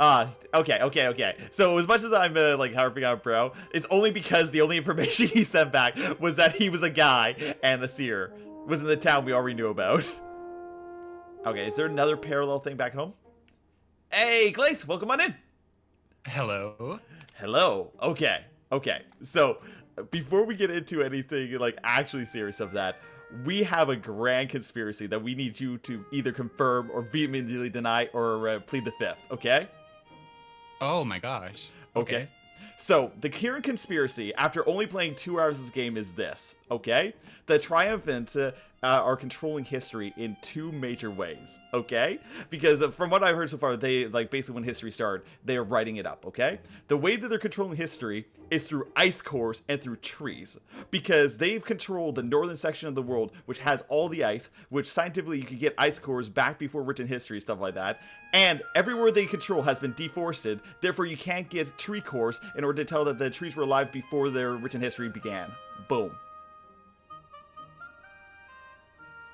Okay. So as much as I'm like harping on bro, it's only because the only information he sent back was that he was a guy and a seer was in the town we already knew about. Okay, is there another parallel thing back home? Hey, Klace, welcome on in. Hello. Hello. Okay. So before we get into anything like actually serious of that, we have a grand conspiracy that we need you to either confirm or vehemently deny or plead the fifth. Okay. Oh my gosh. Okay. So, the current conspiracy, after only playing 2 hours of this game, is this, okay? The Triumphant are controlling history in 2 major ways, okay? Because from what I've heard so far, they, like, basically when history started, they are writing it up, okay? The way that they're controlling history is through ice cores and through trees. Because they've controlled the northern section of the world, which has all the ice, which scientifically you could get ice cores back before written history, stuff like that. And everywhere they control has been deforested, therefore you can't get tree cores in order to tell that the trees were alive before their written history began. Boom.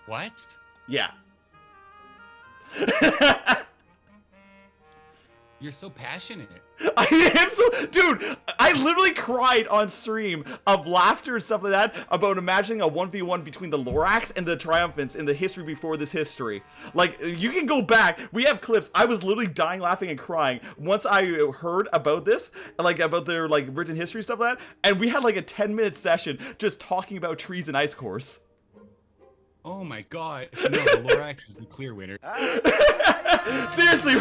What? Yeah. You're so passionate. I am so... Dude, I literally cried on stream of laughter and stuff like that about imagining a 1v1 between the Lorax and the Triumphants in the history before this history. Like, you can go back. We have clips. I was literally dying laughing and crying once I heard about this, like, about their, like, written history stuff like that, and we had, like, a 10-minute session just talking about trees and ice cores. Oh my god. No, the Lorax is the clear winner. Seriously.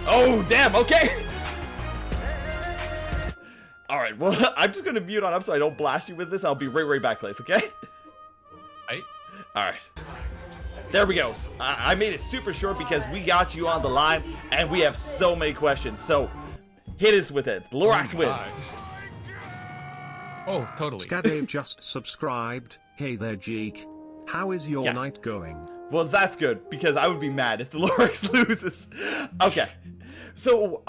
Oh, damn, okay. Alright, well, I'm just going to mute on up so I don't blast you with this. I'll be right back, Klace, okay? Alright. There we go. I made it super short because we got you on the line, and we have so many questions. So, hit us with it. Lorax wins. Oh, totally. Scadave just subscribed. Hey there, Jeek. How is your night going? Well, that's good, because I would be mad if the Lorax loses. Okay. So,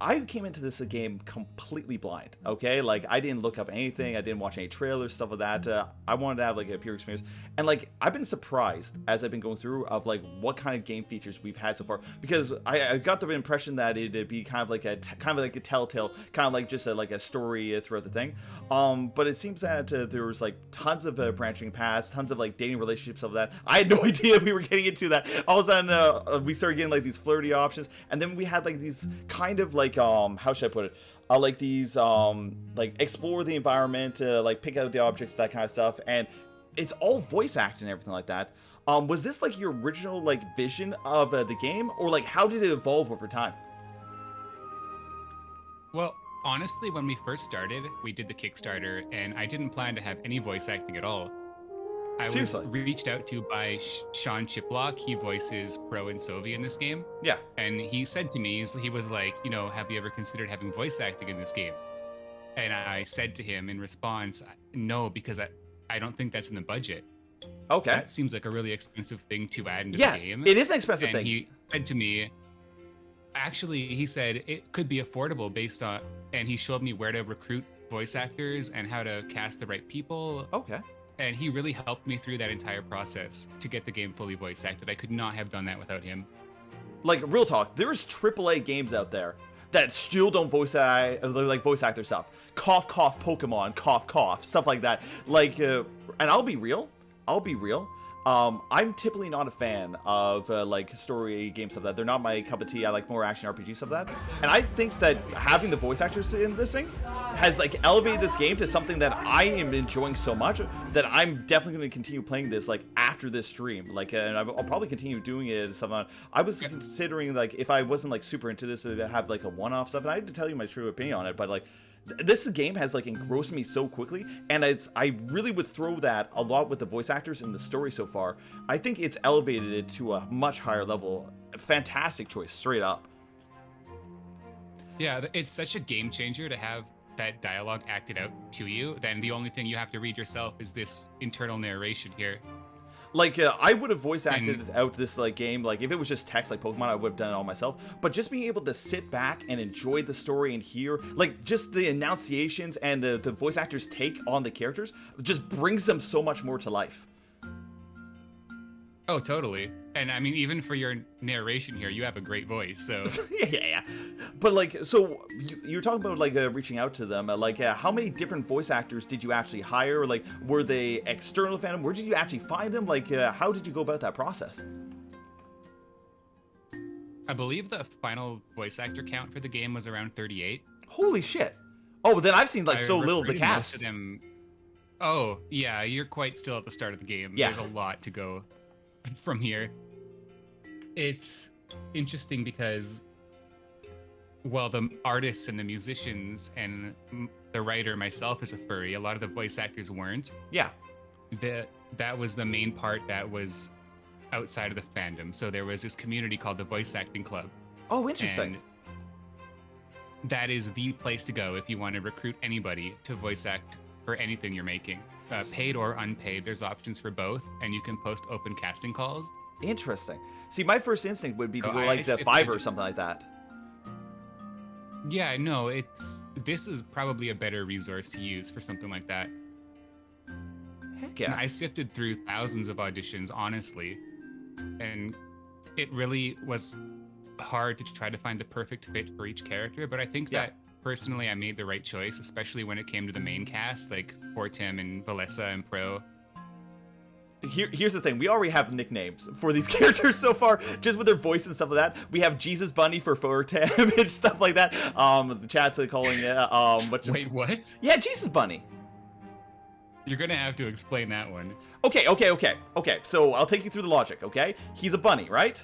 I came into this game completely blind, okay? Like, I didn't look up anything, I didn't watch any trailers, stuff like that. I wanted to have, like, a pure experience. And, like, I've been surprised, as I've been going through, of, like, what kind of game features we've had so far. Because I got the impression that it'd be kind of like a telltale, kind of like just like a story throughout the thing. But it seems that there was, like, tons of branching paths, tons of, like, dating relationships, stuff like that. I had no idea we were getting into that. All of a sudden, we started getting, like, these flirty options. And then we had, like, these kind of, like, how should I put it? Like these, like explore the environment, like pick out the objects, that kind of stuff, and it's all voice acting and everything like that. Was this like your original like vision of the game, or like how did it evolve over time? Well, honestly, when we first started, we did the Kickstarter, and I didn't plan to have any voice acting at all. I was reached out to by Sean Chiplock. He voices Pro and Sylvie in this game. Yeah. And he said to me, he was like, you know, have you ever considered having voice acting in this game? And I said to him in response, no, because I don't think that's in the budget. Okay. That seems like a really expensive thing to add into the game. It is an expensive thing. And he said to me, actually, he said it could be affordable based on, and he showed me where to recruit voice actors and how to cast the right people. Okay. And he really helped me through that entire process to get the game fully voice acted. I could not have done that without him. Like, real talk, there's AAA games out there that still don't voice actor stuff. Cough, cough, Pokemon, cough, cough, stuff like that. Like, and I'll be real. I'm typically not a fan of like story games stuff like that. They're not my cup of tea. I like more action RPG stuff like that. And I think that having the voice actors in this thing has like elevated this game to something that I am enjoying so much that I'm definitely going to continue playing this like after this stream. Like, and I'll probably continue doing it. Something I was considering, like, if I wasn't like super into this, to have like a one-off stuff. And I had to tell you my true opinion on it, but like, this game has like engrossed me so quickly, and I really would throw that a lot with the voice actors and the story so far. I think it's elevated it to a much higher level. Fantastic choice, straight up. Yeah, it's such a game changer to have that dialogue acted out to you. Then the only thing you have to read yourself is this internal narration here. Like, I would have voice acted out this like game, like if it was just text like Pokemon, I would have done it all myself. But just being able to sit back and enjoy the story and hear, like, just the enunciations and the voice actors' take on the characters just brings them so much more to life. Oh, totally. And I mean, even for your narration here, you have a great voice. So Yeah. But like, so you were talking about like reaching out to them. How many different voice actors did you actually hire? Like, were they external fandom? Where did you actually find them? Like, how did you go about that process? I believe the final voice actor count for the game was around 38. Holy shit! Oh, then I've seen like I so little of the recruited most cast. of them. Oh, yeah, you're quite still at the start of the game. Yeah. There's a lot to go from here. It's interesting because, well, the artists and the musicians and the writer, myself as a furry, a lot of the voice actors weren't. Yeah. That was the main part that was outside of the fandom. So there was this community called the Voice Acting Club. Oh, interesting. And that is the place to go if you want to recruit anybody to voice act for anything you're making. Paid or unpaid, there's options for both, and you can post open casting calls. Interesting. See, my first instinct would be to So go like to Fiverr or something like that. Yeah, no, this is probably a better resource to use for something like that. Heck yeah. And I sifted through thousands of auditions, honestly, and it really was hard to try to find the perfect fit for each character, but I think that personally I made the right choice, especially when it came to the main cast, like Fortem and Valessa and Pro. Here's the thing, we already have nicknames for these characters so far, just with their voice and stuff like that. We have Jesus Bunny for Fortem and stuff like that. The chat's calling it Wait, what? Yeah, Jesus Bunny. You're gonna have to explain that one. Okay, so I'll take you through the logic, okay? He's a bunny, right?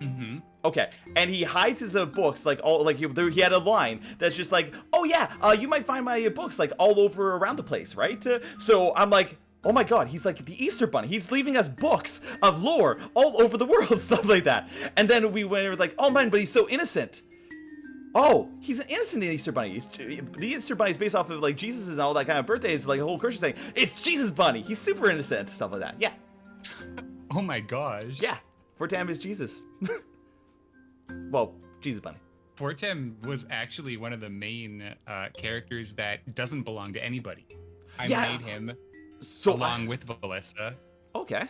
Mm-hmm. Okay, and he hides his books, like, all, like, he had a line that's just like, oh yeah, you might find my books, like, all over around the place, right? So I'm like, oh my god, he's like the Easter Bunny. He's leaving us books of lore all over the world, stuff like that. And then we went like, oh man, but he's so innocent. Oh, he's an innocent Easter Bunny. The Easter Bunny is based off of like Jesus and all that kind of birthdays, like a whole Christian thing. It's Jesus Bunny. He's super innocent, stuff like that. Yeah. Oh my gosh. Yeah. Fortem is Jesus. Well, Jesus Bunny. Fortem was actually one of the main characters that doesn't belong to anybody. I made him along with Valessa. Okay.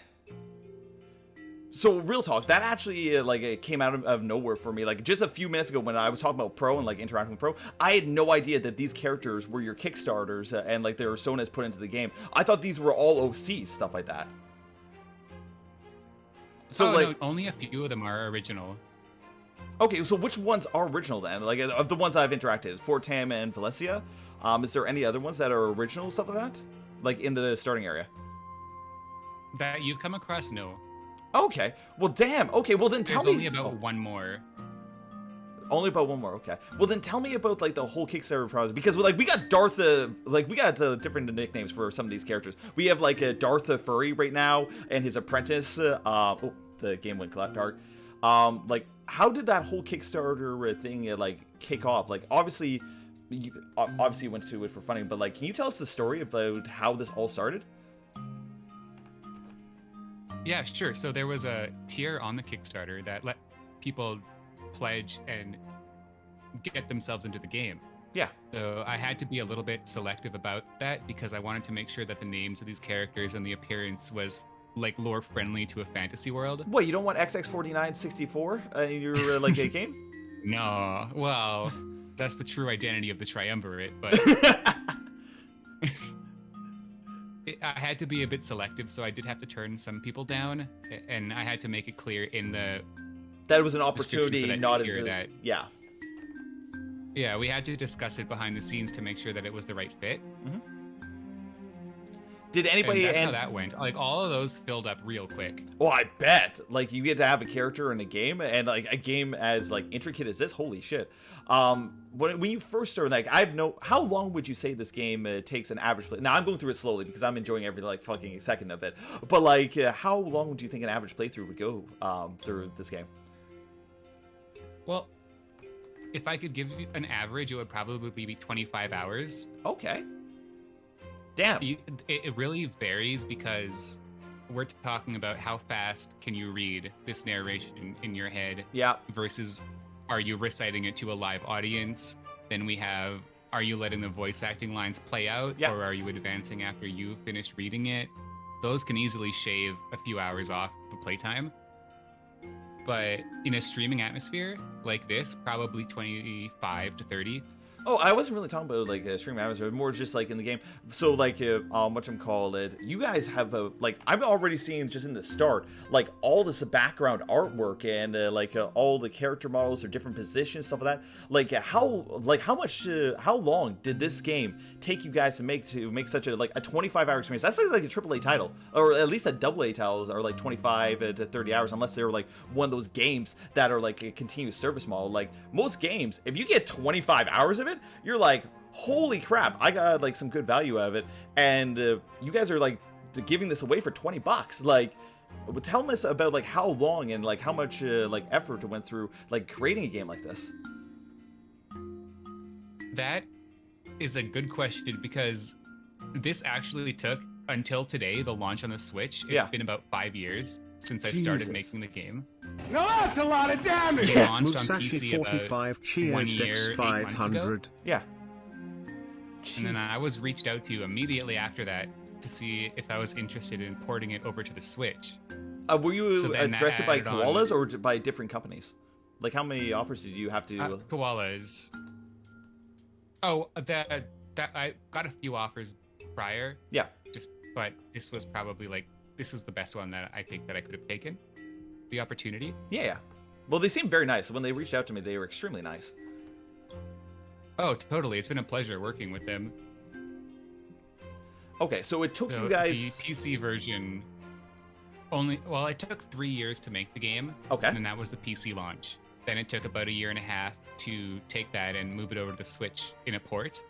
So real talk, that actually it came out of nowhere for me. Like just a few minutes ago when I was talking about Pro and like interacting with Pro, I had no idea that these characters were your Kickstarters and like their personas put into the game. I thought these were all OCs, stuff like that. So no, only a few of them are original. Okay, so which ones are original then? Like of the ones I've interacted, Fortem and Valessia. Is there any other ones that are original, stuff like that? Like in the starting area? That you've come across, no. Okay. Well, damn. Okay, well then tell me. There's only about one more. Only about one more. Okay. Well then tell me about like the whole Kickstarter process, because like we got Darth, like we got different nicknames for some of these characters. We have like Darth Furry right now and his apprentice. Oh, the game went dark. Like how did that whole Kickstarter thing like kick off? Like obviously you went to it for funding, but like can you tell us the story about how this all started? Yeah, sure. So there was a tier on the Kickstarter that let people pledge and get themselves into the game. Yeah. So I had to be a little bit selective about that because I wanted to make sure that the names of these characters and the appearance was like lore friendly to a fantasy world. What, you don't want XX4964 in your like a game? No. Well, that's the true identity of the triumvirate, but I had to be a bit selective, so I did have to turn some people down, and I had to make it clear in the that it was an opportunity, not that. Yeah. Yeah, we had to discuss it behind the scenes to make sure that it was the right fit. Mm-hmm. Did anybody? And that's how that went. Like all of those filled up real quick. Oh, I bet. Like you get to have a character in a game, and like a game as like intricate as this. Holy shit. When you first started, like how long would you say this game takes an average play? Now I'm going through it slowly because I'm enjoying every like fucking second of it. But like, how long would you think an average playthrough would go through this game? Well, if I could give you an average, it would probably be 25 hours. Okay. Damn. It really varies because we're talking about how fast can you read this narration in your head. Yeah. Versus are you reciting it to a live audience? Then we have, are you letting the voice acting lines play out? Yeah. Or are you advancing after you finished reading it? those can easily shave a few hours off the playtime. But in a streaming atmosphere like this, probably 25 to 30. Oh, I wasn't really talking about like streaming atmosphere, more just like in the game. So like, whatchamacallit, you guys have like, I'm already seeing just in the start, like all this background artwork and all the character models or different positions, stuff like that. Like how long did this game take you guys to make such a 25-hour experience? That's like a AAA title, or at least a AA titles are like 25 to 30 hours, unless they're like one of those games that are like a continuous service model. Like most games, if you get 25 hours of it, you're like, holy crap, I got like some good value out of it. And you guys are like giving this away for $20. Like, tell us about like how long and like how much like effort went through like creating a game like this. That is a good question, because this actually took until today, the launch on the Switch. It's been about 5 years since I started making the game. No, that's a lot of damage. It launched on Musashi PC 45 about 1 year, 8 months ago. Yeah. And then I was reached out to immediately after that to see if I was interested in porting it over to the Switch. Were you addressed by koalas or by different companies? Like, how many offers did you have to? Koalas. Oh, that I got a few offers prior. Yeah. But this was probably like, this was the best one that I think that I could have taken. The opportunity. Yeah. Well, they seemed very nice. When they reached out to me, they were extremely nice. Oh, totally. It's been a pleasure working with them. Okay, so it took you guys... The PC version it took 3 years to make the game. Okay. And then that was the PC launch. Then it took about 1.5 years to take that and move it over to the Switch in a port.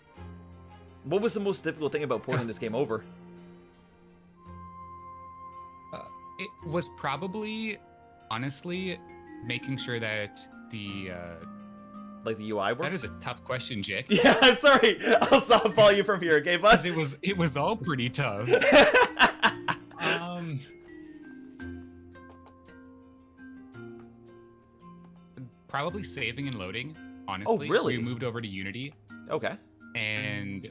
What was the most difficult thing about porting this game over? It was probably, honestly, making sure that the... like the UI work? That is a tough question, Jake. Yeah, I'm sorry. I'll softball you from here, okay, bud? Because it was all pretty tough. Probably saving and loading, honestly. Oh, really? We moved over to Unity. Okay. And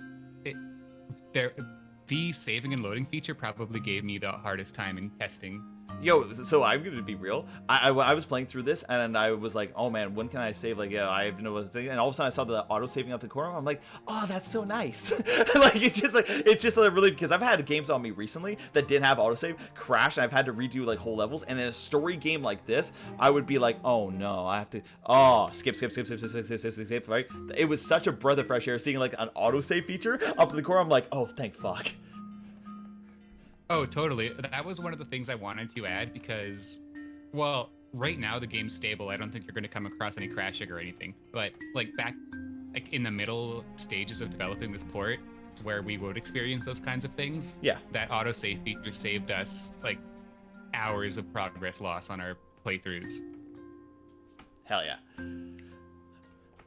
the saving and loading feature probably gave me the hardest time in testing. Yo, so I'm gonna be real. I was playing through this and I was like, oh man, when can I save? Like, yeah, I have no what to say. And all of a sudden I saw the auto saving up the corner. I'm like, oh, that's so nice. Like it's just like really, because I've had games on me recently that didn't have autosave crash, and I've had to redo like whole levels. And in a story game like this, I would be like, oh no, I have to skip, right? It was such a breath of fresh air seeing like an autosave feature up in the corner. I'm like, oh, thank fuck. Oh, totally. That was one of the things I wanted to add because, well, right now the game's stable. I don't think you're going to come across any crashing or anything. But like back, like in the middle stages of developing this port, where we would experience those kinds of things, yeah, that autosave feature saved us like hours of progress loss on our playthroughs. Hell yeah.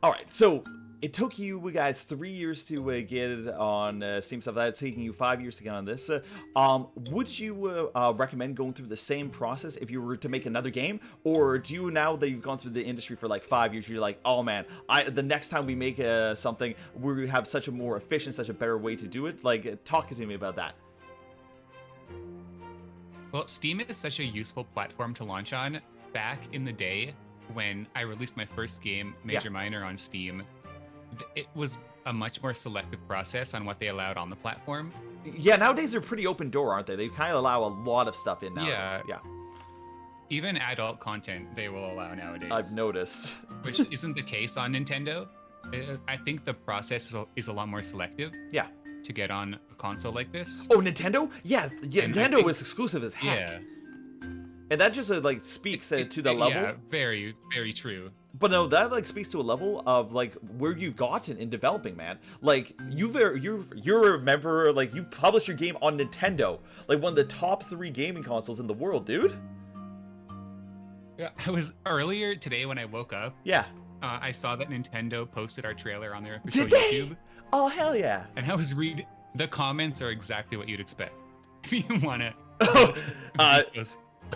All right, so it took you guys 3 years to get it on Steam stuff. That's taking you 5 years to get on this. Would you recommend going through the same process if you were to make another game? Or do you, now that you've gone through the industry for like 5 years, you're like, oh man, the next time we make something, we have such a more efficient, such a better way to do it? Like, talk to me about that. Well, Steam is such a useful platform to launch on. Back in the day, when I released my first game, Major Minor, on Steam, it was a much more selective process on what they allowed on the platform. Yeah, nowadays they're pretty open door, aren't they? They kind of allow a lot of stuff in nowadays. Yeah. Even adult content they will allow nowadays. I've noticed. Which isn't the case on Nintendo. I think the process is a lot more selective. Yeah. To get on a console like this. Oh, Nintendo? Yeah, Nintendo was exclusive as heck. Yeah. And that just like speaks to the level. Yeah, very, very true. But no, that like speaks to a level of like where you've gotten in developing, man. Like you're a member, like you published your game on Nintendo, like one of the top 3 gaming consoles in the world, dude. Yeah, I was earlier today when I woke up. Yeah. I saw that Nintendo posted our trailer on their official Did they? YouTube. Oh hell yeah! And I was reading the comments are exactly what you'd expect if you wanna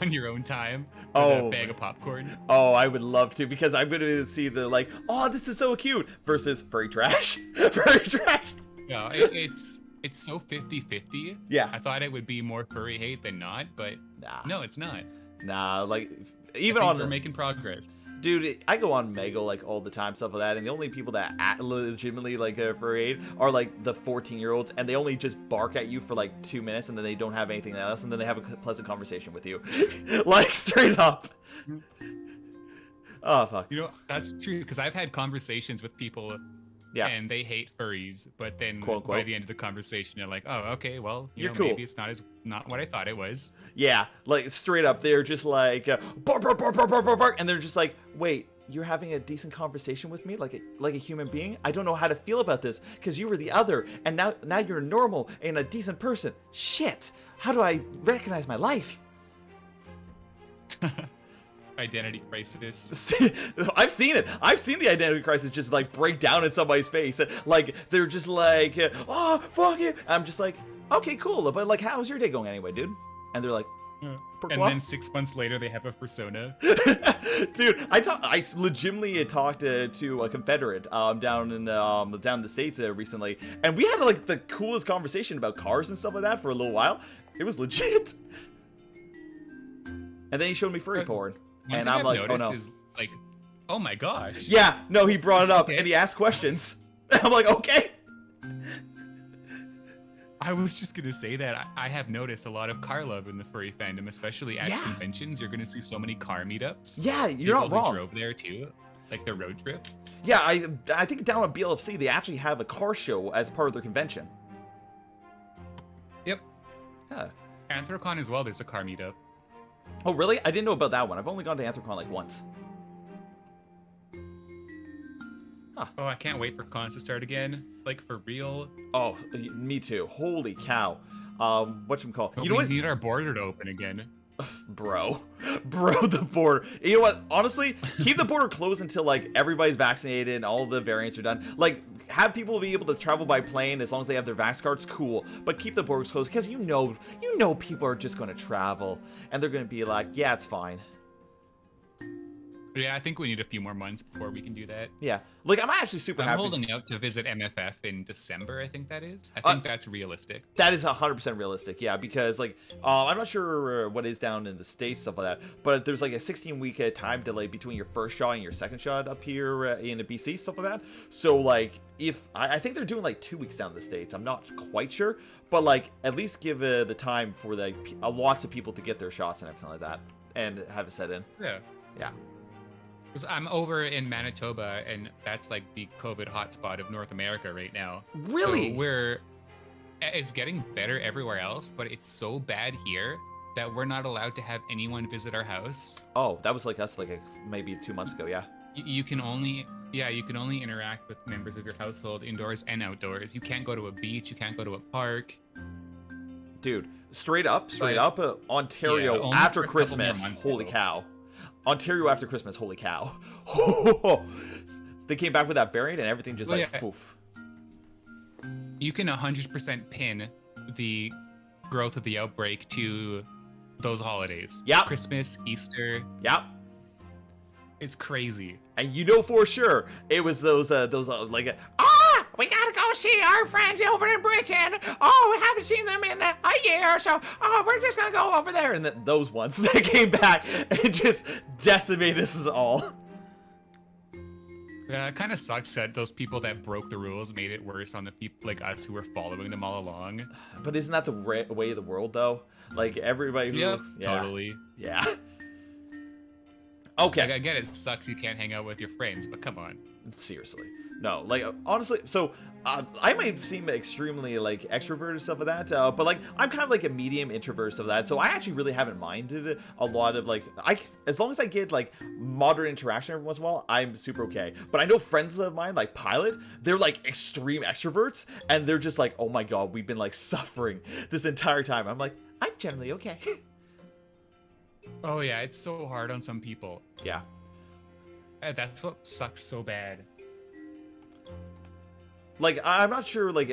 on your own time with a bag of popcorn. Oh, I would love to, because I'm going to see the like, oh, this is so cute versus furry trash. Furry trash. No, it's it's so 50-50. Yeah. I thought it would be more furry hate than not, but Nah. no, it's not. Nah, like Even we're making progress. Dude, I go on Mego like all the time, stuff like that, and the only people that legitimately like furry hate are like the 14-year-olds, and they only just bark at you for like 2 minutes, and then they don't have anything else, and then they have a pleasant conversation with you, like straight up. Oh fuck. You know, that's true because I've had conversations with people. Yeah. And they hate furries, but then Quote, by unquote. the end of the conversation, they're like, "Oh, okay, well, You're cool. maybe it's not what I thought it was." Yeah, like straight up, they're just like bark, bark, bark, bark, bark, bark, bark, and they're just like, wait, you're having a decent conversation with me, like a human being? I don't know how to feel about this because you were the other, and now you're normal and a decent person. Shit, how do I recognize my life? Identity crisis. I've seen it. I've seen the identity crisis just like break down in somebody's face. Like they're just like, oh fuck it. I'm just like, okay, cool, but like, how's your day going anyway, dude? And they're like, And then 6 months later, they have a fursona. dude, I legitimately talked to a Confederate down in the States recently, and we had like the coolest conversation about cars and stuff like that for a little while. It was legit. And then he showed me furry porn. One And thing I'm I've like, oh noticed no. is like, oh my gosh. Yeah, no, he brought it up Okay. and he asked questions. I'm like, okay. I was just gonna say that I have noticed a lot of car love in the furry fandom, especially at Yeah. conventions. You're gonna see so many car meetups. Yeah, you're People not wrong. who drove there too, like the road trip. Yeah, I think down at BLFC they actually have a car show as part of their convention. Yep. Huh. Anthrocon as well. There's a car meetup. Oh, really? I didn't know about that one. I've only gone to Anthrocon like once. Oh, I can't wait for cons to start again. Like for real. Oh, me too. Holy cow. Whatchamacallit? But You know we what? need our border to open again. Bro, the border. You know what? Honestly, keep the border closed until like everybody's vaccinated and all the variants are done. Like, have people be able to travel by plane as long as they have their vax cards. Cool, but keep the borders closed because you know people are just going to travel and they're going to be like, yeah, it's fine. Yeah, I think we need a few more months before we can do that. Yeah, like I'm actually super I'm happy. holding out to visit MFF in December. I think that is. I think that's realistic. That is 100% realistic, yeah, because like I'm not sure what is down in the States, stuff like that, but there's like a 16-week time delay between your first shot and your second shot up here in the BC, stuff like that. So like if I think they're doing like 2 weeks down in the States, I'm not quite sure, but like at least give the time for like lots of people to get their shots and everything like that and have it set in. Yeah. 'Cause I'm over in Manitoba, and that's like the COVID hotspot of North America right now. Really? So it's getting better everywhere else, but it's so bad here that we're not allowed to have anyone visit our house. Oh, that was like us like maybe 2 months ago, yeah. You can only interact with members of your household indoors and outdoors. You can't go to a beach. You can't go to a park. Dude, straight up, Ontario Yeah, only after for a couple more Christmas, months, holy though. cow. Ontario after Christmas, holy cow. They came back with that variant and everything just like, poof. You can 100% pin the growth of the outbreak to those holidays. Yep. Christmas, Easter. Yep. It's crazy. And you know for sure, it was those like, we gotta go see our friends over in Britain. Oh, we haven't seen them in a year, so we're just gonna go over there. And then those ones, they came back and just decimated us all. Yeah, it kind of sucks that those people that broke the rules made it worse on the people like us who were following them all along. But isn't that the way of the world, though? Like, everybody who... Yep, yeah, totally. Yeah. Okay. Like, I get it sucks you can't hang out with your friends, but come on. Seriously. No, like, honestly, so, I might seem extremely, like, extroverted and stuff like that, but, like, I'm kind of, like, a medium introvert stuff like that, so I actually really haven't minded a lot of, like, as long as I get, like, moderate interaction every once in a while, I'm super okay. But I know friends of mine, like Pilot, they're, like, extreme extroverts, and they're just like, oh my god, we've been, like, suffering this entire time. I'm like, I'm generally okay. Oh yeah, it's so hard on some people. Yeah. That's what sucks so bad. Like, I'm not sure, like,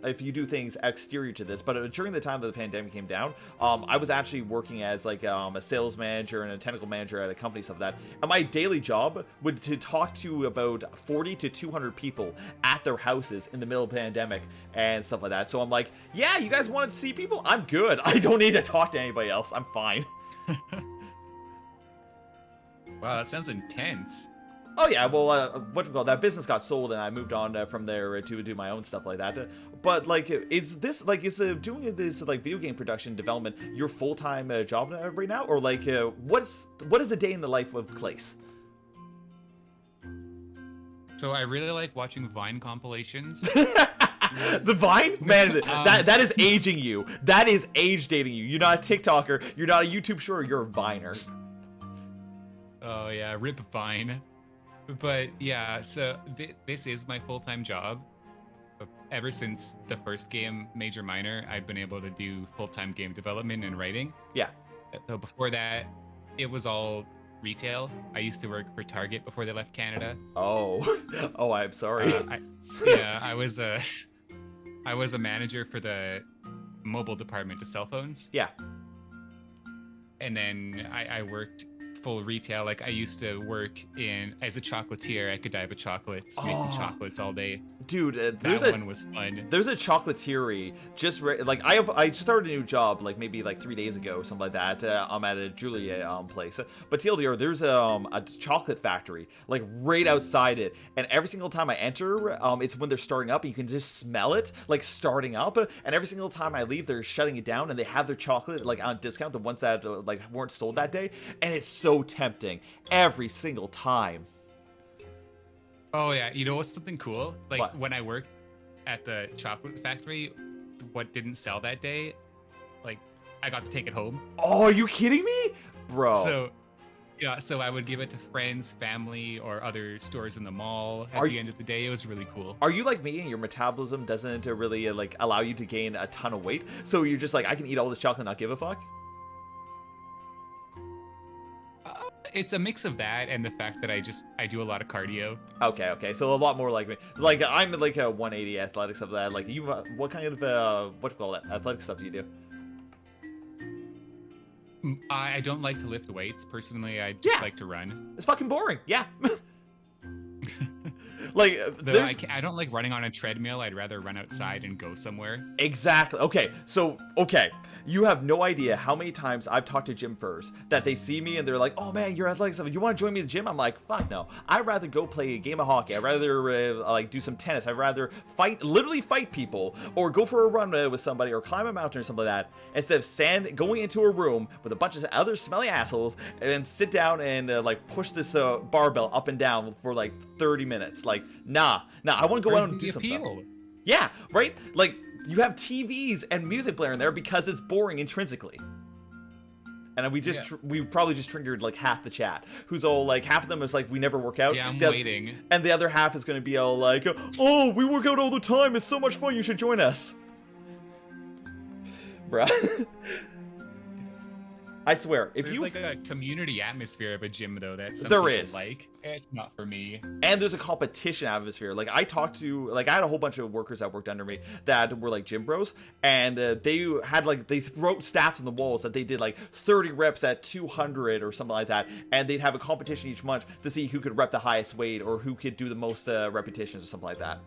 if you do things exterior to this, but during the time that the pandemic came down, I was actually working as, like, a sales manager and a technical manager at a company, stuff like that. And my daily job would to talk to about 40 to 200 people at their houses in the middle of the pandemic and stuff like that. So I'm like, yeah, you guys wanted to see people? I'm good. I don't need to talk to anybody else. I'm fine. Wow, that sounds intense. Oh yeah, well, that business got sold, and I moved on from there to do my own stuff like that. But like, is doing this like video game production development your full-time job right now, or like, what is the day in the life of Klace? So I really like watching Vine compilations. The Vine? Man, that is aging you. That is age dating you. You're not a TikToker. You're not a YouTube shorter. You're a Viner. Oh yeah, rip Vine. But yeah, so this is my full-time job. Ever since the first game, Major Minor, I've been able to do full-time game development and writing. Yeah. So before that, it was all retail. I used to work for Target before they left Canada. Oh, oh, I'm sorry. I was a manager for the mobile department of cell phones. Yeah. And then I worked full retail. Like, I used to work as a chocolatier. I could dive at chocolates, making chocolates all day. Dude, that one was fun. There's a chocolatier like I just started a new job like maybe like 3 days ago or something like that. I'm at a Julia place, but TLDR, there's a chocolate factory like right outside it, and every single time I enter, it's when they're starting up, and you can just smell it like starting up, and every single time I leave, they're shutting it down, and they have their chocolate like on discount, the ones that like weren't sold that day, and it's so tempting every single time. Oh yeah, you know what's something cool? Like, what? When I worked at the chocolate factory, what didn't sell that day, like, I got to take it home. Oh, are you kidding me? Bro. So yeah, so I would give it to friends, family, or other stores in the mall at the end of the day. It was really cool. Are you like me and your metabolism doesn't really like allow you to gain a ton of weight? So you're just like, I can eat all this chocolate and not give a fuck? It's a mix of that and the fact that I do a lot of cardio. Okay, so a lot more like me. Like, I'm like a 180 athletics of that. Like, you, what kind of what do you call that? Athletic stuff do you do? I don't like to lift weights personally. I just like to run. It's fucking boring. Yeah. Like, I don't like running on a treadmill. I'd rather run outside and go somewhere. Exactly. Okay, you have no idea how many times I've talked to gym furs that they see me and they're like, oh man, you're athletic stuff. You want to join me at the gym? I'm like, fuck no. I'd rather go play a game of hockey. I'd rather like do some tennis. I'd rather literally fight people, or go for a run with somebody, or climb a mountain or something like that, instead of going into a room with a bunch of other smelly assholes and sit down and like push this barbell up and down for like 30 minutes. Like, nah, I want to go out and do something. Yeah, right? Like, you have TVs and music player in there because it's boring intrinsically. And we probably just triggered like half the chat, who's all like, half of them is like, we never work out. Yeah, I'm waiting. And the other half is going to be all like, oh, we work out all the time. It's so much fun. You should join us. Bruh. I swear, there's like a community atmosphere of a gym though that some there people is. Like. It's not for me. And there's a competition atmosphere. Like, I had a whole bunch of workers that worked under me that were like gym bros, and they wrote stats on the walls that they did like 30 reps at 200 or something like that, and they'd have a competition each month to see who could rep the highest weight or who could do the most repetitions or something like that.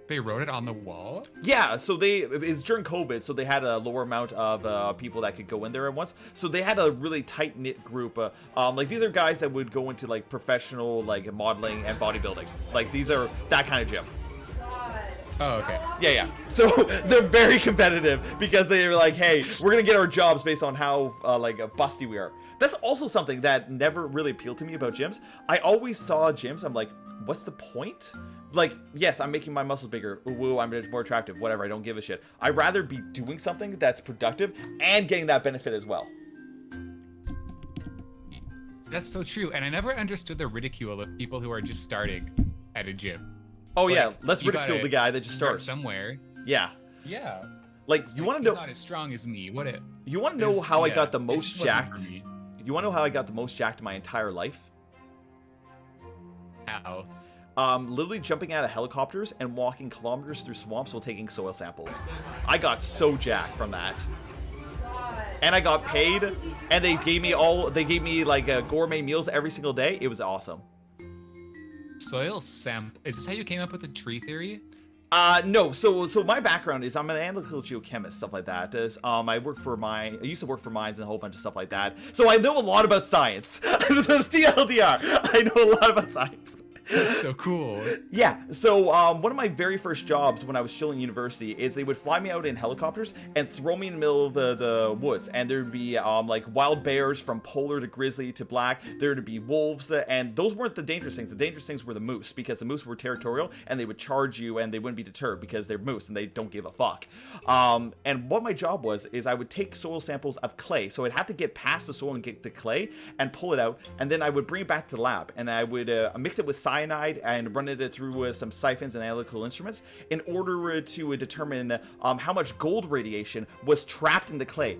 They wrote it on the wall? Yeah, so it's during COVID, so they had a lower amount of people that could go in there at once. So they had a really tight-knit group. Like, these are guys that would go into, like, professional, like, modeling and bodybuilding. Like, these are that kind of gym. Oh, okay. Yeah. So they're very competitive because they were like, hey, we're going to get our jobs based on how, like, busty we are. That's also something that never really appealed to me about gyms. I always saw gyms, I'm like, what's the point? Like, yes, I'm making my muscles bigger. Ooh, I'm more attractive. Whatever, I don't give a shit. I'd rather be doing something that's productive and getting that benefit as well. That's so true. And I never understood the ridicule of people who are just starting at a gym. Oh, like, yeah, let's ridicule the guy that just starts somewhere. Yeah. Yeah. Like, you want to know... He's not as strong as me. You want to know how I got the most jacked? You want to know how I got the most jacked in my entire life? How? Literally jumping out of helicopters and walking kilometers through swamps while taking soil samples. I got so jacked from that. And I got paid, and they gave me like gourmet meals every single day. It was awesome. Soil sample. Is this how you came up with the tree theory? No. So my background is I'm an analytical geochemist, stuff like that. I used to work for mines and a whole bunch of stuff like that. So I know a lot about science. TLDR, I know a lot about science. That's so cool. Yeah, so one of my very first jobs when I was still in university is they would fly me out in helicopters and throw me in the middle of the woods, and there'd be like wild bears from polar to grizzly to black. There'd be wolves, and those weren't the dangerous things. The dangerous things were the moose, because the moose were territorial and they would charge you and they wouldn't be deterred because they're moose and they don't give a fuck. And what my job was is I would take soil samples of clay, so I'd have to get past the soil and get the clay and pull it out, and then I would bring it back to the lab and I would mix it with cyanide and run it through some siphons and analytical instruments in order to determine how much gold radiation was trapped in the clay.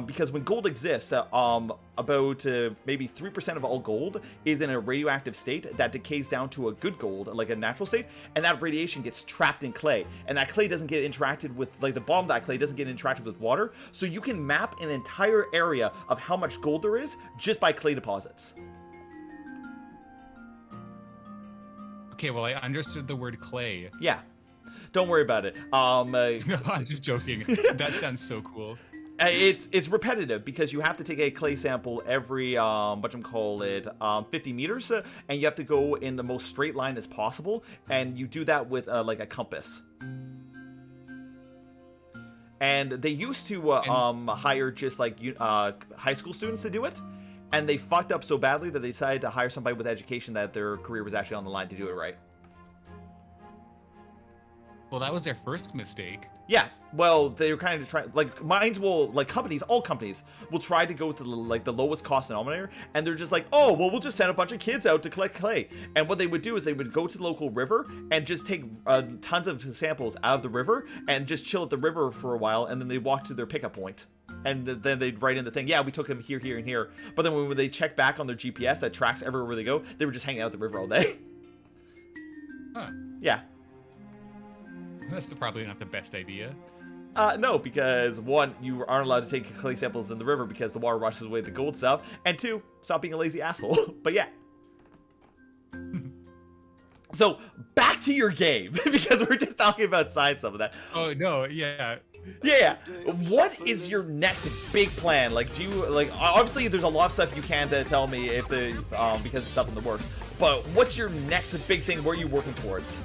Because when gold exists, about maybe 3% of all gold is in a radioactive state that decays down to a good gold, like a natural state, and that radiation gets trapped in clay, and that clay doesn't get interacted with, like the bottom of that clay doesn't get interacted with water, so you can map an entire area of how much gold there is just by clay deposits. Okay, well, I understood the word clay. Yeah, don't worry about it. No, I'm just joking. That sounds so cool. It's repetitive because you have to take a clay sample every 50 meters, and you have to go in the most straight line as possible, and you do that with like a compass. And they used to hire just like high school students to do it. And they fucked up so badly that they decided to hire somebody with education that their career was actually on the line to do it right. Well, that was their first mistake. Yeah, well, they were kind of trying, like, mines will, like, all companies will try to go to the lowest cost denominator, and they're just like, oh, well, we'll just send a bunch of kids out to collect clay. And what they would do is they would go to the local river and just take tons of samples out of the river and just chill at the river for a while, and then they walk to their pickup point. And then they'd write in the thing, yeah, we took them here, here, and here. But then when they check back on their GPS that tracks everywhere they go, they were just hanging out at the river all day. Huh. Yeah. That's probably not the best idea. No, because one, you aren't allowed to take clay samples in the river because the water washes away the gold stuff, and two, stop being a lazy asshole. But yeah. So, back to your game, because we're just talking about science stuff of that. Oh, no, yeah. Yeah. What is your next big plan? Like, do you, like, obviously there's a lot of stuff you can't tell me if because it's stuff in the works, but what's your next big thing? Where are you working towards?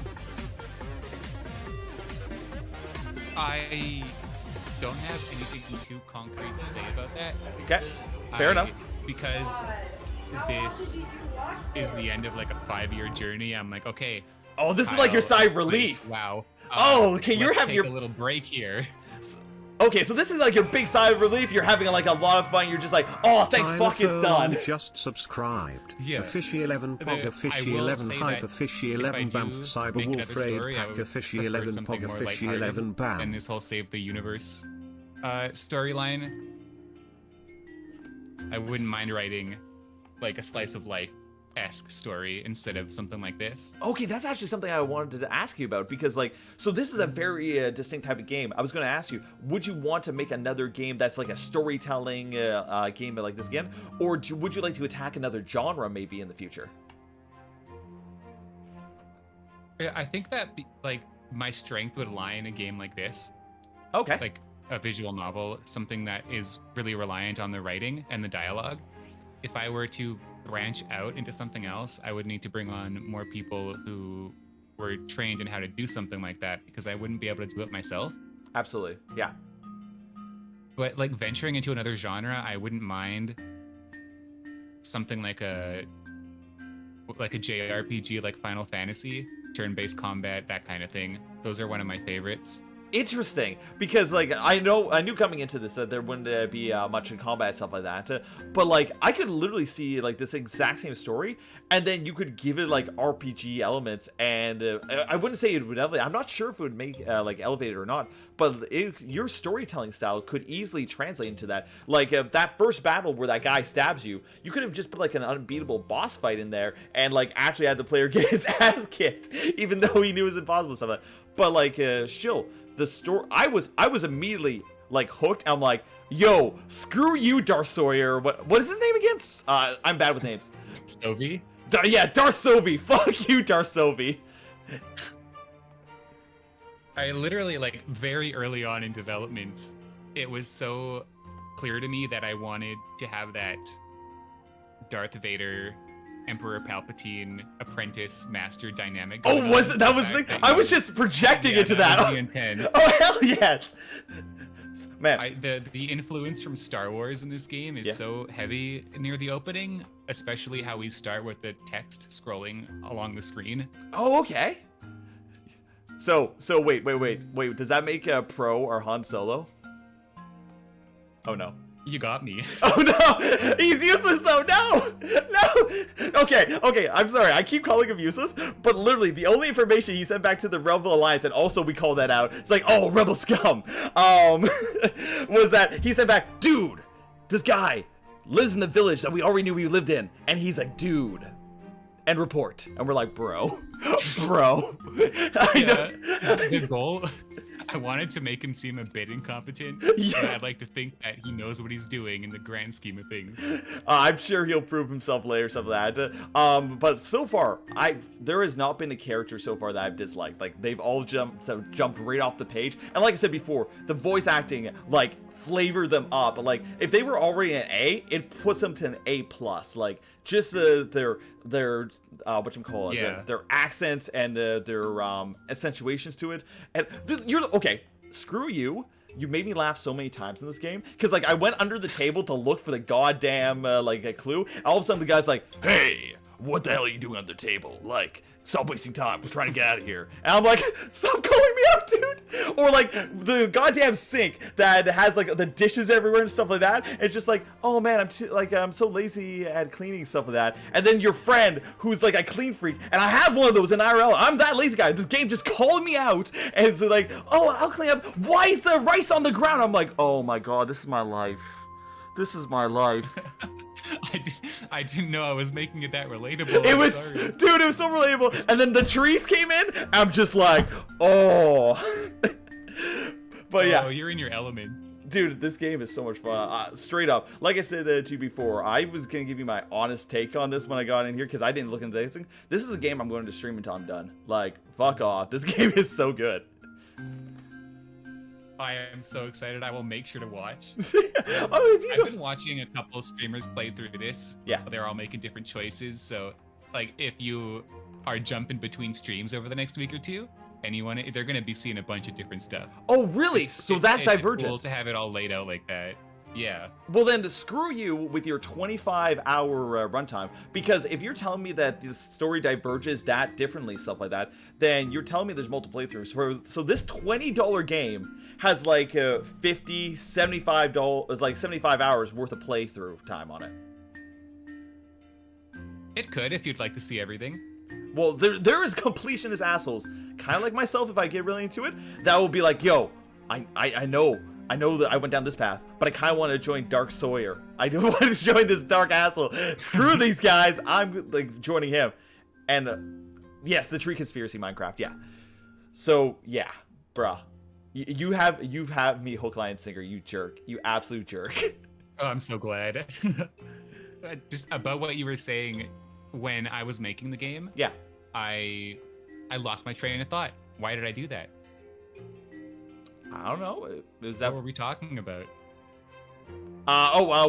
I don't have anything too concrete to say about that. Okay, fair enough. Because this is the end of like a 5-year journey. I'm like, okay. Oh, this is like your side relief. Wow. Oh, okay, you're having a little break here. Okay, so this is like your big side relief. You're having like a lot of fun. You're just like, oh, thank fuck it's done. Just subscribed. Yeah. Fishy 11 Pog, Fishy 11 Hyper, Fishy 11 Bamf, Cyber Wolf Raid Packer, Fishy 11 Pog, Fishy 11 Bam. And this whole Save the Universe storyline. I wouldn't mind writing like a slice of life-esque story instead of something like this. Okay, that's actually something I wanted to ask you about, because like, so this is a very distinct type of game. I was going to ask you, would you want to make another game that's like a storytelling game like this again, or would you like to attack another genre maybe in the future? I think that like my strength would lie in a game like this. Okay. Like a visual novel, something that is really reliant on the writing and the dialogue. If I were to branch out into something else, I would need to bring on more people who were trained in how to do something like that, because I wouldn't be able to do it myself. Absolutely, yeah. But like venturing into another genre, I wouldn't mind something like a JRPG, like Final Fantasy, turn-based combat, that kind of thing. Those are one of my favorites. Interesting, because like I knew coming into this that there wouldn't be much in combat and stuff like that, but like I could literally see like this exact same story, and then you could give it like RPG elements, and I wouldn't say it would elevate. I'm not sure if it would make like elevate it or not, but your storytelling style could easily translate into that. Like that first battle where that guy stabs you, you could have just put like an unbeatable boss fight in there, and like actually had the player get his ass kicked, even though he knew it was impossible and stuff like that. But like still. The story, I was immediately like hooked. I'm like, yo, screw you, Darth Sawyer. What is his name again? I'm bad with names. Sovie? Yeah, Darth Sovie. Fuck you, Darth Sovie. I literally, like, very early on in development, it was so clear to me that I wanted to have that Darth Vader, Emperor Palpatine, apprentice, master dynamic. Oh, was it? That was the... I was just projecting into that. Was the intent. Oh, hell yes. Man. The influence from Star Wars in this game is so heavy near the opening, especially how we start with the text scrolling along the screen. Oh, okay. So wait. Does that make Pro or Han Solo? Oh, no. You got me. Oh no! He's useless though! No! Okay, I'm sorry. I keep calling him useless, but literally the only information he sent back to the Rebel Alliance, and also we call that out, it's like, oh, Rebel scum, was that he sent back, dude, this guy lives in the village that we already knew we lived in, and he's like, dude, and report. And we're like, bro. The goal, I wanted to make him seem a bit incompetent, but I'd like to think that he knows what he's doing in the grand scheme of things. I'm sure he'll prove himself later, stuff like that. But so far, there has not been a character so far that I've disliked. Like, they've all jumped right off the page. And like I said before, the voice acting, like, flavor them up. Like, if they were already an A, it puts them to an A+. Like, just their whatchamacallit, their accents and their accentuations to it. And you're okay. Screw you. You made me laugh so many times in this game because like I went under the table to look for the goddamn like a clue. And all of a sudden the guy's like, "Hey, what the hell are you doing on the table? Like, stop wasting time. We're trying to get out of here." And I'm like, "Stop calling me out, dude!" Or like the goddamn sink that has like the dishes everywhere and stuff like that. It's just like, "Oh man, I'm so lazy at cleaning stuff like that." And then your friend who's like a clean freak, and I have one of those in IRL. I'm that lazy guy. This game just calling me out, and it's like, "Oh, I'll clean up. Why is the rice on the ground?" I'm like, "Oh my god, this is my life. This is my life." I didn't know I was making it that relatable. Dude, it was so relatable. And then the trees came in. I'm just like, oh. But yeah. Oh, you're in your element. Dude, this game is so much fun. Straight up, like I said to you before, I was gonna give you my honest take on this when I got in here because I didn't look into this thing. This is a game I'm going to stream until I'm done. Like, fuck off. This game is so good. I am so excited. I will make sure to watch. I've been watching a couple of streamers play through this. Yeah. They're all making different choices. So, like, if you are jumping between streams over the next week or two, and they're going to be seeing a bunch of different stuff. Oh, really? So that's divergent. It's cool to have it all laid out like that. Yeah. Well, then screw you with your 25-hour runtime, because if you're telling me that the story diverges that differently, stuff like that, then you're telling me there's multiple playthroughs. So this $20 game has like $50, $75, like 75 hours worth of playthrough time on it. It could, if you'd like to see everything. Well, there is completionist assholes, kind of like myself if I get really into it, that will be like, yo, I know that I went down this path, but I kind of want to join Dark Sawyer. I do want to join this dark asshole. Screw these guys. I'm like joining him. And yes, the tree conspiracy Minecraft. Yeah. So yeah, bruh, you have me hook, line, sinker. You jerk. You absolute jerk. Oh, I'm so glad. Just about what you were saying when I was making the game. Yeah. I lost my train of thought. Why did I do that? I don't know. What were we talking about?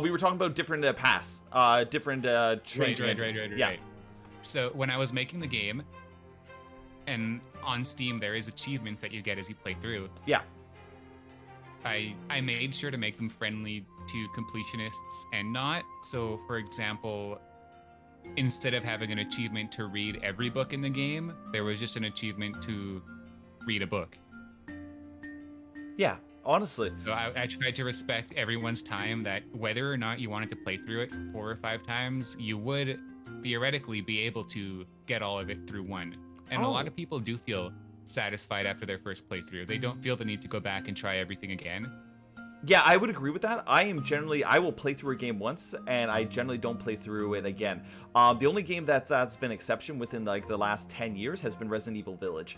We were talking about different paths, different train. Right. So when I was making the game, and on Steam there is achievements that you get as you play through. Yeah. I made sure to make them friendly to completionists and not. So for example, instead of having an achievement to read every book in the game, there was just an achievement to read a book. Yeah, honestly. So I tried to respect everyone's time, that whether or not you wanted to play through it 4 or 5 times, you would theoretically be able to get all of it through one. And a lot of people do feel satisfied after their first playthrough. They don't feel the need to go back and try everything again. Yeah, I would agree with that. I will play through a game once, and I generally don't play through it again. The only game that's been exception within like the last 10 years has been Resident Evil Village,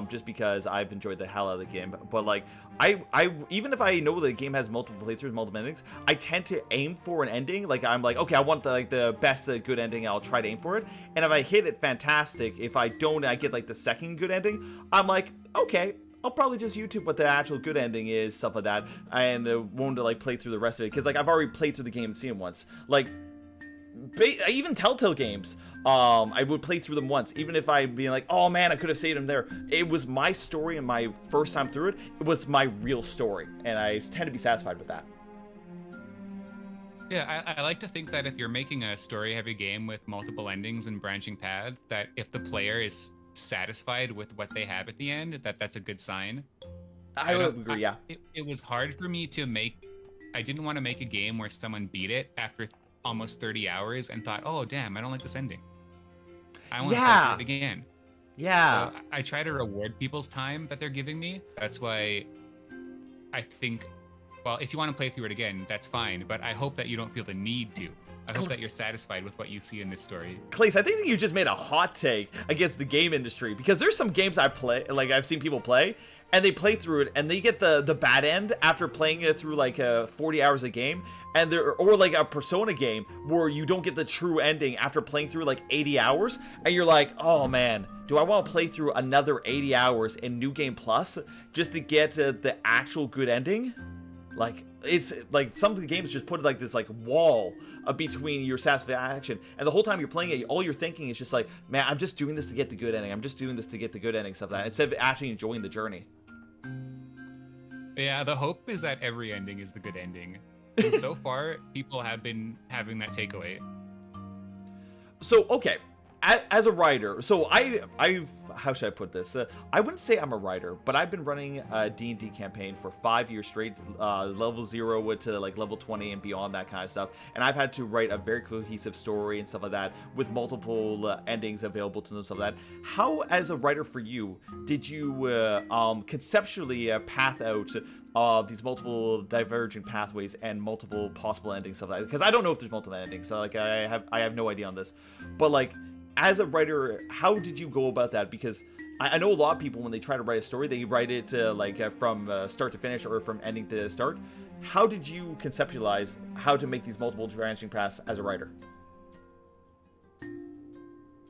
just because I've enjoyed the hell out of the game. But like, I even if I know the game has multiple playthroughs, multiple endings, I tend to aim for an ending. Like, I'm like, okay, I want the best, good ending. I'll try to aim for it, and if I hit it, fantastic. If I don't, I get like the second good ending. I'm like, okay, I'll probably just YouTube what the actual good ending is, stuff like that, and won't like play through the rest of it, because like I've already played through the game and seen it once. Like, even Telltale games, I would play through them once, even if I'd be like, oh man, I could have saved him there. It was my story, and my first time through it, it was my real story, and I tend to be satisfied with that. Yeah, I like to think that if you're making a story-heavy game with multiple endings and branching paths, that if the player is satisfied with what they have at the end, that's a good sign. I would agree, yeah. It was hard for me to I didn't want to make a game where someone beat it after almost 30 hours and thought, oh damn, I don't like this ending, I want to play it again. Yeah. So I try to reward people's time that they're giving me. That's why I think, well, if you want to play through it again, that's fine, but I hope that you don't feel the need to. I hope that you're satisfied with what you see in this story. Klace, I think that you just made a hot take against the game industry, because there's some games I play, like I've seen people play, and they play through it, and they get the bad end after playing it through like 40 hours a game, and or like a Persona game where you don't get the true ending after playing through like 80 hours, and you're like, oh man, do I want to play through another 80 hours in New Game Plus just to get the actual good ending? Like, it's like some of the games just put like this like wall between your satisfaction, and the whole time you're playing it, all you're thinking is just like, man, I'm just doing this to get the good ending. I'm just doing this to get the good ending, stuff like that, instead of actually enjoying the journey. Yeah, the hope is that every ending is the good ending. And so far, people have been having that takeaway. So, okay, as a writer, so I've how should I put this? I wouldn't say I'm a writer, but I've been running a D&D campaign for 5 years straight, level 0 to like level 20 and beyond, that kind of stuff. And I've had to write a very cohesive story and stuff like that, with multiple endings available to them, stuff like that. How, as a writer for you, did you conceptually path out these multiple divergent pathways and multiple possible endings, stuff like that? Because I don't know if there's multiple endings, so like I have no idea on this, but like, as a writer, how did you go about that? Because I know a lot of people, when they try to write a story, they write it from start to finish, or from ending to start. How did you conceptualize how to make these multiple branching paths as a writer?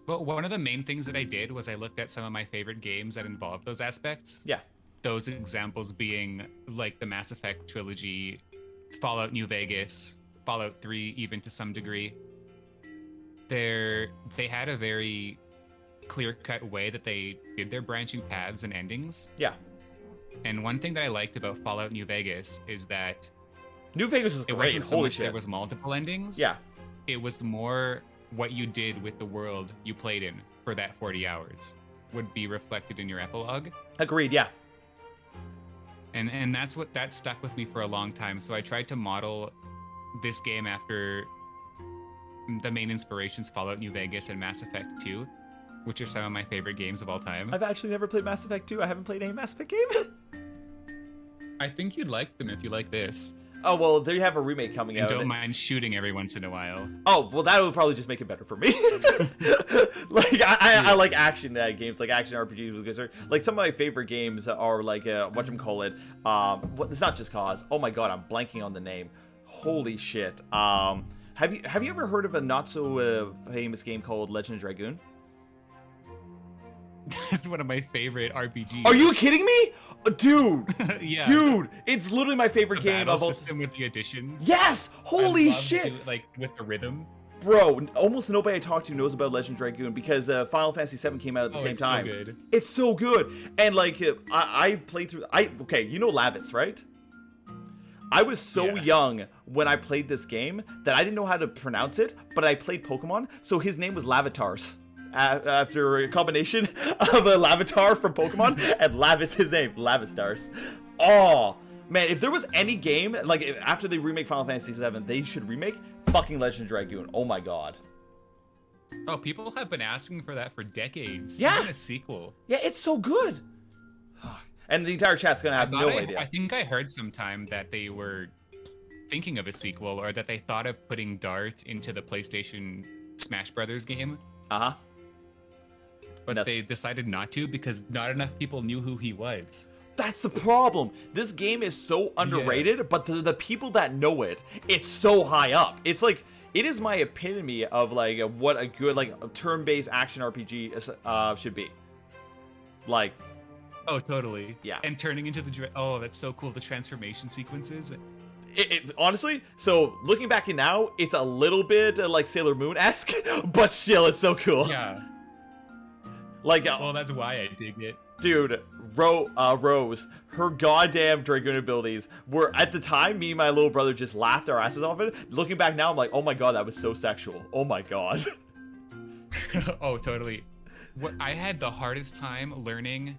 Well, one of the main things that I did was I looked at some of my favorite games that involved those aspects. Yeah. Those examples being like the Mass Effect trilogy, Fallout New Vegas, Fallout 3 even to some degree. They had a very clear-cut way that they did their branching paths and endings. Yeah. And one thing that I liked about Fallout New Vegas is that New Vegas was great. It wasn't so Holy much shit. there was multiple endings. Yeah. It was more what you did with the world you played in for that 40 hours would be reflected in your epilogue. Agreed, yeah. And that stuck with me for a long time. So I tried to model this game after the main inspirations, Fallout New Vegas and Mass Effect 2, which are some of my favorite games of all time. I've actually never played Mass Effect 2. I haven't played any Mass Effect game. I think you'd like them if you like this. Oh, well, there you have a remake coming and out. Don't mind shooting every once in a while. Oh, well, that would probably just make it better for me. Like, I like action games, like action RPGs. Like, some of my favorite games are like, whatchamacallit, it's not Just Cause. Oh my god, I'm blanking on the name. Holy shit. Have you ever heard of a not so famous game called Legend of Dragoon? That's one of my favorite RPGs. Are you kidding me? Dude. Yeah. Dude, it's literally my favorite game battle of all. System with the additions. Yes! Holy shit! Like with the rhythm. Bro, almost nobody I talk to knows about Legend of Dragoon, because Final Fantasy VII came out at the same time. So good. It's so good. And like, I played through. Okay, you know Lavitz, right? I was so young when I played this game that I didn't know how to pronounce it, but I played Pokemon, so his name was Lavitars. After a combination of a Lavatar from Pokemon and Lavis, his name, Lavistars. Oh, man, if there was any game, like, after they remake Final Fantasy VII, they should remake fucking Legend of Dragoon. Oh my god. Oh, people have been asking for that for decades. Yeah. Even a sequel. Yeah, it's so good. And the entire chat's gonna have no idea. I think I heard sometime that they were thinking of a sequel, or that they thought of putting Dart into the PlayStation Smash Brothers game. Uh-huh. But they decided not to because not enough people knew who he was. That's the problem. This game is so underrated, but the people that know it, it's so high up. It's like, it is my epitome of like what a good like turn-based action RPG should be. Like, oh, totally. Yeah. And turning into the that's so cool. The transformation sequences. Honestly, so looking back in now, it's a little bit like Sailor Moon-esque, but still, it's so cool. Yeah. Like, well, that's why I dig it. Dude, Rose, her goddamn Dragoon abilities were, at the time, me and my little brother just laughed our asses off it. Looking back now, I'm like, oh my god, that was so sexual. Oh my god. Oh, totally. I had the hardest time learning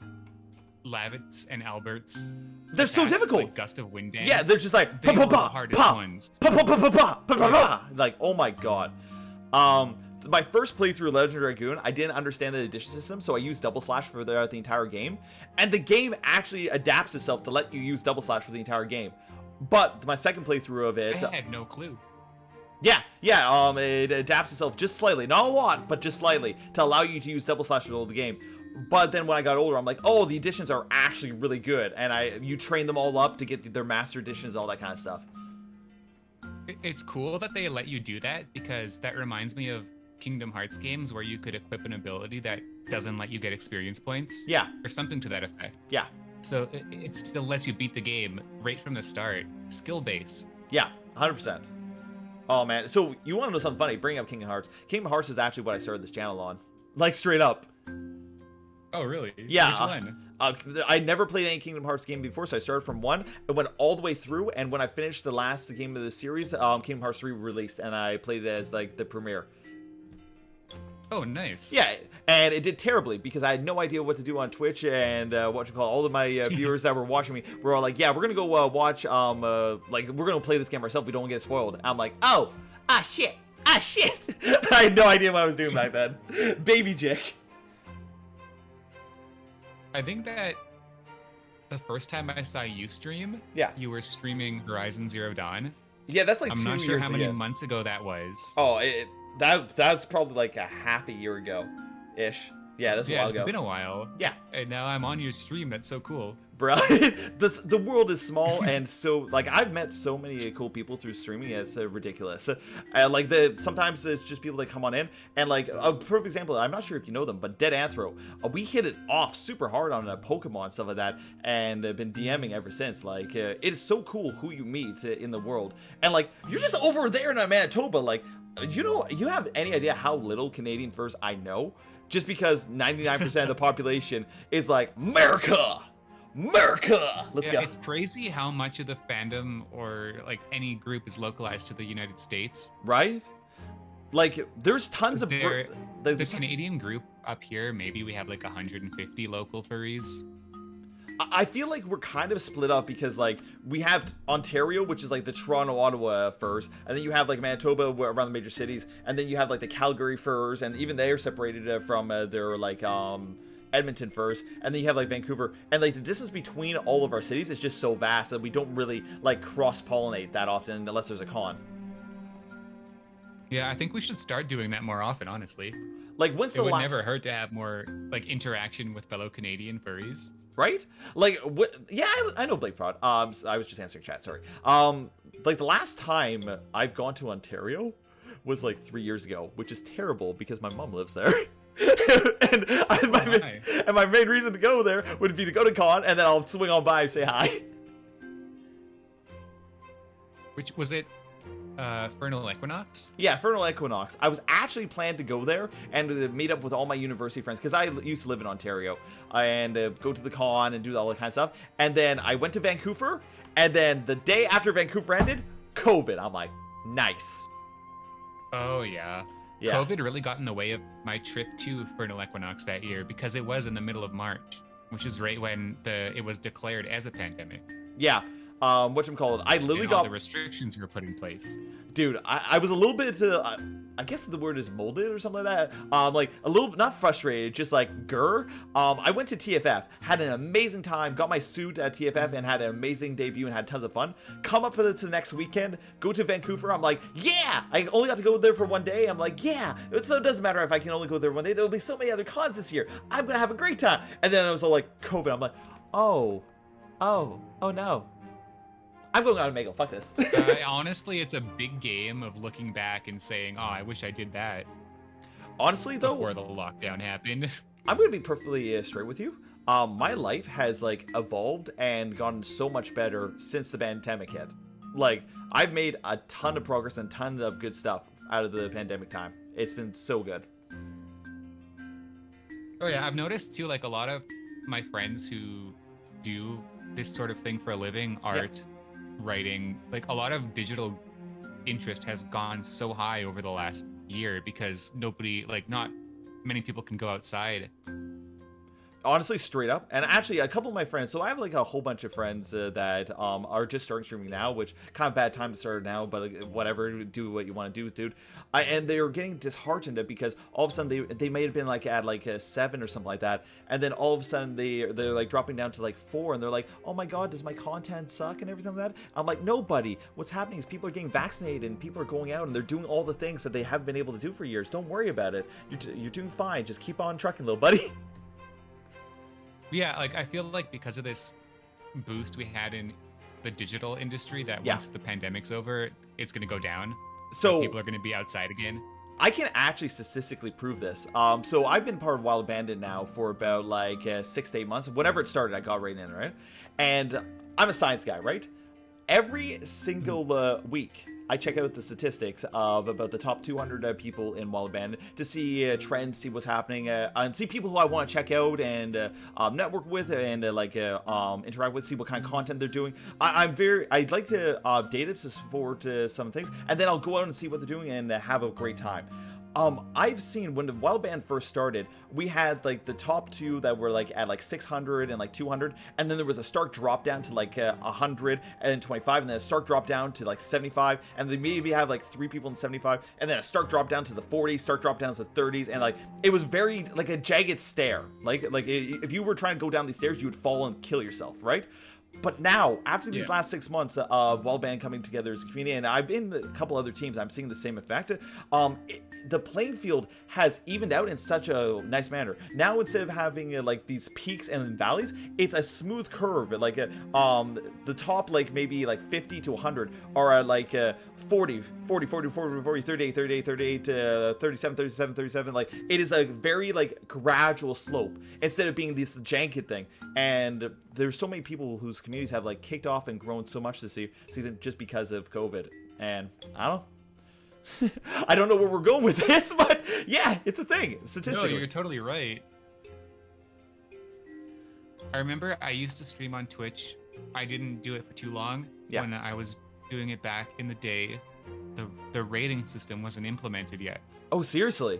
Lavitz and Albert's. They're so difficult. Like Gust of Wind Dance. Yeah, they're just like, they were the hardest ones. Like, oh my god. My first playthrough of Legend of Dragoon, I didn't understand the addition system, so I used double slash for the entire game. And the game actually adapts itself to let you use double slash for the entire game. But my second playthrough of it, I had no clue. Yeah, it adapts itself just slightly, not a lot, but just slightly, to allow you to use double slash for the game. But then when I got older, I'm like, oh, the additions are actually really good, and you train them all up to get their master additions, all that kind of stuff. It's cool that they let you do that, because that reminds me of Kingdom Hearts games where you could equip an ability that doesn't let you get experience points. Yeah. Or something to that effect. Yeah. So it still lets you beat the game right from the start, skill based. Yeah, 100%. Oh man, so you want to know something funny? Bring up Kingdom Hearts. Kingdom Hearts is actually what I started this channel on. Like, straight up. Oh, really? Yeah. Which one? I never played any Kingdom Hearts game before, so I started from 1 and went all the way through, and when I finished the last game of the series, Kingdom Hearts 3 released, and I played it as, like, the premiere. Oh, nice. Yeah, and it did terribly because I had no idea what to do on Twitch, and all of my viewers that were watching me were all like, yeah, we're gonna go watch, like, we're gonna play this game ourselves, we don't get spoiled. I'm like, shit. I had no idea what I was doing back then. Baby Jick. I think that the first time I saw you stream, yeah, you were streaming Horizon Zero Dawn. Yeah, that's like 2 years ago. I'm not sure how many months ago that was. Oh, that's probably like a half a year ago-ish. Yeah, that's a while ago. It's been a while. Yeah. And now I'm on your stream. That's so cool. Bro, the world is small, and so, like, I've met so many cool people through streaming, it's ridiculous. Like, sometimes it's just people that come on in, and, like, a perfect example, I'm not sure if you know them, but Dead Anthro, we hit it off super hard on Pokemon, stuff like that, and been DMing ever since. Like, it is so cool who you meet in the world. And, like, you're just over there in Manitoba, like, you have any idea how little Canadian furs I know? Just because 99% of the population is like, America! Let's go. It's crazy how much of the fandom or like any group is localized to the United States. Right? Like, there's tons of... The Canadian group up here, maybe we have like 150 local furries. I feel like we're kind of split up because, like, we have Ontario, which is like the Toronto, Ottawa furs, and then you have like Manitoba around the major cities, and then you have like the Calgary furs, and even they are separated from their like Edmonton furs, and then you have like Vancouver, and like the distance between all of our cities is just so vast that we don't really like cross-pollinate that often unless there's a con. Yeah, I think we should start doing that more often, honestly. Like, when's the last... It would never hurt to have more like interaction with fellow Canadian furries. Right? Like, yeah, I know Blake Fraud. I was just answering chat, sorry. Like, the last time I've gone to Ontario was like 3 years ago, which is terrible because my mom lives there. and my main reason to go there would be to go to con, and then I'll swing on by and say hi. Which was it? Vernal Equinox? Yeah, Vernal Equinox. I was actually planned to go there and meet up with all my university friends because I used to live in Ontario and go to the con and do all that kind of stuff. And then I went to Vancouver, and then the day after Vancouver ended, COVID. I'm like, nice. Oh, yeah. COVID really got in the way of my trip to Vernal Equinox that year because it was in the middle of March. which is right when it was declared as a pandemic. Yeah. Whatchamacallit, I literally and got all the restrictions were put in place. Dude, I was a little bit, I guess the word is molded or something like that. Like a little, not frustrated, just like grr. I went to TFF, had an amazing time, got my suit at TFF and had an amazing debut and had tons of fun. Come up to the next weekend, go to Vancouver. I'm like, yeah, I only got to go there for one day. I'm like, yeah, so it doesn't matter if I can only go there one day. There'll be so many other cons this year. I'm going to have a great time. And then it was all like COVID. I'm like, oh no. I'm going on Omegle. Fuck this. Honestly, it's a big game of looking back and saying, oh, I wish I did that. Honestly, though, before the lockdown happened. I'm going to be perfectly straight with you. My life has like evolved and gotten so much better since the pandemic hit. Like, I've made a ton of progress and tons of good stuff out of the pandemic time. It's been so good. Oh yeah, I've noticed too, like a lot of my friends who do this sort of thing for a living, art, writing, like a lot of digital interest has gone so high over the last year because not many people can go outside. Honestly, straight up. And actually, a couple of my friends, so I have like a whole bunch of friends that are just starting streaming now, which kind of bad time to start now, but whatever, do what you want to do, dude. And they're getting disheartened because all of a sudden they may have been like at like a 7 or something like that, and then all of a sudden they're like dropping down to like 4, and they're like, oh my god, does my content suck and everything like that? I'm like, no, buddy. What's happening is people are getting vaccinated and people are going out and they're doing all the things that they haven't been able to do for years. Don't worry about it. You're doing fine. Just keep on trucking, little buddy. Yeah, like I feel like because of this boost we had in the digital industry, that once the pandemic's over, it's going to go down. So people are going to be outside again. I can actually statistically prove this. So I've been part of Wild Abandoned now for about like 6 to 8 months. Whenever it started, I got right in, right? And I'm a science guy, right? Every single week, I check out the statistics of about the top 200 people in Wild Abandoned to see trends, see what's happening, and see people who I want to check out and network with and interact with, see what kind of content they're doing. I'd like to data to support some things, and then I'll go out and see what they're doing and have a great time. I've seen when the Wild Band first started, we had like the top 2 that were like at like 600 and like 200, and then there was a stark drop down to like 100 and then 25, and then a stark drop down to like 75, and then maybe have like 3 people in 75, and then a stark drop down to the 40s, stark drop down to the 30s, and like it was very like a jagged stair. Like if you were trying to go down these stairs, you would fall and kill yourself, right? But now, after these last 6 months of Wild Band coming together as a community, and I've been a couple other teams, I'm seeing the same effect. The playing field has evened out in such a nice manner. Now, instead of having like these peaks and valleys, it's a smooth curve. Like the top, like maybe like 50 to 100 are at like 40, 38, 37, 37. Like it is a very like gradual slope instead of being this jagged thing. And there's so many people whose communities have like kicked off and grown so much this season just because of COVID. And I don't know. I don't know where we're going with this, but yeah, it's a thing. Statistically. No, you're totally right. I remember I used to stream on Twitch. I didn't do it for too long. Yeah. When I was doing it back in the day, the rating system wasn't implemented yet. Oh, seriously?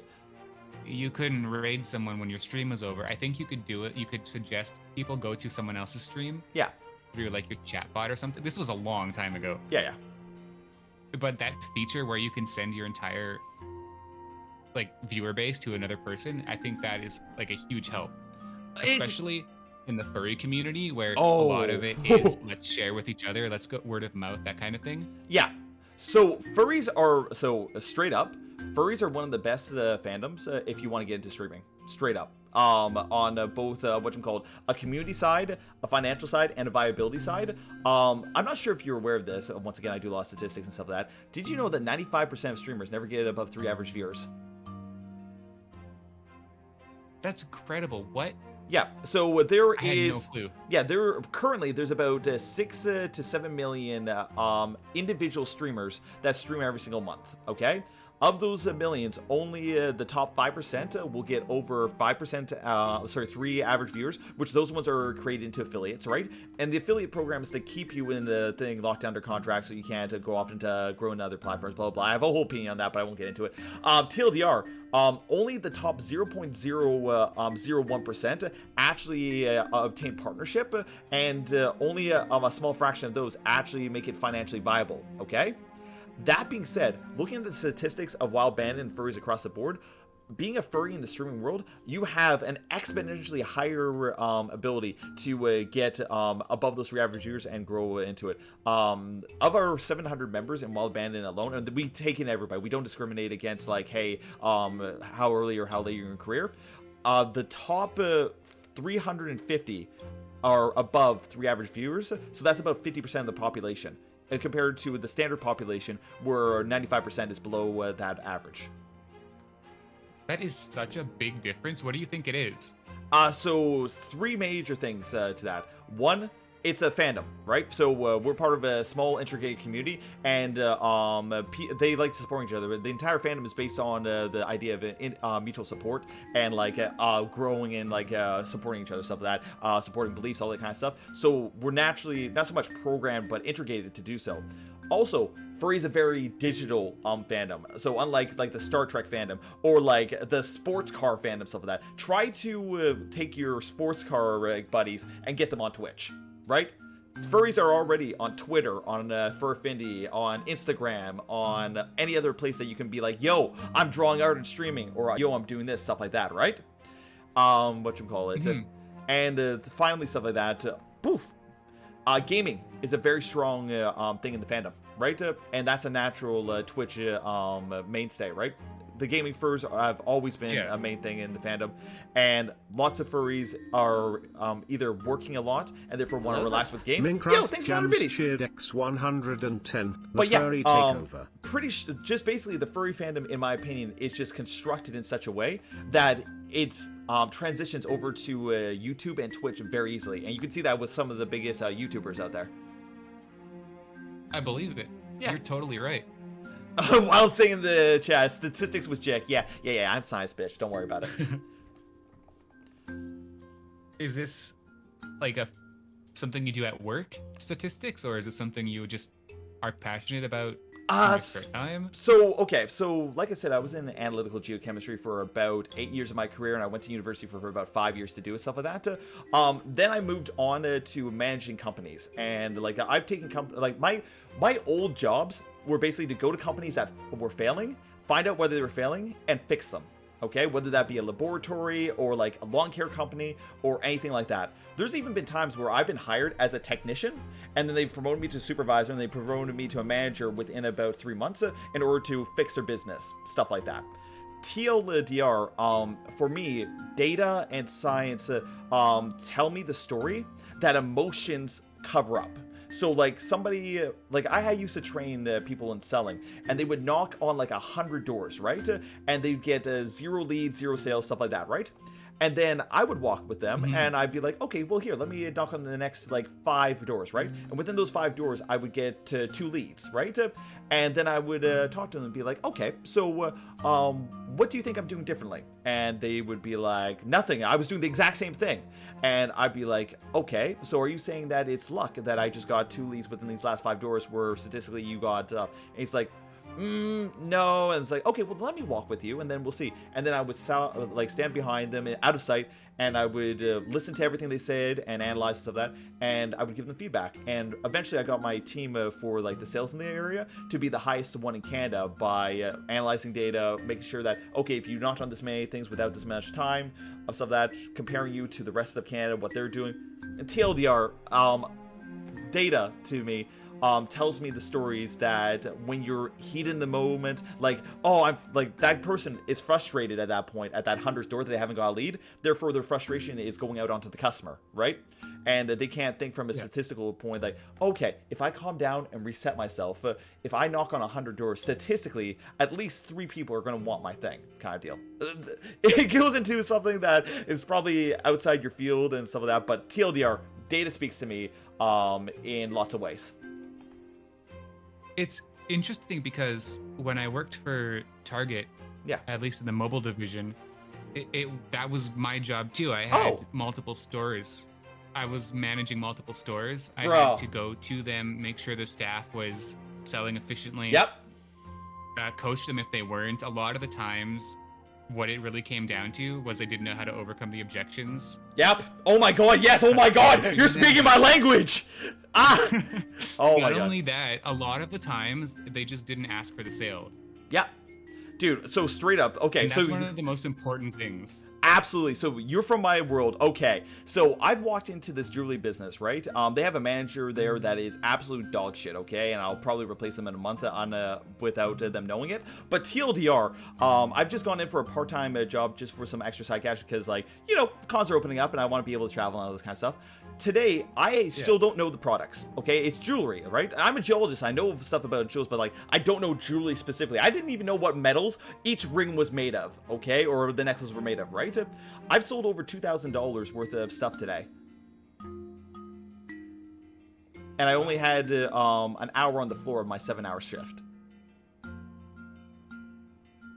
You couldn't raid someone when your stream was over. I think you could do it. You could suggest people go to someone else's stream. Yeah. Through like your chat bot or something. This was a long time ago. Yeah. But that feature where you can send your entire like viewer base to another person, I think that is like a huge help, especially in the furry community where a lot of it is let's share with each other, let's go word of mouth, that kind of thing. Yeah. So furries are straight up. Furries are one of the best fandoms if you want to get into streaming. Straight up. On both a community side, a financial side, and a viability side. I'm not sure if you're aware of this. Once again, I do a lot of statistics and stuff like that. Did you know that 95% of streamers never get above 3 average viewers? That's incredible. What? Yeah, so there I had no clue. Yeah, there's about 6 to 7 million individual streamers that stream every single month. Okay, Of those millions, only the top 5% will get over 5%, 3 average viewers, which those ones are created into affiliates, right? And the affiliate program is to keep you in the thing locked under contract so you can't go off into grow into other platforms, blah, blah, blah. I have a whole opinion on that, but I won't get into it. TLDR, only the top 0.001% actually obtain partnership, and only a small fraction of those actually make it financially viable, okay? That being said, looking at the statistics of wild bandit and furries across the board, being a furry in the streaming world, you have an exponentially higher ability to get above those 3 average viewers and grow into it. Of our 700 members in wild bandit alone, and we take in everybody, we don't discriminate against like, hey, how early or how late you're in your career. The top 350 are above 3 average viewers, so that's about 50% of the population, compared to the standard population where 95% is below that average. That is such a big difference. What do you think it is? So 3 major things to that. One, it's a fandom, right? So we're part of a small integrated community, and they like to support each other. The entire fandom is based on the idea of mutual support and like growing and like supporting each other, stuff like that, supporting beliefs, all that kind of stuff. So we're naturally not so much programmed but integrated to do so. Also, furry is a very digital fandom. So unlike like the Star Trek fandom or like the sports car fandom, stuff like that, try to take your sports car buddies and get them on Twitch. Right? Furries are already on Twitter, on Furfinity, on Instagram, on any other place that you can be like, yo, I'm drawing art and streaming, or yo, I'm doing this, stuff like that, right? Whatchamacallit. Mm-hmm. And finally, stuff like that, poof. Gaming is a very strong thing in the fandom, right? And that's a natural Twitch mainstay, right? The gaming furs have always been a main thing in the fandom, and lots of furries are either working a lot and therefore want to relax with games. Yo, thanks for Arsypidis. Shared X110. The furry takeover. Just basically the furry fandom, in my opinion, is just constructed in such a way that it transitions over to YouTube and Twitch very easily, and you can see that with some of the biggest YouTubers out there. I believe it. Yeah. You're totally right. While saying in the chat, statistics with Jack. Yeah, I'm science, bitch. Don't worry about it. Is this like something you do at work, statistics, or is it something you just are passionate about in your spare time? So like I said, I was in analytical geochemistry for about 8 years of my career, and I went to university for about 5 years to do stuff like that. Then I moved on to managing companies, and like I've taken my old jobs were basically to go to companies that were failing, find out whether they were failing, and fix them. Okay, whether that be a laboratory or like a lawn care company or anything like that. There's even been times where I've been hired as a technician, and then they've promoted me to supervisor, and they promoted me to a manager within about 3 months in order to fix their business, stuff like that. TLDR, for me, data and science tell me the story that emotions cover up. So like somebody, like I used to train people in selling, and they would knock on like 100 doors, right? And they'd get 0 leads, 0 sales, stuff like that, right? And then I would walk with them, and I'd be like, okay, well here, let me knock on the next like 5 doors, right? And within those 5 doors, I would get 2 leads, right? And then I would talk to them and be like, okay, so what do you think I'm doing differently? And they would be like, nothing. I was doing the exact same thing. And I'd be like, okay, so are you saying that it's luck that I just got 2 leads within these last 5 doors where statistically you got, and it's like, no. And it's like, okay, well, let me walk with you and then we'll see. And then I would stand behind them out of sight, and I would listen to everything they said and analyze stuff like that, and I would give them feedback. And eventually I got my team for like the sales in the area to be the highest one in Canada by analyzing data, making sure that, okay, if you knocked on this many things without this much time of stuff like that, comparing you to the rest of Canada, what they're doing. And TLDR, data to me tells me the stories that when you're heated in the moment, like, oh, I'm like, that person is frustrated at that point, at that 100th door that they haven't got a lead, therefore their frustration is going out onto the customer, right? And they can't think from a statistical point like, okay, if I calm down and reset myself, if I knock on 100 doors, statistically at least 3 people are going to want my thing, kind of deal. It goes into something that is probably outside your field and stuff like that, but TLDR, data speaks to me in lots of ways. It's interesting because when I worked for Target, Yeah. at least in the mobile division, that was my job too. I had multiple stores. I was managing multiple stores. I had to go to them, make sure the staff was selling efficiently. Yep. Coach them if they weren't. A lot of the times, what it really came down to was they didn't know how to overcome the objections. Yep. Oh my god, yes. Oh my god. You're speaking my language. Ah. Oh my god. Not only that, a lot of the times they just didn't ask for the sale. Yeah. Dude, so straight up, okay, and that's one of the most important things. Absolutely. So you're from my world. Okay. So I've walked into this jewelry business, right? They have a manager there that is absolute dog shit, okay? And I'll probably replace them in a month without them knowing it. But TLDR, I've just gone in for a part-time job just for some extra side cash because, like, you know, cons are opening up and I want to be able to travel and all this kind of stuff. Today, I still don't know the products, okay? It's jewelry, right? I'm a geologist. I know stuff about jewels, but, like, I don't know jewelry specifically. I didn't even know what metals each ring was made of, okay? Or the necklaces were made of, right? I've sold over $2,000 worth of stuff today. And I only had an hour on the floor of my 7-hour shift.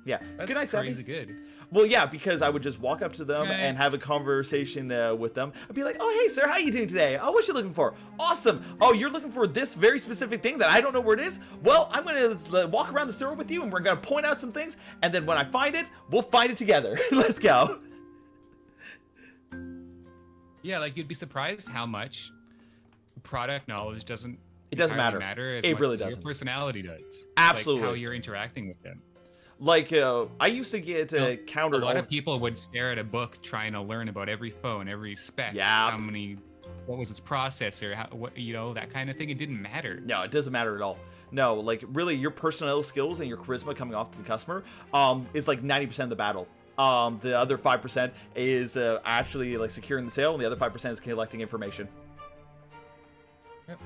Yeah. That's crazy good. Well, yeah, because I would just walk up to them and have a conversation with them. I'd be like, oh, hey, sir, how you doing today? Oh, what you looking for? Awesome. Oh, you're looking for this very specific thing that I don't know where it is? Well, I'm going to walk around the store with you, and we're going to point out some things, and then when I find it, we'll find it together. Let's go. Yeah, like, you'd be surprised how much product knowledge doesn't matter as it much really as doesn't. Your personality does. Absolutely. Like how you're interacting with them. Like, I used to get countered. A lot of people would stare at a book trying to learn about every phone, every spec, what was its processor, what, you know, that kind of thing. It didn't matter. No, it doesn't matter at all. No, like, really, your personnel skills and your charisma coming off to the customer is like 90% of the battle. The other 5% is actually like securing the sale, and the other 5% is collecting information. Yep.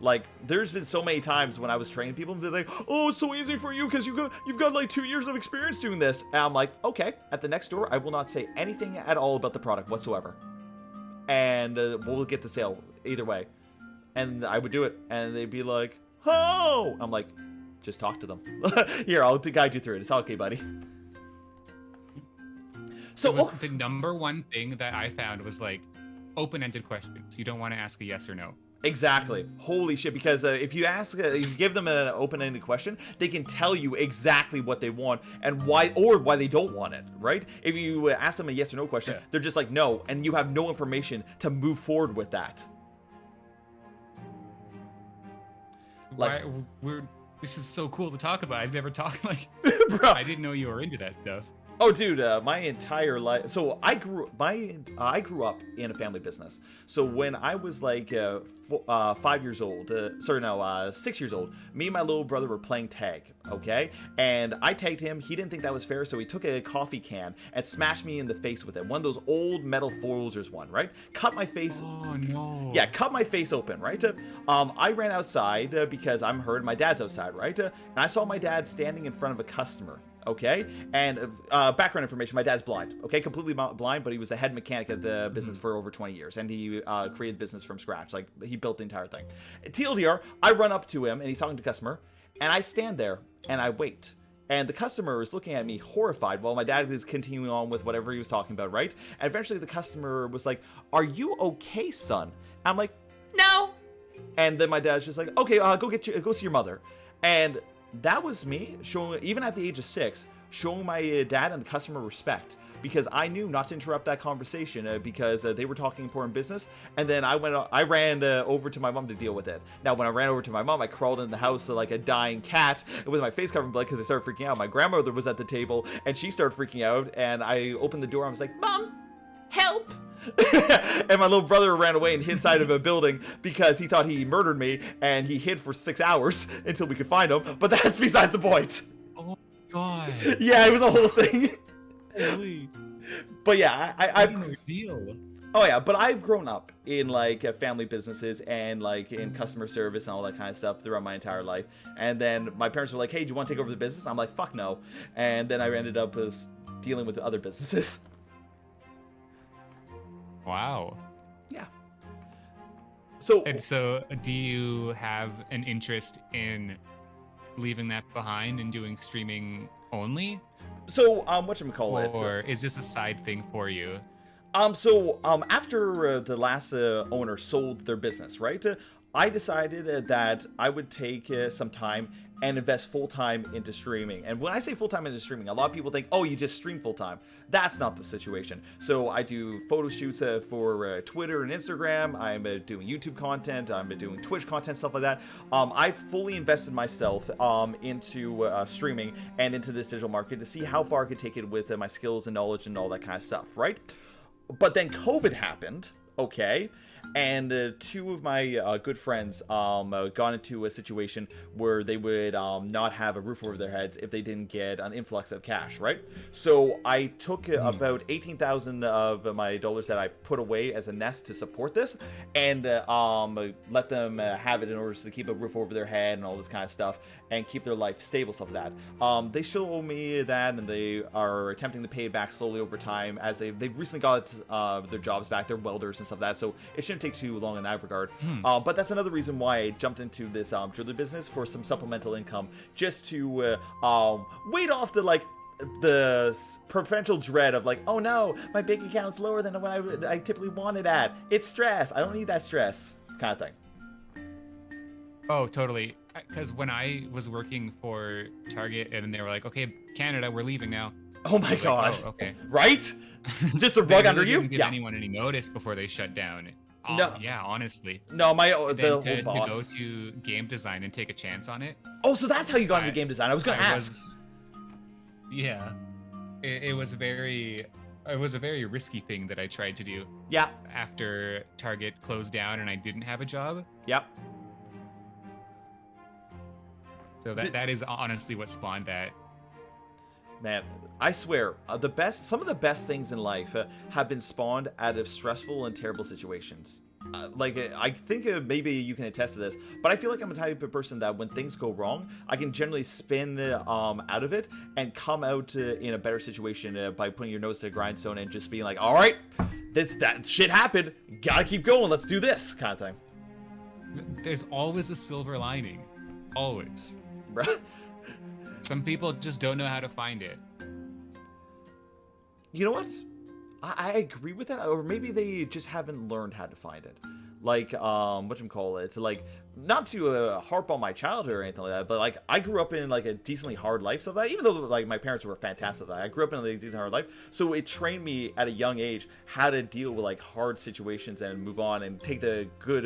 Like, there's been so many times when I was training people, and they're like, oh, it's so easy for you because you've got like 2 years of experience doing this. And I'm like, okay, at the next store, I will not say anything at all about the product whatsoever. And we'll get the sale either way. And I would do it, and they'd be like, oh! I'm like, just talk to them. Here, I'll guide you through it. It's okay, buddy. So the number one thing that I found was, like, open-ended questions. You don't want to ask a yes or no. Exactly. Holy shit, because if you give them an open-ended question, they can tell you exactly what they want and why they don't want it, right? If you ask them a yes or no question, they're just like, no, and you have no information to move forward with that. Like, this is so cool to talk about. I've never talked, like, bro. I didn't know you were into that stuff. Oh, dude, my entire life. So I grew up in a family business. So when I was like 5 years old, 6 years old, me and my little brother were playing tag, okay? And I tagged him. He didn't think that was fair, so he took a coffee can and smashed me in the face with it. One of those old metal Folgers one, right? Cut my face. Oh, no. Yeah, cut my face open, right? I ran outside because I'm hurt. My dad's outside, right? And I saw my dad standing in front of a customer. Okay, and background information, my dad's blind, okay, completely blind, but he was the head mechanic at the business for over 20 years, and he created business from scratch, like, he built the entire thing. TLDR, I run up to him, and he's talking to the customer, and I stand there, and I wait, and the customer is looking at me horrified while my dad is continuing on with whatever he was talking about, right? And eventually the customer was like, are you okay, son? I'm like, no, and then my dad's just like, okay, go see your mother, and that was me showing, even at the age of 6, showing my dad and the customer respect, because I knew not to interrupt that conversation because they were talking important business. And then I ran over to my mom to deal with it. Now, when I ran over to my mom, I crawled in the house like a dying cat with my face covered in blood because I started freaking out. My grandmother was at the table and she started freaking out. And I opened the door. I was like, Mom, help. And my little brother ran away and hid inside of a building because he thought he murdered me, and he hid for 6 hours until we could find him. But that's besides the point. Oh god. Yeah, it was a whole thing. Holy. But yeah, I deal. Oh yeah, but I've grown up in like family businesses and like in customer service and all that kind of stuff throughout my entire life. And then my parents were like, "Hey, do you want to take over the business?" I'm like, "Fuck no." And then I ended up dealing with other businesses. Wow. Yeah. So do you have an interest in leaving that behind and doing streaming only? So, whatchamacallit? Or is this a side thing for you? After the last owner sold their business, right? I decided that I would take some time and invest full-time into streaming. And when I say full-time into streaming, a lot of people think, oh, you just stream full-time. That's not the situation. So I do photo shoots for Twitter and Instagram. I'm doing YouTube content. I'm doing Twitch content, stuff like that. I fully invested myself into streaming and into this digital market to see how far I could take it with my skills and knowledge and all that kind of stuff, right? But then COVID happened, okay? And two of my good friends got into a situation where they would not have a roof over their heads if they didn't get an influx of cash, right? So I took about 18,000 of my dollars that I put away as a nest to support this, and let them have it in order to keep a roof over their head and all this kind of stuff, and keep their life stable, stuff like that. They still owe me that, and they are attempting to pay it back slowly over time as they've recently got their jobs back. They're welders and stuff like that, so it shouldn't take too long in that regard. But that's another reason why I jumped into this jewelry business, for some supplemental income, just to wait off the potential dread of like, oh no, my bank account's lower than what I typically want it at. It's stress. I don't need that stress, kind of thing. Oh, totally. Because when I was working for Target and they were like, okay, Canada, we're leaving now. Oh my god. Like, oh, okay. Right? Just the rug under you? Didn't give anyone any notice before they shut down. No. Yeah, honestly. No, to boss. go to game design and take a chance on it. Oh, so that's how you got into game design. I was going to ask. Yeah. It was a very risky thing that I tried to do. Yeah. After Target closed down and I didn't have a job. Yep. So that is honestly what spawned that. Man, I swear, some of the best things in life have been spawned out of stressful and terrible situations. I think maybe you can attest to this, but I feel like I'm a type of person that when things go wrong, I can generally spin out of it and come out in a better situation by putting your nose to the grindstone and just being like, all right, that shit happened, gotta keep going, let's do this, kind of thing. There's always a silver lining. Always. Bruh. Some people just don't know how to find it. You know what? I agree with that, or maybe they just haven't learned how to find it. Like, whatchamacallit, like, not to harp on my childhood or anything like that, but, like, I grew up in, like, a decently hard life, so that, even though, like, my parents were fantastic at that, I grew up in a decently hard life, so it trained me at a young age how to deal with, like, hard situations and move on and take the good,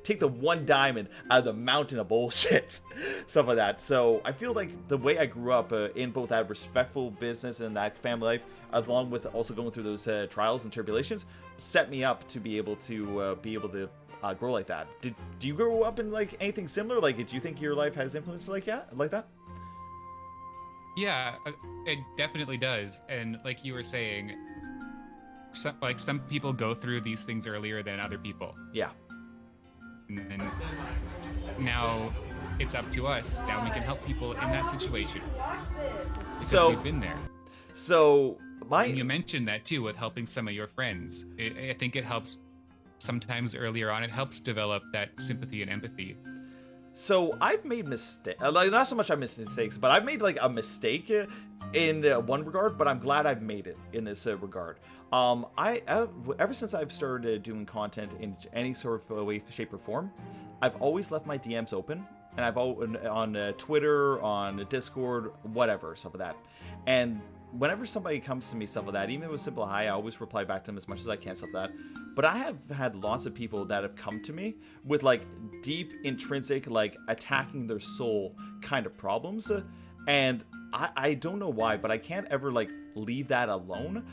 take the one diamond out of the mountain of bullshit, stuff like that. So I feel like the way I grew up in both that respectful business and that family life, along with also going through those trials and tribulations, set me up to be able to grow like that. Do you grow up in like anything similar? Like, do you think your life has influence like that? Yeah, it definitely does. And like you were saying, some people go through these things earlier than other people. Yeah. And now it's up to us. Now we can help people in that situation. Because we've been there. So and you mentioned that too with helping some of your friends. I think it helps sometimes earlier on. It helps develop that sympathy and empathy. So I've made mistakes, like not so much I've made mistakes, but I've made like a mistake in one regard, but I'm glad I've made it in this regard. Ever since I've started doing content in any sort of way, shape, or form, I've always left my DMs open, and I've on Twitter, on Discord, whatever, stuff like that. And whenever somebody comes to me, stuff like that, even if it was simple hi, I always reply back to them as much as I can, stuff like that. But I have had lots of people that have come to me with like deep, intrinsic, like attacking their soul kind of problems, and I don't know why, but I can't ever like leave that alone.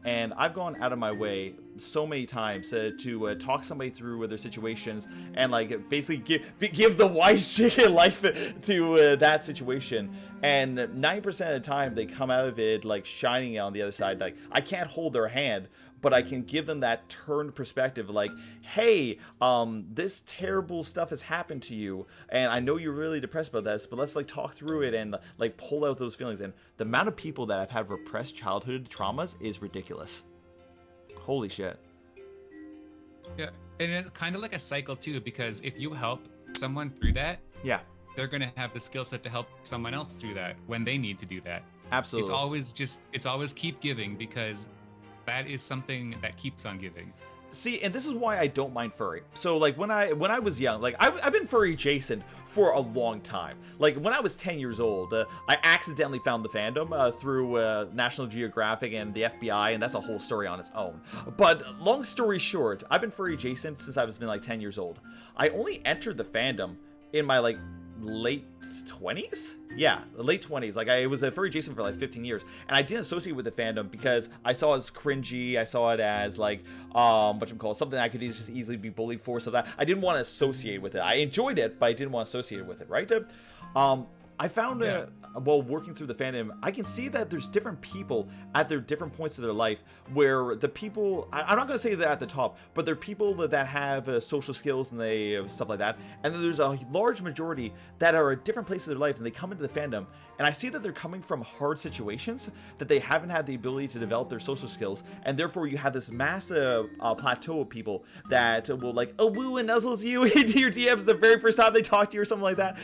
And I've gone out of my way so many times to talk somebody through their situations and like basically give the wise chicken life to that situation. And 90% of the time they come out of it like shining on the other side. Like, I can't hold their hand, but I can give them that turned perspective, like, hey, this terrible stuff has happened to you, and I know you're really depressed about this, but let's like talk through it and like pull out those feelings. And the amount of people that have had repressed childhood traumas is ridiculous. Holy shit. Yeah, and it's kind of like a cycle too, because if you help someone through that, yeah, they're going to have the skill set to help someone else through that when they need to do that. Absolutely. It's always keep giving, because that is something that keeps on giving. See, and this is why I don't mind furry. So, like, when I was young, like, I've been furry adjacent for a long time. Like, when I was 10 years old, I accidentally found the fandom through National Geographic and the FBI, and that's a whole story on its own. But long story short, I've been furry adjacent since I was been like 10 years old. I only entered the fandom in my like late 20s. Yeah, late 20s. Like, I was a furry adjacent for like 15 years, and I didn't associate with the fandom because I saw it as cringy. I saw it as like something I could just easily be bullied for. So that I didn't want to associate with it. I enjoyed it, but I didn't want to associate with it, right? I found while working through the fandom, I can see that there's different people at their different points of their life where the people, I'm not going to say they're at the top, but they're people that have social skills and they stuff like that. And then there's a large majority that are at different places of their life, and they come into the fandom, and I see that they're coming from hard situations, that they haven't had the ability to develop their social skills, and therefore you have this massive plateau of people that will like, oh, woo and nuzzles you into your DMs the very first time they talk to you or something like that.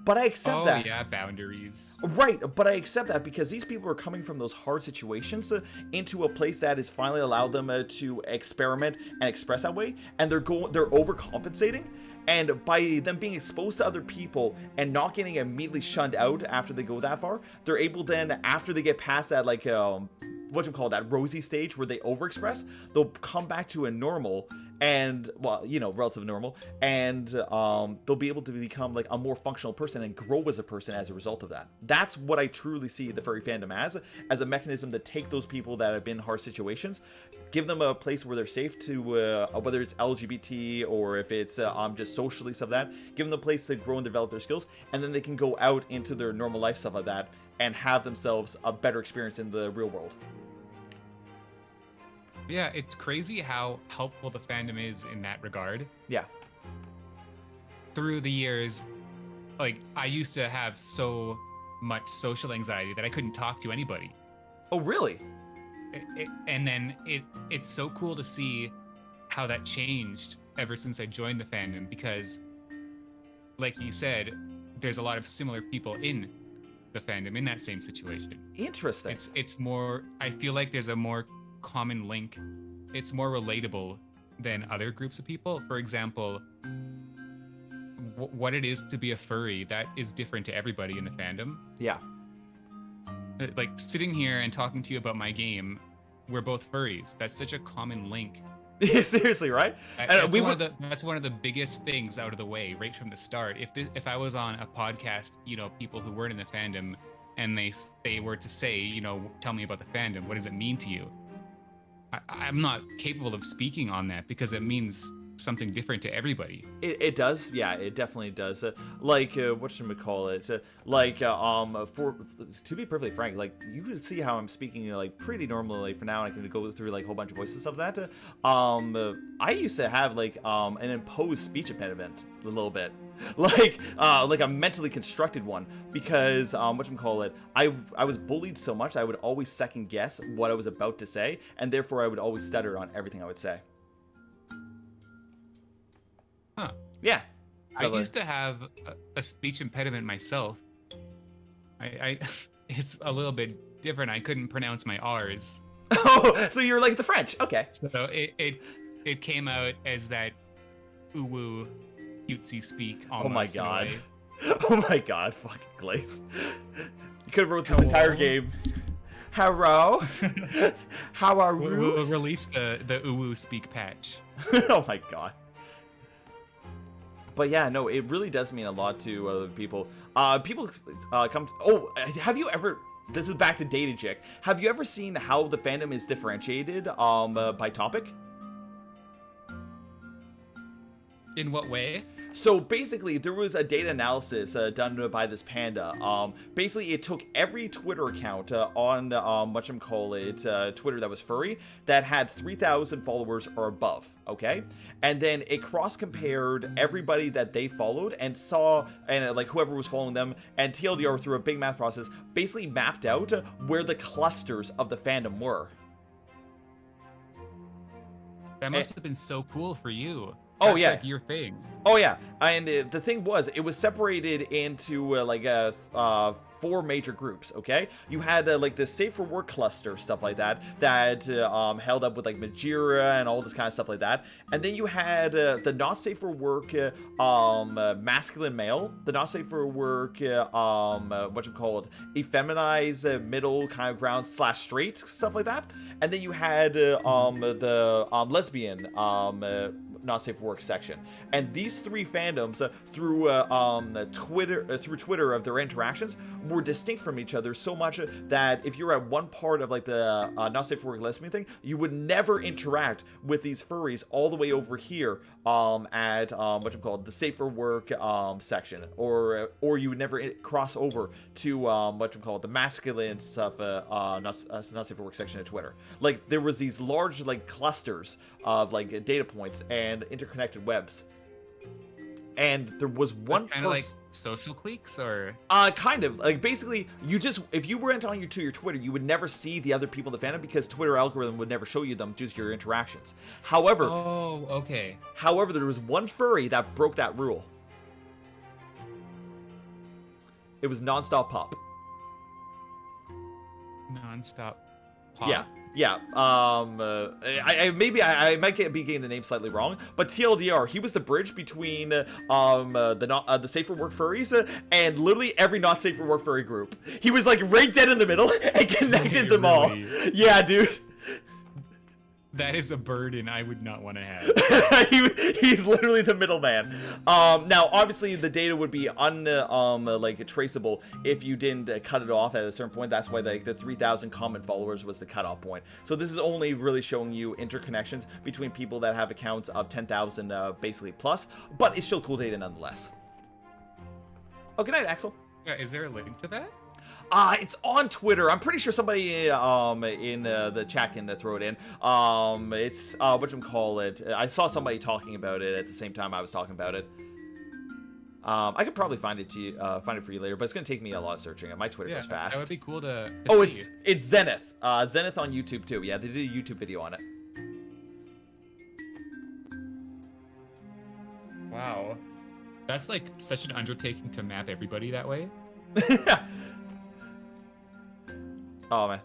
But I accept that. Oh, yeah, boundaries. Right, but I accept that because these people are coming from those hard situations into a place that has finally allowed them to experiment and express that way, and they're overcompensating. And by them being exposed to other people and not getting immediately shunned out after they go that far, they're able then, after they get past that, like, that rosy stage where they overexpress, they'll come back to a normal and, well, you know, relative normal, and they'll be able to become like a more functional person and grow as a person as a result of that. That's what I truly see the furry fandom as a mechanism to take those people that have been in hard situations, give them a place where they're safe to, whether it's LGBT or if it's just socially stuff like that, give them a place to grow and develop their skills, and then they can go out into their normal life stuff like that and have themselves a better experience in the real world. Yeah, it's crazy how helpful the fandom is in that regard. Yeah. Through the years, like, I used to have so much social anxiety that I couldn't talk to anybody. Oh, really? And then it's so cool to see how that changed ever since I joined the fandom, because, like you said, there's a lot of similar people in the fandom in that same situation. Interesting. It's more, I feel like there's a more common link. It's more relatable than other groups of people. For example, what it is to be a furry, that is different to everybody in the fandom. Yeah. Like, sitting here and talking to you about my game, we're both furries. That's such a common link. Yeah, seriously, right? That's one of the biggest things out of the way right from the start. If I was on a podcast, you know, people who weren't in the fandom, and they were to say, you know, tell me about the fandom, what does it mean to you? I'm not capable of speaking on that because it means something different to everybody. It does, yeah, it definitely does. Whatchamacallit? To be perfectly frank, like, you could see how I'm speaking like pretty normally for now, and I can go through like a whole bunch of voices and stuff like that. I used to have like an imposed speech impediment a little bit. Like a mentally constructed one, because I was bullied so much I would always second guess what I was about to say, and therefore I would always stutter on everything I would say. Huh. Yeah. So I used to have a speech impediment myself. I it's a little bit different. I couldn't pronounce my R's. Oh, so you were like the French. Okay. So it came out as that uwu cutesy speak almost. Oh my god. Oh my god, fucking Klace. You could have wrote this entire game. Hello. How are you? We'll release the uwu speak patch. Oh my god. But yeah, no, it really does mean a lot to other people. People come to, have you ever, this is back to Data Jik, have you ever seen how the fandom is differentiated by topic? In what way? So basically, there was a data analysis done by this panda. Basically, it took every Twitter account on Twitter that was furry that had 3,000 followers or above. Okay, and then it cross-compared everybody that they followed and saw, and like whoever was following them, and TLDR through a big math process basically mapped out where the clusters of the fandom were. That must have been so cool for you. Oh yeah, like your thing. Oh yeah, and the thing was, it was separated into four major groups. Okay, you had like the safe for work cluster, stuff like that, that held up with like Majira and all this kind of stuff like that. And then you had the not safe for work masculine male, the not safe for work what you call it, effeminized middle kind of ground / straight, stuff like that. And then you had the lesbian not safe for work section, and these three fandoms through Twitter of their interactions were distinct from each other so much that if you're at one part of like the not safe for work lesbian thing, you would never interact with these furries all the way over here at what you call the safe for work section, or you would never cross over to what you call the masculine stuff not safe for work section of Twitter. Like there was these large like clusters of like data points and interconnected webs, and there was one kind of like social cliques, or kind of like basically you just, if you went on your Twitter, you would never see the other people in the fandom because Twitter algorithm would never show you them due to your interactions. However, however, there was one furry that broke that rule. It was Nonstop Pop. Nonstop Pop. Yeah, I might be getting the name slightly wrong, but TLDR, he was the bridge between the safe for work furries and literally every not safe for work furry group. He was like right dead in the middle and connected them all. Yeah, dude. That is a burden I would not want to have. He's literally the middleman. Now, obviously, the data would be traceable if you didn't cut it off at a certain point. That's why the 3,000 comment followers was the cutoff point. So this is only really showing you interconnections between people that have accounts of 10,000 basically plus, but it's still cool data nonetheless. Oh, good night, Axel. Yeah, is there a link to that? It's on Twitter. I'm pretty sure somebody in the chat can throw it in. It's whatchamacallit. I saw somebody talking about it at the same time I was talking about it. I could probably find it for you later, but it's gonna take me a lot of searching. My Twitter goes fast. That would be cool to see. It's Zenith. Zenith on YouTube too. Yeah, they did a YouTube video on it. Wow, that's like such an undertaking to map everybody that way. Oh man,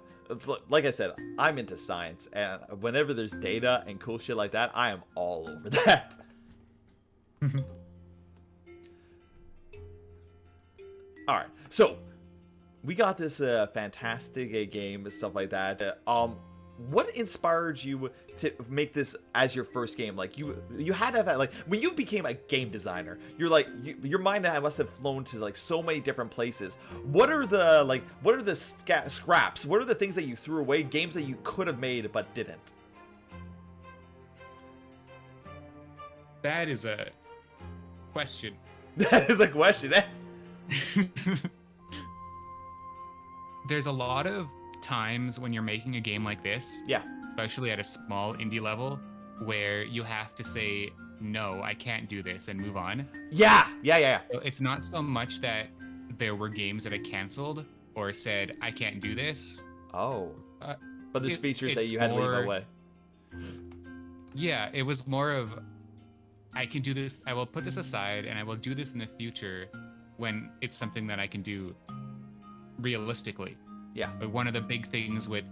like I said, I'm into science, and whenever there's data and cool shit like that, I am all over that. All right, so we got this fantastic game and stuff like that. What inspired you to make this as your first game? Like you had to have, like, when you became a game designer, you're like, your mind must have flown to like so many different places. What are the scraps? What are the things that you threw away? Games that you could have made but didn't? That is a question. That is a question, eh? There's a lot of times when you're making a game like this, especially at a small indie level, where you have to say, no, I can't do this, and move on. Yeah. So it's not so much that there were games that I canceled or said, I can't do this. Oh. But there's features that you had to leave away. Yeah, it was more of, I can do this, I will put this aside, and I will do this in the future when it's something that I can do realistically. Yeah. But one of the big things with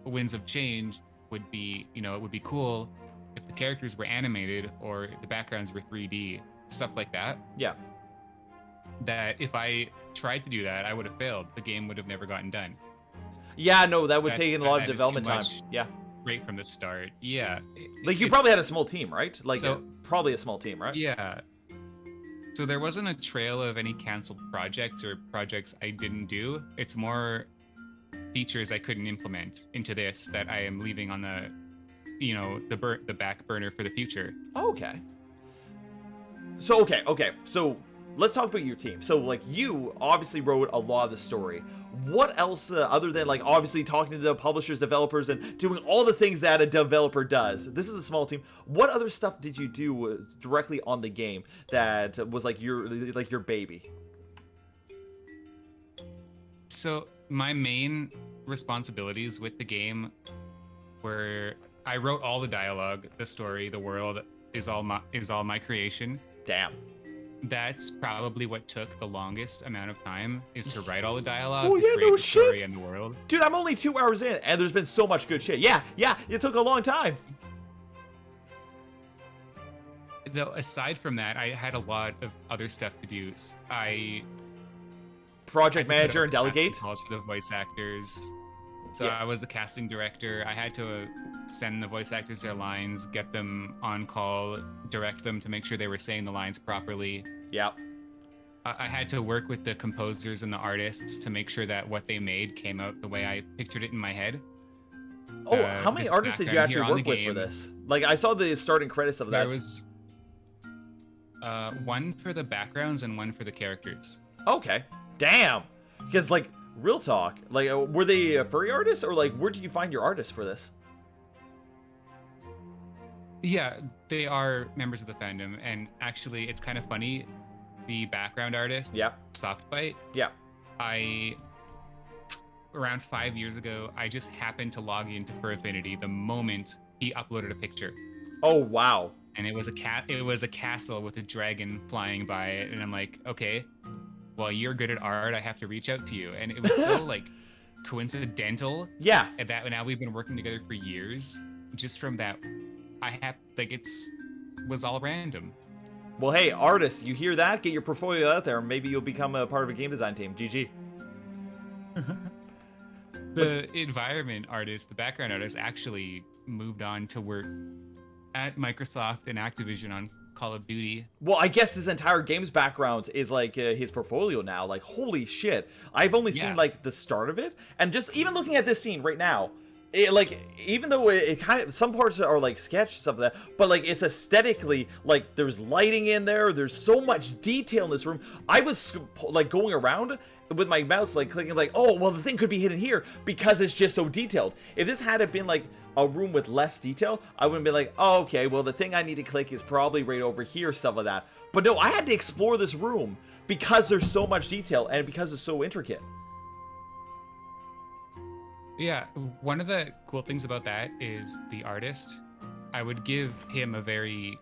Winds of Change would be, it would be cool if the characters were animated or the backgrounds were 3D, stuff like that. Yeah. That if I tried to do that, I would have failed. The game would have never gotten done. Yeah, no, that would take a lot of development time. Yeah. Right from the start. Yeah. Like you probably had a small team, right? Like probably a small team, right? Yeah. So there wasn't a trail of any canceled projects or projects I didn't do. It's more features I couldn't implement into this that I am leaving on the, the back burner for the future. Okay. So, okay. So let's talk about your team. So like you obviously wrote a lot of the story. What else, other than like obviously talking to the publishers, developers, and doing all the things that a developer does? This is a small team. What other stuff did you do directly on the game that was like your baby? So my main responsibilities with the game were, I wrote all the dialogue, the story, the world, is all my creation. Damn. That's probably what took the longest amount of time, is to write all the dialogue, Oh, to yeah, create no the story shit. and the world. Dude, I'm only 2 hours in, and there's been so much good shit. Yeah, it took a long time. Though aside from that, I had a lot of other stuff to do. Project manager and delegate. Calls for the voice actors. So Yeah. I was the casting director. I had to send the voice actors their lines, get them on call, direct them to make sure they were saying the lines properly. Yeah. I had to work with the composers and the artists to make sure that what they made came out the way I pictured it in my head. Oh, how many this artists did you background here actually on work the with for game, this? Like, I saw the starting credits of that. There was one for the backgrounds and one for the characters. Okay. Damn. Because, like, real talk, like, were they furry artists, or, like, where did you find your artists for this? Yeah, they are members of the fandom, and actually, it's kind of funny. The background artist, Yeah. Softbite, Yeah. around 5 years ago, I just happened to log into Fur Affinity the moment he uploaded a picture, Oh, wow. and it was a castle with a dragon flying by it, and I'm like, okay, well, you're good at art, I have to reach out to you. And it was so like coincidental. Yeah. And that now we've been working together for years. Just from that, was all random. Well, hey, artists, you hear that? Get your portfolio out there, and maybe you'll become a part of a game design team. GG. The environment artist, the background artist, actually moved on to work at Microsoft and Activision on Call of Duty. Well, I guess his entire game's background is like his portfolio now. Like, holy shit. I've only seen like the start of it, and just even looking at this scene right now, like, even though it kind of, some parts are like sketch stuff like that, but like it's aesthetically, like, there's lighting in there, there's so much detail in this room. I was like going around with my mouse, like clicking, like, oh, well, the thing could be hidden here because it's just so detailed. If this had been like a room with less detail, I wouldn't be like, oh, okay, well, the thing I need to click is probably right over here, stuff like that. But no, I had to explore this room because there's so much detail and because it's so intricate. Yeah, one of the cool things about that is the artist. I would give him a very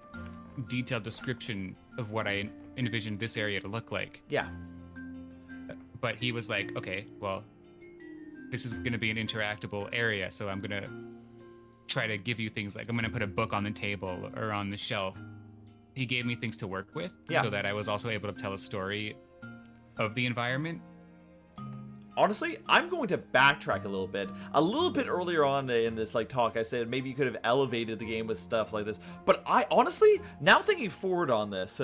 detailed description of what I envisioned this area to look like. Yeah. But he was like, okay, well, this is going to be an interactable area, so I'm going to try to give you things like, I'm going to put a book on the table or on the shelf. He gave me things to work with so that I was also able to tell a story of the environment. Honestly, I'm going to backtrack a little bit. A little bit earlier on in this like talk, I said maybe you could have elevated the game with stuff like this. But I honestly, now thinking forward on this,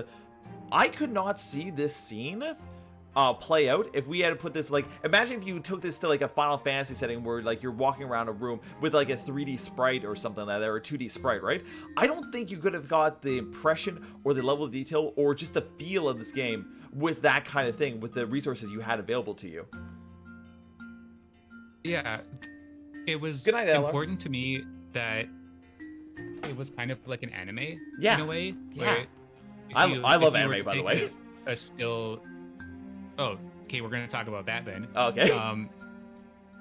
I could not see this scene play out if we had to put this, like, imagine if you took this to like a Final Fantasy setting where like you're walking around a room with like a 3D sprite or something like that, or a 2D sprite, right? I don't think you could have got the impression or the level of detail or just the feel of this game with that kind of thing, with the resources you had available to you. Yeah, it was important to me that it was kind of like an anime in a way. Yeah. I love anime, by the way. A still. Oh, okay. We're gonna talk about that then. Okay.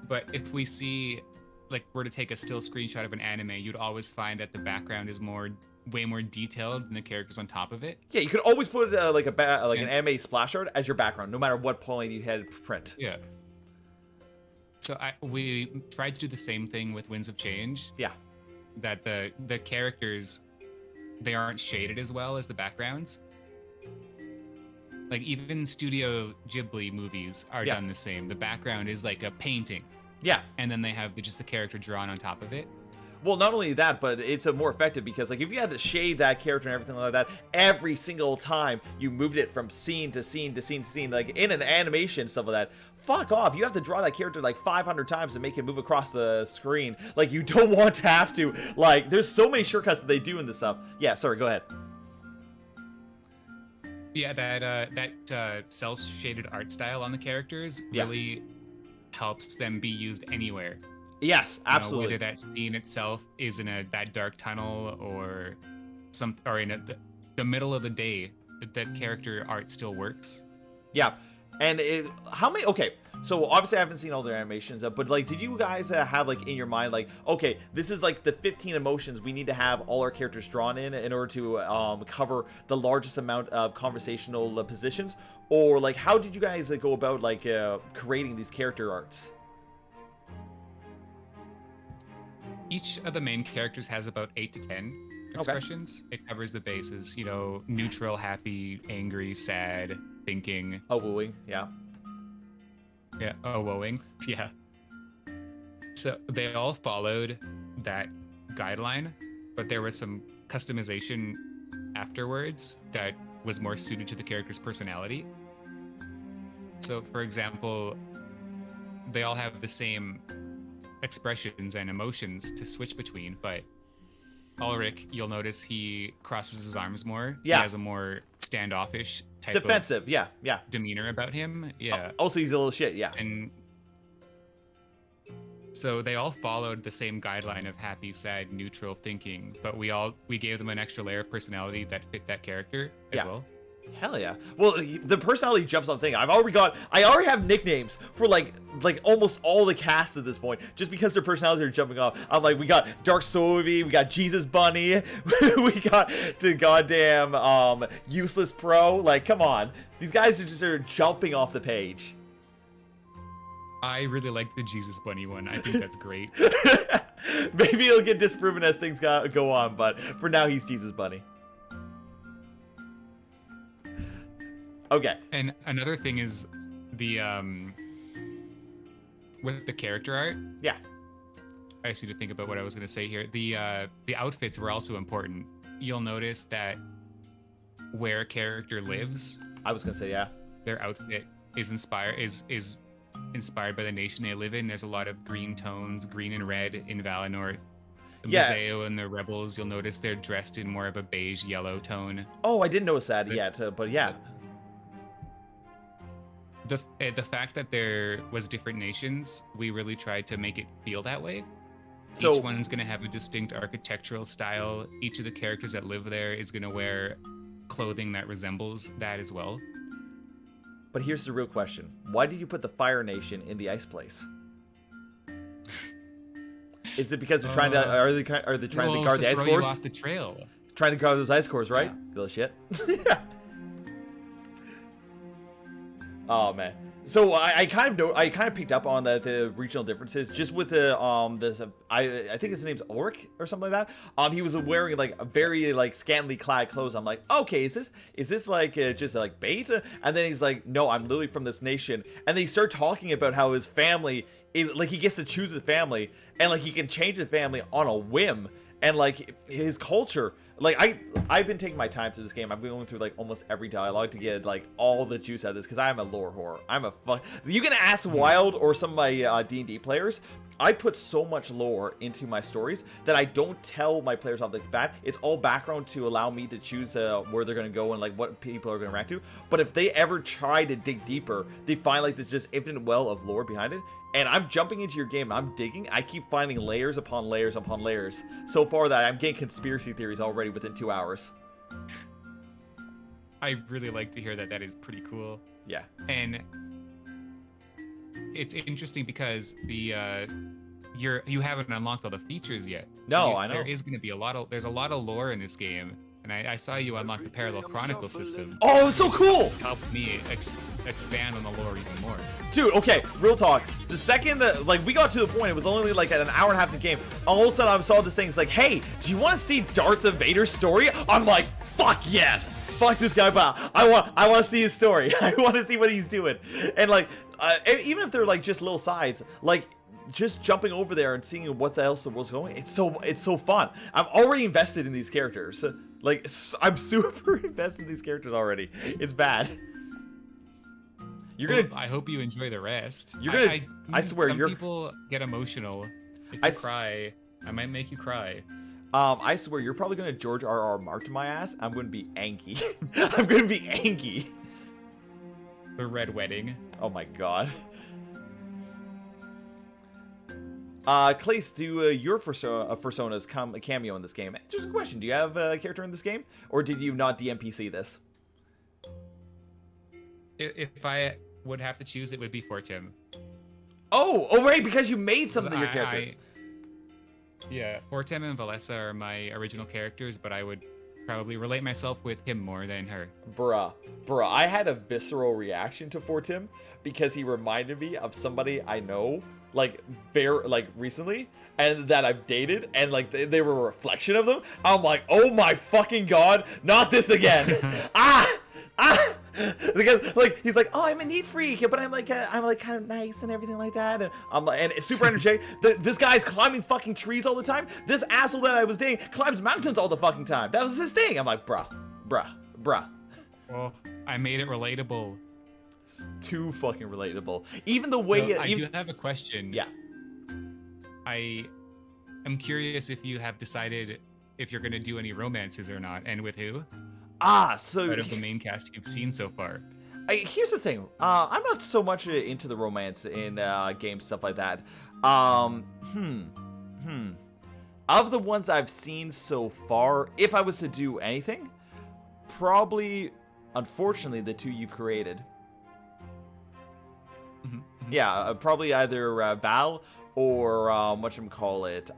But if we see, like, were to take a still screenshot of an anime, you'd always find that the background is way more detailed than the characters on top of it. Yeah, you could always put like an anime splash art as your background, no matter what point you had print. Yeah. So we tried to do the same thing with Winds of Change. Yeah. That the characters, they aren't shaded as well as the backgrounds. Like, even Studio Ghibli movies are done the same. The background is like a painting. Yeah. And then they have just the character drawn on top of it. Well, not only that, but it's a more effective because, like, if you had to shade that character and everything like that, every single time you moved it from scene to scene to scene to scene, like in an animation, stuff like that, fuck off. You have to draw that character like 500 times to make it move across the screen. Like, you don't want to have to. Like, there's so many shortcuts that they do in this stuff. Yeah, sorry, go ahead. Yeah, that cel-shaded art style on the characters really helps them be used anywhere. Yes, absolutely. Whether that scene itself is in that dark tunnel or in the middle of the day, that character art still works. Yeah. And how many? Okay, so obviously I haven't seen all their animations, but like, did you guys have like in your mind like, okay, this is like the 15 emotions we need to have all our characters drawn in order to cover the largest amount of conversational positions, or like how did you guys go about like creating these character arts? Each of the main characters has about 8 to 10 expressions. Okay. It covers the bases, you know, neutral, happy, angry, sad, thinking. Oh, wooing, yeah. Yeah, oh, wooing, yeah. So they all followed that guideline, but there was some customization afterwards that was more suited to the character's personality. So, for example, they all have the same expressions and emotions to switch between, but Ulrich, you'll notice he crosses his arms more. Yeah. He has a more standoffish type defensive, of yeah, yeah. demeanor about him. Yeah. Also, he's a little shit, yeah. And so they all followed the same guideline of happy, sad, neutral thinking, but we gave them an extra layer of personality that fit that character as well. Hell yeah. Well, the personality jumps on thing. I already have nicknames for like almost all the cast at this point, just because their personalities are jumping off. I'm like, we got Dark Sovi, we got Jesus Bunny, we got the goddamn Useless Pro. Like, come on. These guys are just jumping off the page. I really like the Jesus Bunny one. I think that's great. Maybe it'll get disproven as things go on, but for now he's Jesus Bunny. Okay. And another thing is the with the character art. Yeah. I just need to think about what I was going to say here. The outfits were also important. You'll notice that where a character lives, I was going to say, yeah, their outfit is inspired by the nation they live in. There's a lot of green tones, green and red in Valinor. Yeah. Museo and the rebels, you'll notice they're dressed in more of a beige yellow tone. Oh, I didn't notice that yet, but yeah. The fact that there was different nations, we really tried to make it feel that way. So, each one's going to have a distinct architectural style. Each of the characters that live there is going to wear clothing that resembles that as well. But here's the real question. Why did you put the Fire Nation in the ice place? Is it because they're trying to are they trying to guard the ice cores? You off the trail. Trying to guard those ice cores, right? Yeah. Little shit. Oh man. So I kind of picked up on the regional differences just with the I think his name's Ulrich or something like that. He was wearing like a very like scantily clad clothes. I'm like, okay, is this like just like bait? And then he's like, no, I'm literally from this nation. And they start talking about how his family is like he gets to choose his family and like he can change his family on a whim and like his culture. Like I've been taking my time through this game. I've been going through like almost every dialogue to get like all the juice out of this because I'm a lore whore. You can ask Wild or some of my D&D players. I put so much lore into my stories that I don't tell my players off the bat. It's all background to allow me to choose where they're going to go and like what people are going to react to. But if they ever try to dig deeper, they find like there's just infinite well of lore behind it. And I'm jumping into your game, I'm digging, I keep finding layers upon layers upon layers. So far that I'm getting conspiracy theories already within 2 hours. I really like to hear that. That is pretty cool. Yeah. And it's interesting because you haven't unlocked all the features yet. No, I know. There is going to be there's a lot of lore in this game. And I saw you unlock the Parallel Chronicle system. Oh, so cool! Help me expand on the lore even more. Dude, okay, real talk. The second, like, we got to the point, it was only like an hour and a half in the game. All of a sudden, I saw this thing. It's like, hey, do you want to see Darth Vader's story? I'm like, fuck yes! Fuck this guy, but I want to see his story. I want to see what he's doing. And like, even if they're like just little sides, like, just jumping over there and seeing what the else was going, it's so fun. I'm already invested in these characters. Like, I'm super invested in these characters already. It's bad. I hope you enjoy the rest. I swear, some people get emotional. If you cry, I might make you cry. I swear, you're probably gonna George R.R. Martin my ass. I'm gonna be angry. I'm gonna be angry. The Red Wedding. Oh my god. Klace, do your Fursonas come a cameo in this game? Just a question. Do you have a character in this game? Or did you not DMPC this? If I would have to choose, it would be Fortim. Oh, right, because you made some of your characters. Yeah, Fortim and Valessa are my original characters, but I would probably relate myself with him more than her. Bruh, I had a visceral reaction to Fortim because he reminded me of somebody I know, like, very, like, recently, and that I've dated, and, like, they were a reflection of them. I'm like, oh my fucking god, not this again. Because, like, he's like, oh, I'm a neat freak, but I'm like kind of nice and everything like that, and I'm like, and it's super energetic. This guy's climbing fucking trees all the time. This asshole that I was dating climbs mountains all the fucking time. That was his thing. I'm like, bruh. Well, I made it relatable. It's too fucking relatable. Even the way I do have a question. Yeah. I am curious if you have decided if you're gonna do any romances or not, and with who? So out of the main cast you've seen so far. Here's the thing. I'm not so much into the romance in games, stuff like that. Of the ones I've seen so far, if I was to do anything, probably, unfortunately, the two you've created. Yeah, probably either Val or whatchamacallit.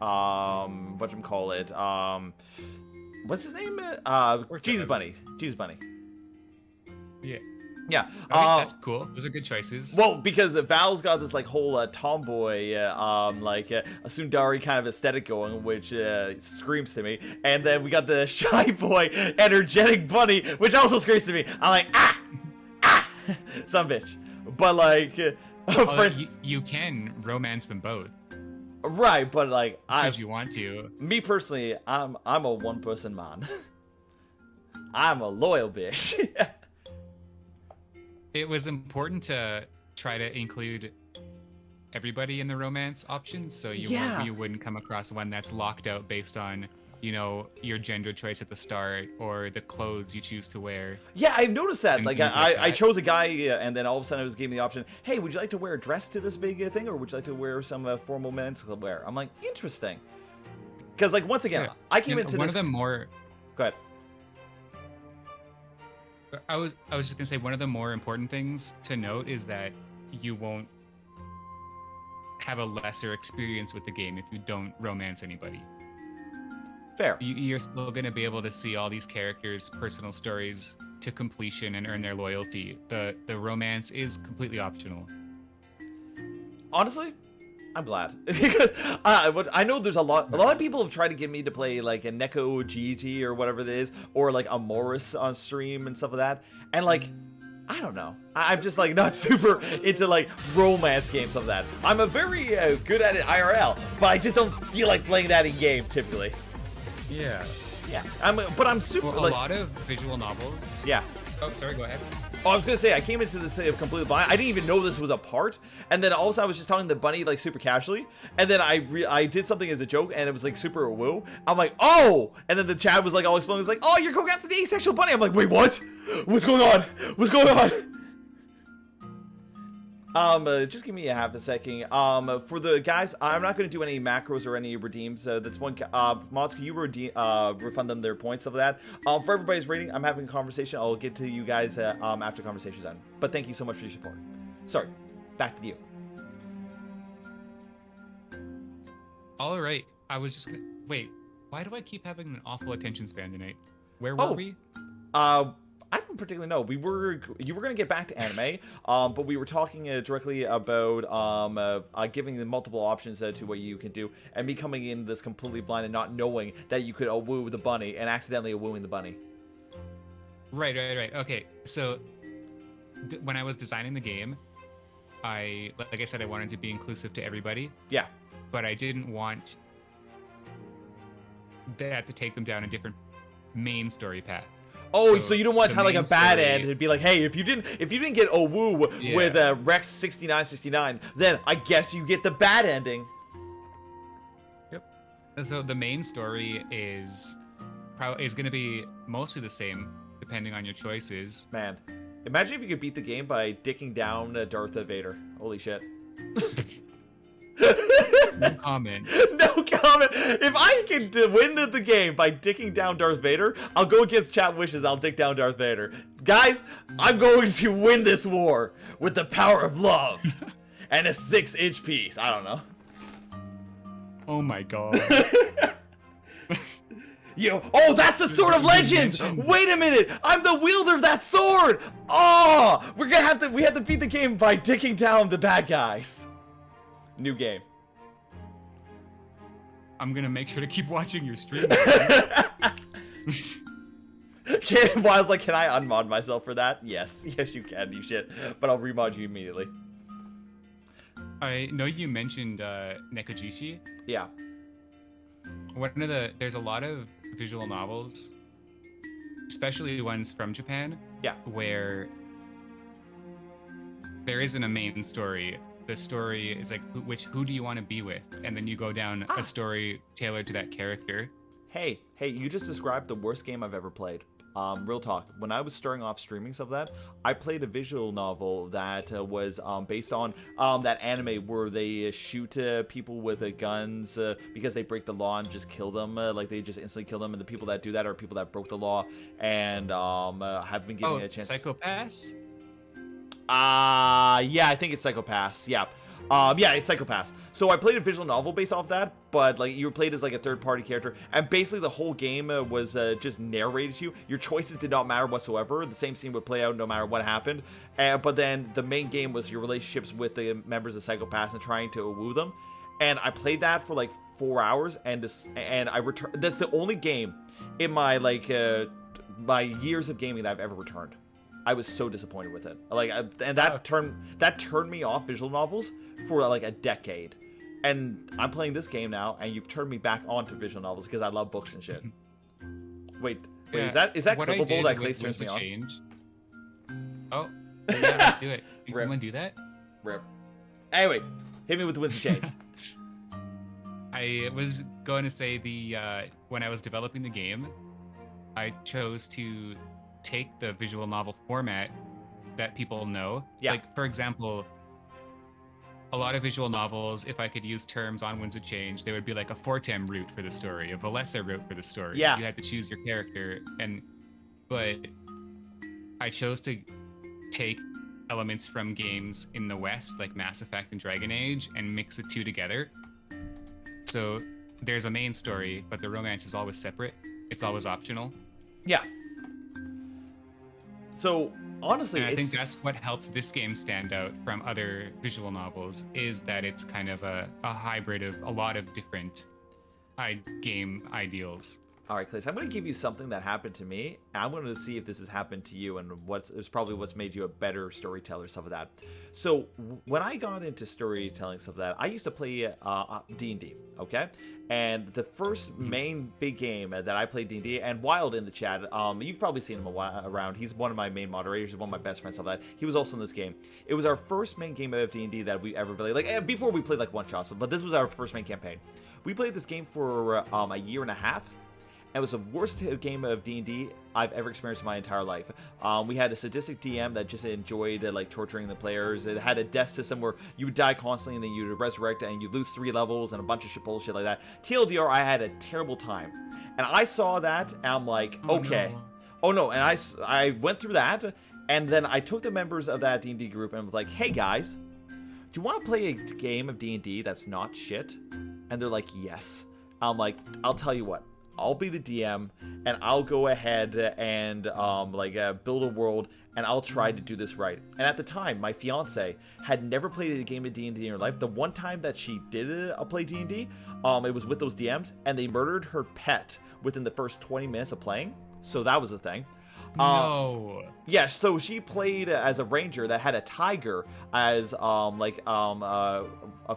What's his name? Jesus Bunny. Yeah. Yeah. I think that's cool. Those are good choices. Well, because Val's got this like whole tomboy, a Sundari kind of aesthetic going, which screams to me. And then we got the shy boy, energetic bunny, which also screams to me. I'm like, some bitch. But like, you can romance them both. Right, but like, should you want to? Me personally, I'm a one-person man. I'm a loyal bitch. It was important to try to include everybody in the romance options, so you wouldn't come across one that's locked out based on, you know, your gender choice at the start or the clothes you choose to wear. Yeah, I've noticed that. Like, I chose a guy, and then all of a sudden it was giving me the option, hey, would you like to wear a dress to this big thing, or would you like to wear some formal men's wear? I'm like, interesting. Because, like, once again, I came into one of the more... Go ahead. I was just gonna say, one of the more important things to note is that you won't have a lesser experience with the game if you don't romance anybody. Fair. You're still gonna be able to see all these characters' personal stories to completion and earn their loyalty. The romance is completely optional. Honestly, I'm glad because I know there's a lot of people have tried to get me to play like a Neko GT or whatever it is, or like a Morris on stream and stuff like that, and like, I don't know, I'm just like not super into like romance games of that. I'm a very good at it IRL, but I just don't feel like playing that in game typically. Yeah. I'm super. Well, a lot of visual novels. Yeah. Oh, sorry. Go ahead. Oh, I was gonna say, I came into this completely blind. I didn't even know this was a part, and then all of a sudden I was just talking to Bunny like super casually, and then I did something as a joke, and it was like super woo. I'm like, oh, and then the chat was like all exploding. It was like, oh, you're going after the asexual bunny. I'm like, wait, what? What's going on? What's going on? Just give me a half a second. For the guys, I'm not going to do any macros or any redeems. That's one. Mods, can you refund them their points of that? For everybody's rating, I'm having a conversation. I'll get to you guys after conversation's done. But thank you so much for your support. Sorry, back to you. All right, I was just gonna... Wait, why do I keep having an awful attention span tonight? Where were we? I don't particularly know. You were gonna get back to anime, but we were talking directly about giving them multiple options to what you can do, and me coming in this completely blind and not knowing that you could woo the bunny and accidentally wooing the bunny. Right. Okay, so when I was designing the game, like I said, I wanted to be inclusive to everybody. Yeah. But I didn't want that to take them down a different main story path. Oh, so you don't want to have like a bad end. It'd be like, hey, if you didn't get a woo with Rex 6969, then I guess you get the bad ending. Yep. And so the main story is going to be mostly the same, depending on your choices. Man, imagine if you could beat the game by dicking down Darth Vader. Holy shit. No comment. No comment. If I can win the game by dicking down Darth Vader, I'll go against chat wishes. I'll dick down Darth Vader. Guys, I'm going to win this war with the power of love and a 6-inch piece. I don't know. Oh my god. Yo, oh, that's the Sword of Legends! Wait a minute! I'm the wielder of that sword! Oh! We have to beat the game by dicking down the bad guys. New game. I'm gonna make sure to keep watching your stream. Wild's like, can I unmod myself for that? Yes. Yes, you can, you shit. But I'll remod you immediately. I know you mentioned Nekojishi. Yeah. There's a lot of visual novels, especially ones from Japan, yeah, where there isn't a main story. The story is like, who do you want to be with? And then you go down a story tailored to that character. Hey, you just described the worst game I've ever played. Real talk. When I was starting off streaming stuff like that, I played a visual novel that was based on that anime where they shoot people with guns because they break the law and just kill them. Like they just instantly kill them, and the people that do that are people that broke the law and have been given a chance. Psychopaths? Yeah, I think it's Psychopaths. Yeah. Yeah, it's Psychopaths. So I played a visual novel based off that, but like you were played as like a third-party character, and basically the whole game was just narrated to you. Your choices did not matter whatsoever. The same scene would play out no matter what happened. But then the main game was your relationships with the members of Psychopaths and trying to woo them. And I played that for like 4 hours, and I returned. That's the only game in my my years of gaming that I've ever returned. I was so disappointed with it. Like, and that turned me off visual novels for like a decade. And I'm playing this game now, and you've turned me back onto visual novels because I love books and shit. Wait, is that clippable that Klace turns me on? Change. Oh, yeah, let's do it. Can someone do that? Rip. Anyway, hit me with the winds of change. I was going to say when I was developing the game, I chose to take the visual novel format that people know. Yeah. Like, for example, a lot of visual novels, if I could use terms on Winds of Change, they would be like a Fortem route for the story, a Valessa route for the story. Yeah. You had to choose your character, but I chose to take elements from games in the West, like Mass Effect and Dragon Age, and mix the two together. So there's a main story, but the romance is always separate. It's always optional. Yeah. So honestly, and I think that's what helps this game stand out from other visual novels, is that it's kind of a hybrid of a lot of different game ideals. All right, Klace, I'm going to give you something that happened to me. And I'm going to see if this has happened to you, and it's probably what's made you a better storyteller, stuff like that. So when I got into storytelling stuff like that, I used to play D&D, okay? And the first main big game that I played D&D, and Wild in the chat, you've probably seen him around. He's one of my main moderators, one of my best friends, stuff like that. He was also in this game. It was our first main game of D&D that we ever played. Like, before we played like one-shots, but this was our first main campaign. We played this game for a year and a half. It was the worst game of D&D I've ever experienced in my entire life. We had a sadistic DM that just enjoyed like torturing the players. It had a death system where you would die constantly and then you would resurrect and you lose 3 levels and a bunch of bullshit like that. TLDR, I had a terrible time. And I saw that and I'm like, okay. No. Oh no, and I went through that, and then I took the members of that D&D group and was like, hey guys, do you want to play a game of D&D that's not shit? And they're like, yes. I'm like, I'll tell you what. I'll be the DM, and I'll go ahead and build a world, and I'll try to do this right. And at the time, my fiance had never played a game of D&D in her life. The one time that she did play D&D, it was with those DMs, and they murdered her pet within the first 20 minutes of playing. So that was the thing. No. Yeah, so she played as a ranger that had a tiger as a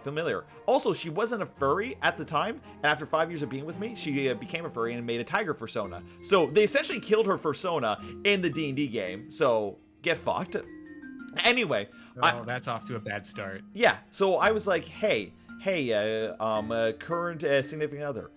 familiar. Also, she wasn't a furry at the time, and after 5 years of being with me, she became a furry and made a tiger fursona. So they essentially killed her fursona in the D&D game. So get fucked. Anyway, that's off to a bad start. Yeah, so I was like, hey, current significant other,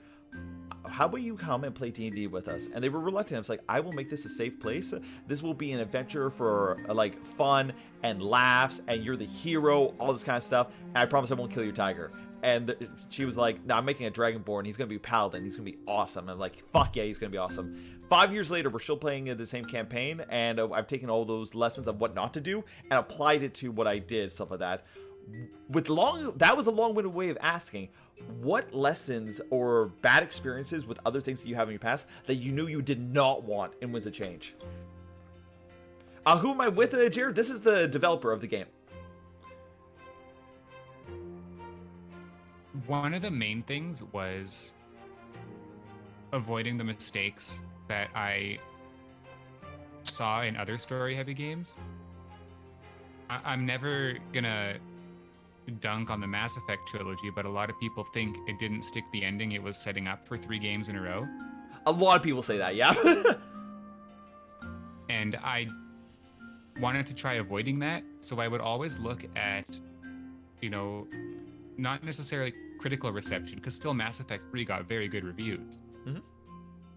how about you come and play D&D with us? And they were reluctant. I was like, I will make this a safe place. This will be an adventure for like fun and laughs, and you're the hero, all this kind of stuff. And I promise I won't kill your tiger. and she was like, no, I'm making a Dragonborn. He's going to be Paladin. He's going to be awesome. I'm like, fuck yeah, he's going to be awesome. 5 years later, we're still playing the same campaign, and I've taken all those lessons of what not to do and applied it to what I did, stuff like that. That was a long-winded way of asking, what lessons or bad experiences with other things that you have in your past that you knew you did not want in Winds of Change? Who am I with, Jared? This is the developer of the game. One of the main things was avoiding the mistakes that I saw in other story-heavy games. I'm never gonna dunk on the Mass Effect trilogy, but a lot of people think it didn't stick the ending it was setting up for 3 games in a row. A lot of people say that, yeah. And I wanted to try avoiding that, so I would always look at, you know, not necessarily critical reception, because still Mass Effect 3 got very good reviews. Mm-hmm.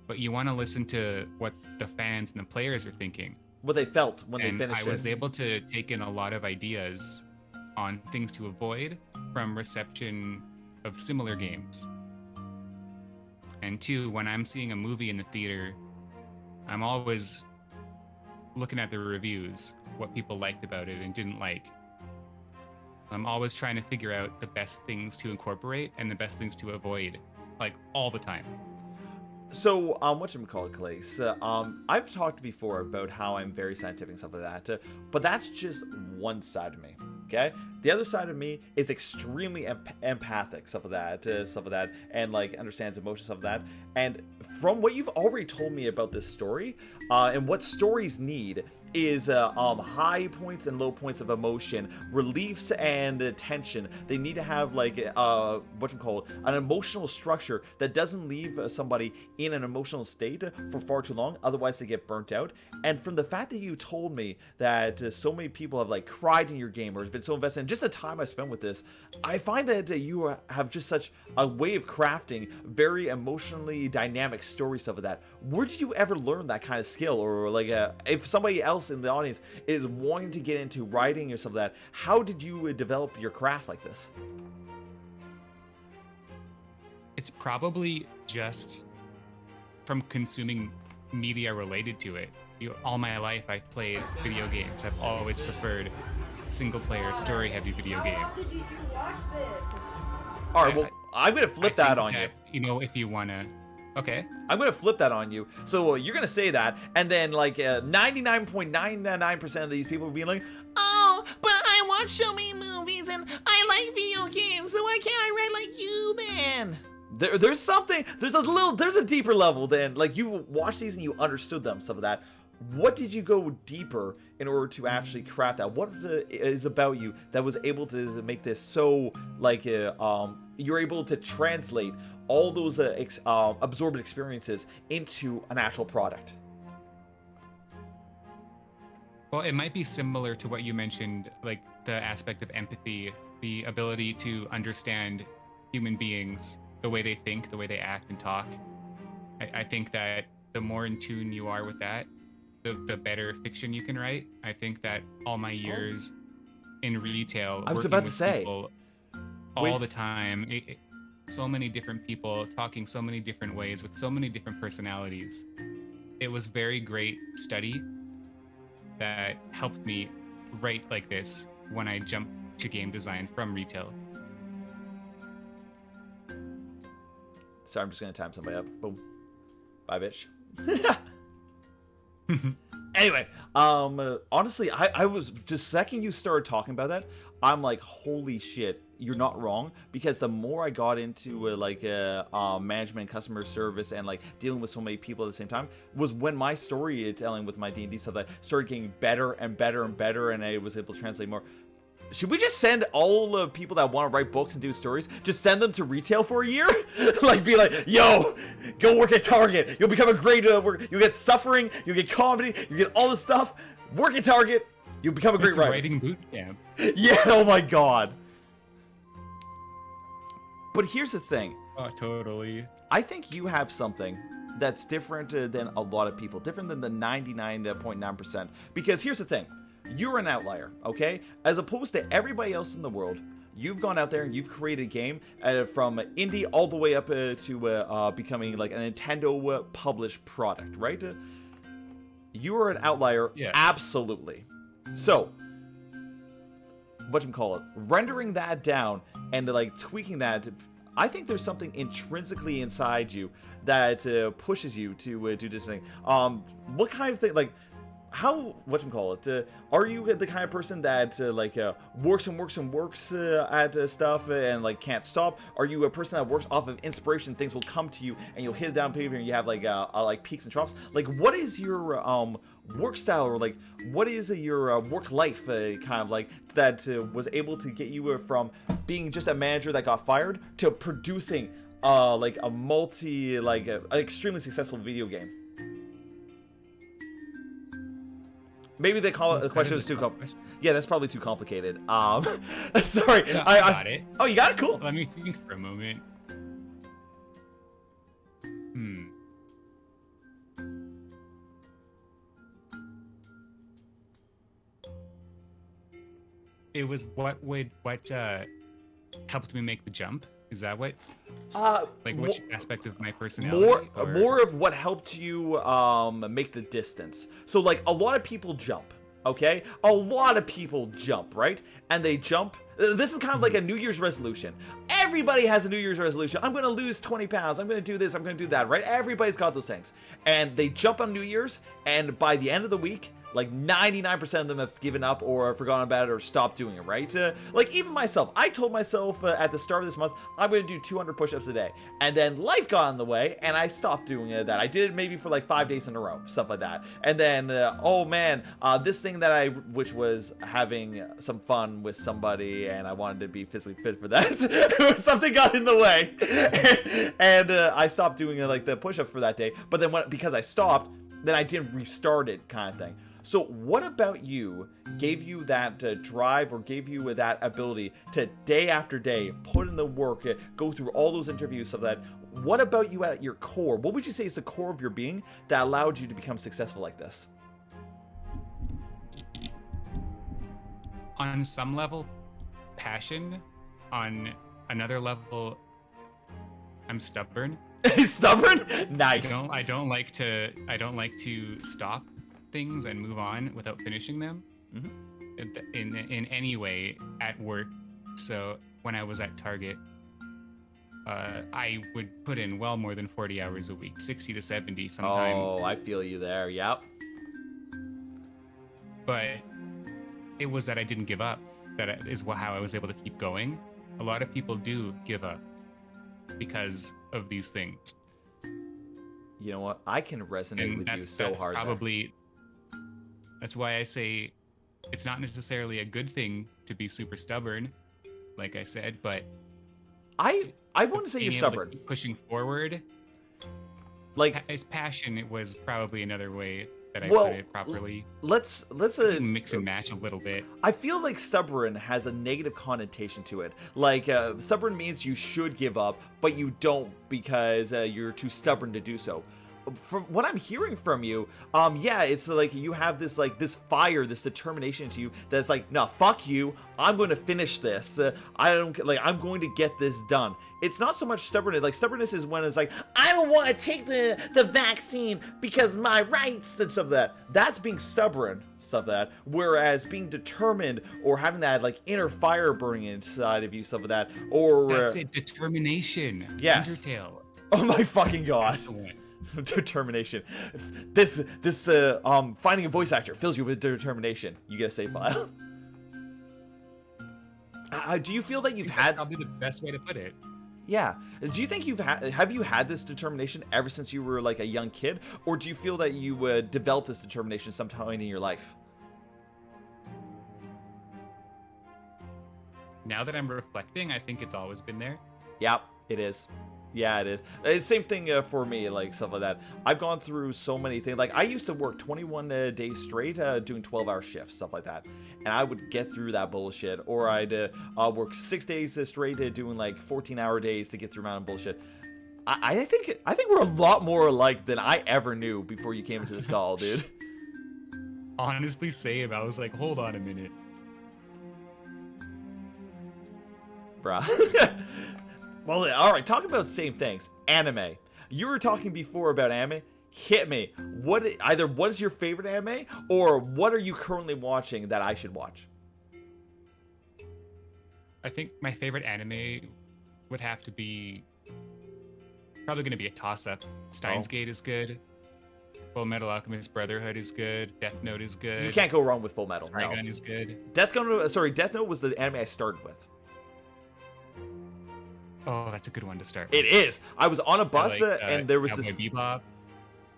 But you want to listen to what the fans and the players are thinking. What they felt when they and finished it. I was able to take in a lot of ideas on things to avoid from reception of similar games. And 2, when I'm seeing a movie in the theater, I'm always looking at the reviews, what people liked about it and didn't like. I'm always trying to figure out the best things to incorporate and the best things to avoid, like all the time. So, whatchamacallit, Klace, I've talked before about how I'm very scientific and stuff like that, but that's just one side of me, okay? The other side of me is extremely empathic, stuff like that, and, like, understands emotions, stuff like that, and from what you've already told me about this story, and what stories need is, high points and low points of emotion, reliefs and tension. They need to have, like, an emotional structure that doesn't leave somebody in an emotional state for far too long, otherwise they get burnt out. And from the fact that you told me that so many people have like cried in your game or has been so invested in just the time I spent with this, I find that you have just such a way of crafting very emotionally dynamic story stuff of that. Where did you ever learn that kind of skill? Or like if somebody else in the audience is wanting to get into writing or something like that, how did you develop your craft like this? It's probably just from consuming media related to it. All my life I've played video games. I've always preferred single-player, story-heavy video games. Did you watch this? All right, well, I'm going to flip that on you. You know, if you want to... Okay. I'm going to flip that on you. So you're going to say that, and then like 99.99% of these people will be like, oh, but I watch so many movies, and I like video games, so why can't I write like you then? There's something, there's a deeper level than, like, you watched these and you understood them, some of that. What did you go deeper in order to actually craft that? What is about you that was able to make this so, like, you're able to translate all those absorbed experiences into an actual product? Well, it might be similar to what you mentioned, like the aspect of empathy, the ability to understand human beings, the way they think, the way they act and talk. I think that the more in tune you are with that, the better fiction you can write. I think that all my years in retail, I was about to say, people all the time, so many different people talking so many different ways with so many different personalities. It was very great study that helped me write like this when I jumped to game design from retail. Sorry, I'm just gonna time somebody up. Boom. Bye, bitch. Anyway, honestly, I was just second you started talking about that, I'm like, holy shit, you're not wrong. Because the more I got into management, customer service, and like dealing with so many people at the same time, was when my storytelling with my D&D stuff that started getting better and better and better, and I was able to translate more. Should we just send all the people that want to write books and do stories, just send them to retail for a year? Like, be like, yo, go work at Target. You'll become a great worker. You'll get suffering. You'll get comedy. You'll get all this stuff. Work at Target. You'll become a great writer. Writing boot camp. Yeah, oh my god. But here's the thing. Oh, totally. I think you have something that's different than a lot of people. Different than the 99.9%. Because here's the thing. You're an outlier, okay? As opposed to everybody else in the world, you've gone out there and you've created a game from indie all the way up to becoming like a Nintendo published product, right? You are an outlier, absolutely. So, rendering that down and like tweaking that, I think there's something intrinsically inside you that pushes you to do this thing. What kind of thing, like, how, are you the kind of person that works and works and works at stuff and like can't stop? Are you a person that works off of inspiration? Things will come to you and you'll hit it down paper and you have like peaks and troughs. Like, what is your work style, or like what is your work life kind of like that was able to get you from being just a manager that got fired to producing like a an extremely successful video game? Maybe the question was too complicated. Yeah, that's probably too complicated. Sorry. No, I got it. Oh, you got it? Cool. Let me think for a moment. It was what helped me make the jump? Is that what? Like which aspect of my personality? More of what helped you make the distance. So like a lot of people jump, okay? A lot of people jump, right? And they jump. This is kind of like a New Year's resolution. Everybody has a New Year's resolution. I'm going to lose 20 pounds. I'm going to do this. I'm going to do that, right? Everybody's got those things. And they jump on New Year's, and by the end of the week, like 99% of them have given up or forgotten about it or stopped doing it, right? Like even myself, I told myself at the start of this month, I'm going to do 200 push-ups a day. And then life got in the way and I stopped doing that. I did it maybe for like 5 days in a row, stuff like that. And then, oh man, this thing that which was having some fun with somebody and I wanted to be physically fit for that, something got in the way. and I stopped doing like the push-ups for that day. But then because I stopped, then I didn't restart it kind of thing. So what about you gave you that drive or gave you that ability to day after day put in the work, go through all those interviews, stuff like that? What about you at your core? What would you say is the core of your being that allowed you to become successful like this? On some level, passion. On another level, I'm stubborn. Stubborn? Nice. I don't like to stop things and move on without finishing them in any way at work. So when I was at Target, I would put in well more than 40 hours a week, 60 to 70 sometimes. Oh, I feel you there. Yep. But it was that I didn't give up. That is how I was able to keep going. A lot of people do give up because of these things. You know what? I can resonate with you so hard. That's why I say it's not necessarily a good thing to be super stubborn, like I said, but I wouldn't say you're stubborn. Pushing forward, like it's passion. It was probably another way that I put it properly. Let's mix and match a little bit. I feel like stubborn has a negative connotation to it. Like stubborn means you should give up, but you don't because you're too stubborn to do so. From what I'm hearing from you, yeah, it's like you have this this fire, this determination to you that's like, no, fuck you, I'm going to finish this. I'm going to get this done. It's not so much stubbornness. Like stubbornness is when it's like, I don't want to take the vaccine because my rights and stuff like that. That's being stubborn, stuff like that. Whereas being determined or having that like inner fire burning inside of you, stuff like that. Or that's it, determination. Yes. Undertale. Oh my fucking god. That's the one. Determination. This finding a voice actor fills you with determination. You get a save file. Do you feel that you've had probably the best way to put it? Yeah. Do you think have you had this determination ever since you were like a young kid, or do you feel that you developed this determination sometime in your life? Now that I'm reflecting, I think it's always been there. Yep, it is. Yeah, it is. It's same thing for me, like stuff like that. I've gone through so many things. Like I used to work 21 days straight, doing 12-hour shifts, stuff like that, and I would get through that bullshit. Or I'd work 6 days straight, doing like 14-hour days to get through mountain bullshit. I think we're a lot more alike than I ever knew before you came into this call, dude. Honestly, same. I was like, hold on a minute. bro. Well, all right. Talk about same things. Anime. You were talking before about anime. Hit me. What is your favorite anime, or what are you currently watching that I should watch? I think my favorite anime would have to be probably going to be a toss-up. Steins Gate is good. Full Metal Alchemist Brotherhood is good. Death Note is good. You can't go wrong with Full Metal. Trigun is good. Death Note was the anime I started with. Oh, that's a good one to start. It is. I was on a bus and there was Cowboy this. Bebop.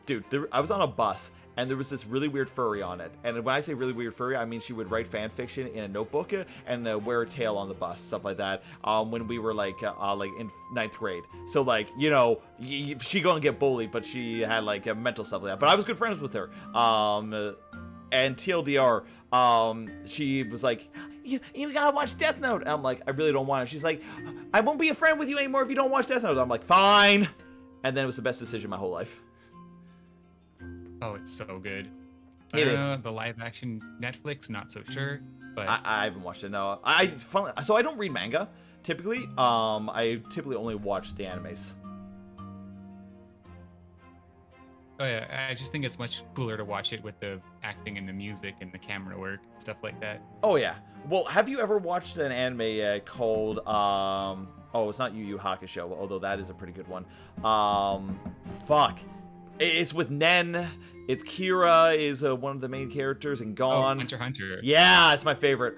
Dude, I was on a bus and there was this really weird furry on it. And when I say really weird furry, I mean she would write fan fiction in a notebook and wear a tail on the bus, stuff like that. When we were like in 9th grade. So like, you know, she gonna get bullied, but she had like mental stuff like that. But I was good friends with her. And TLDR, she was like, you gotta watch Death Note. And I'm like, I really don't want it. She's like, I won't be a friend with you anymore if you don't watch Death Note. I'm like, fine. And then it was the best decision of my whole life. Oh, it's so good. It is. The live action Netflix, not so sure. But I haven't watched it. No, so I don't read manga typically. I typically only watch the animes. oh yeah, I just think it's much cooler to watch it with the acting and the music and the camera work, stuff like that. Oh yeah. Well, have you ever watched an anime called oh, it's not Yu Yu Hakusho, although that is a pretty good one. Fuck. It's with Nen. It's Kira is one of the main characters, and Gon. Oh, Hunter x Hunter. Yeah, it's my favorite.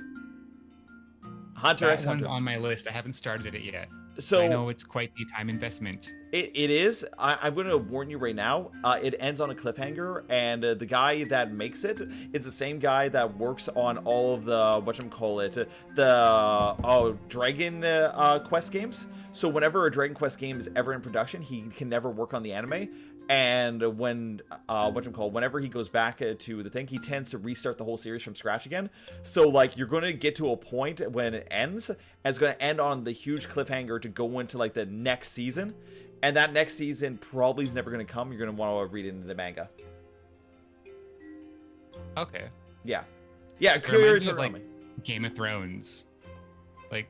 Hunter That x Hunter. one's on my list. I haven't started it yet. So I know it's quite the time investment. It is. I'm going to warn you right now. It ends on a cliffhanger, and the guy that makes it is the same guy that works on all of the Dragon Quest games. So whenever a Dragon Quest game is ever in production, he can never work on the anime. And when whenever he goes back to the thing, he tends to restart the whole series from scratch again. So like you're going to get to a point when it ends, and it's going to end on the huge cliffhanger to go into like the next season. And that next season probably is never going to come. You're going to want to read it in the manga. Okay. Yeah. Yeah. It reminds me of like Game of Thrones. Like,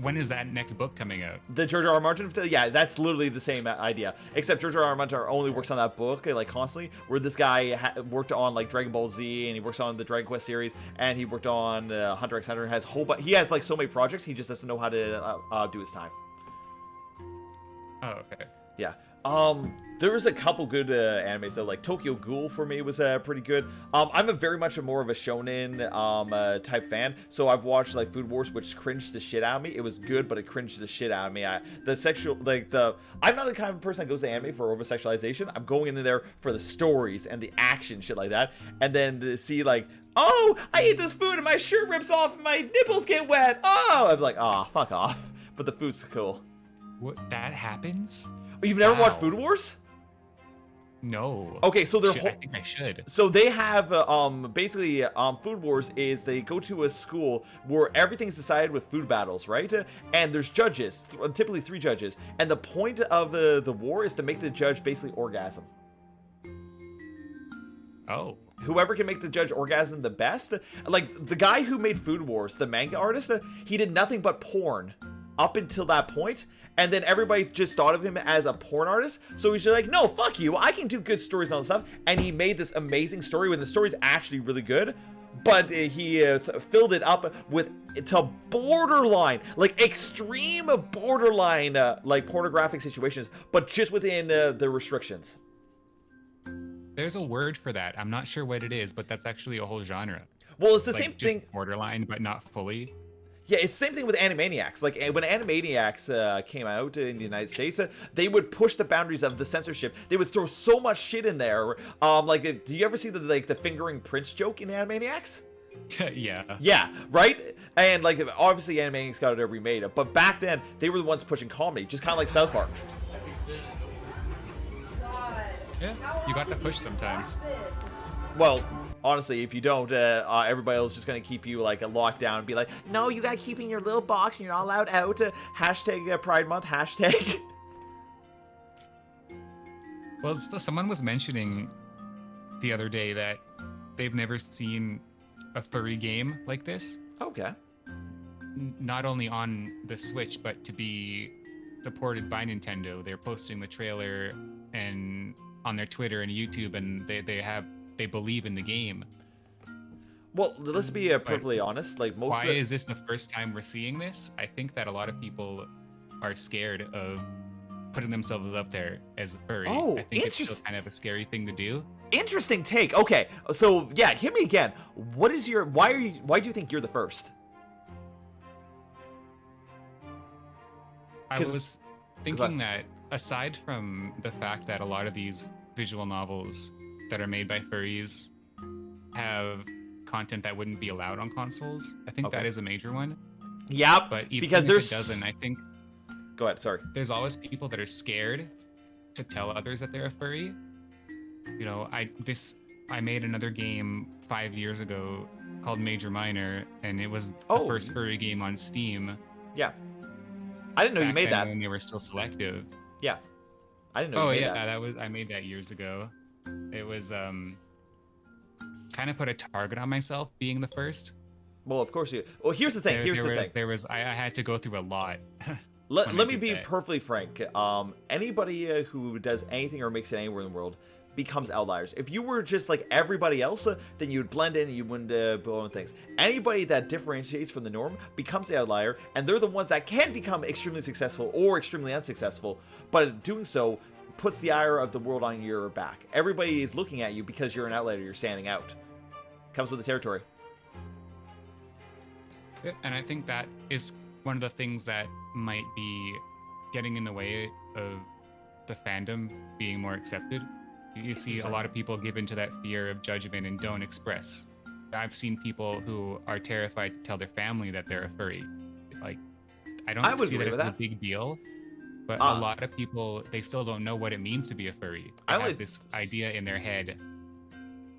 when is that next book coming out? The George R. R. Martin? Yeah, that's literally the same idea. Except George R. R. Martin only works on that book like constantly. Where this guy worked on like Dragon Ball Z, and he works on the Dragon Quest series, and he worked on Hunter x Hunter. He has like so many projects. He just doesn't know how to do his time. Oh, okay. Yeah. There was a couple good animes though, like Tokyo Ghoul for me was pretty good. I'm very much more of a shonen type fan, so I've watched like Food Wars, which cringed the shit out of me. It was good, but it cringed the shit out of me. I'm not the kind of person that goes to anime for over sexualization. I'm going in there for the stories and the action, shit like that, and then to see like, oh, I eat this food and my shirt rips off and my nipples get wet. Oh, I'm like, oh, fuck off. But the food's cool. What, that happens? You've never watched Food Wars? No. Okay, so I think I should. So they have basically Food Wars is they go to a school where everything's decided with food battles, right? And there's judges, typically 3 judges, and the point of the war is to make the judge basically orgasm. Oh. Whoever can make the judge orgasm the best. Like the guy who made Food Wars, the manga artist, he did nothing but porn up until that point, and then everybody just thought of him as a porn artist. So he's just like, no, fuck you, I can do good stories and all this stuff. And he made this amazing story when the story's actually really good, but he filled it up with to borderline, like extreme borderline, like pornographic situations, but just within the restrictions. There's a word for that. I'm not sure what it is, but that's actually a whole genre. Well, it's the like, same just thing. Borderline, but not fully. Yeah, it's the same thing with Animaniacs. Like, when Animaniacs came out in the United States, they would push the boundaries of the censorship. They would throw so much shit in there. Like, do you ever see the fingering Prince joke in Animaniacs? Yeah. Yeah, right? And, like, obviously Animaniacs got it remade. But back then, they were the ones pushing comedy, just kind of like South Park. Yeah, you got to push sometimes. Well, honestly, if you don't, everybody else is just going to keep you, like, locked down and be like, no, you got to keep in your little box and you're not allowed out. Hashtag Pride Month, hashtag. Well, someone was mentioning the other day that they've never seen a furry game like this. Okay. not only on the Switch, but to be supported by Nintendo. They're posting the trailer and on their Twitter and YouTube, and they believe in the game. Well, let's be perfectly honest. Like why is this the first time we're seeing this? I think that a lot of people are scared of putting themselves up there as a furry. Oh, I think it's still kind of a scary thing to do. Interesting take. Okay, so yeah, hit me again. What is your? Why do you think you're the first? I was thinking that aside from the fact that a lot of these visual novels that are made by furries have content that wouldn't be allowed on consoles, I think that is a major one. Yep. But even because if it doesn't, I think. Go ahead. Sorry. There's always people that are scared to tell others that they're a furry. You know, I made another game 5 years ago called Major Minor, and it was the first furry game on Steam. Yeah. I didn't know you made that. When they were still selective. Yeah. I didn't know you made that. I made that years ago. It was kind of put a target on myself being the first. Well, of course you. Well, here's the thing. I had to go through a lot. Let me be perfectly frank. Anybody who does anything or makes it anywhere in the world becomes outliers. If you were just like everybody else, then you would blend in and you wouldn't blow on things. Anybody that differentiates from the norm becomes the outlier, and they're the ones that can become extremely successful or extremely unsuccessful, but doing so puts the ire of the world on your back. Everybody is looking at you because you're an outlier, you're standing out. Comes with the territory. Yeah, and I think that is one of the things that might be getting in the way of the fandom being more accepted. You see a lot of people give into that fear of judgment and don't express. I've seen people who are terrified to tell their family that they're a furry. Like, I don't see that it's a big deal, but a lot of people, they still don't know what it means to be a furry. They have this idea in their head.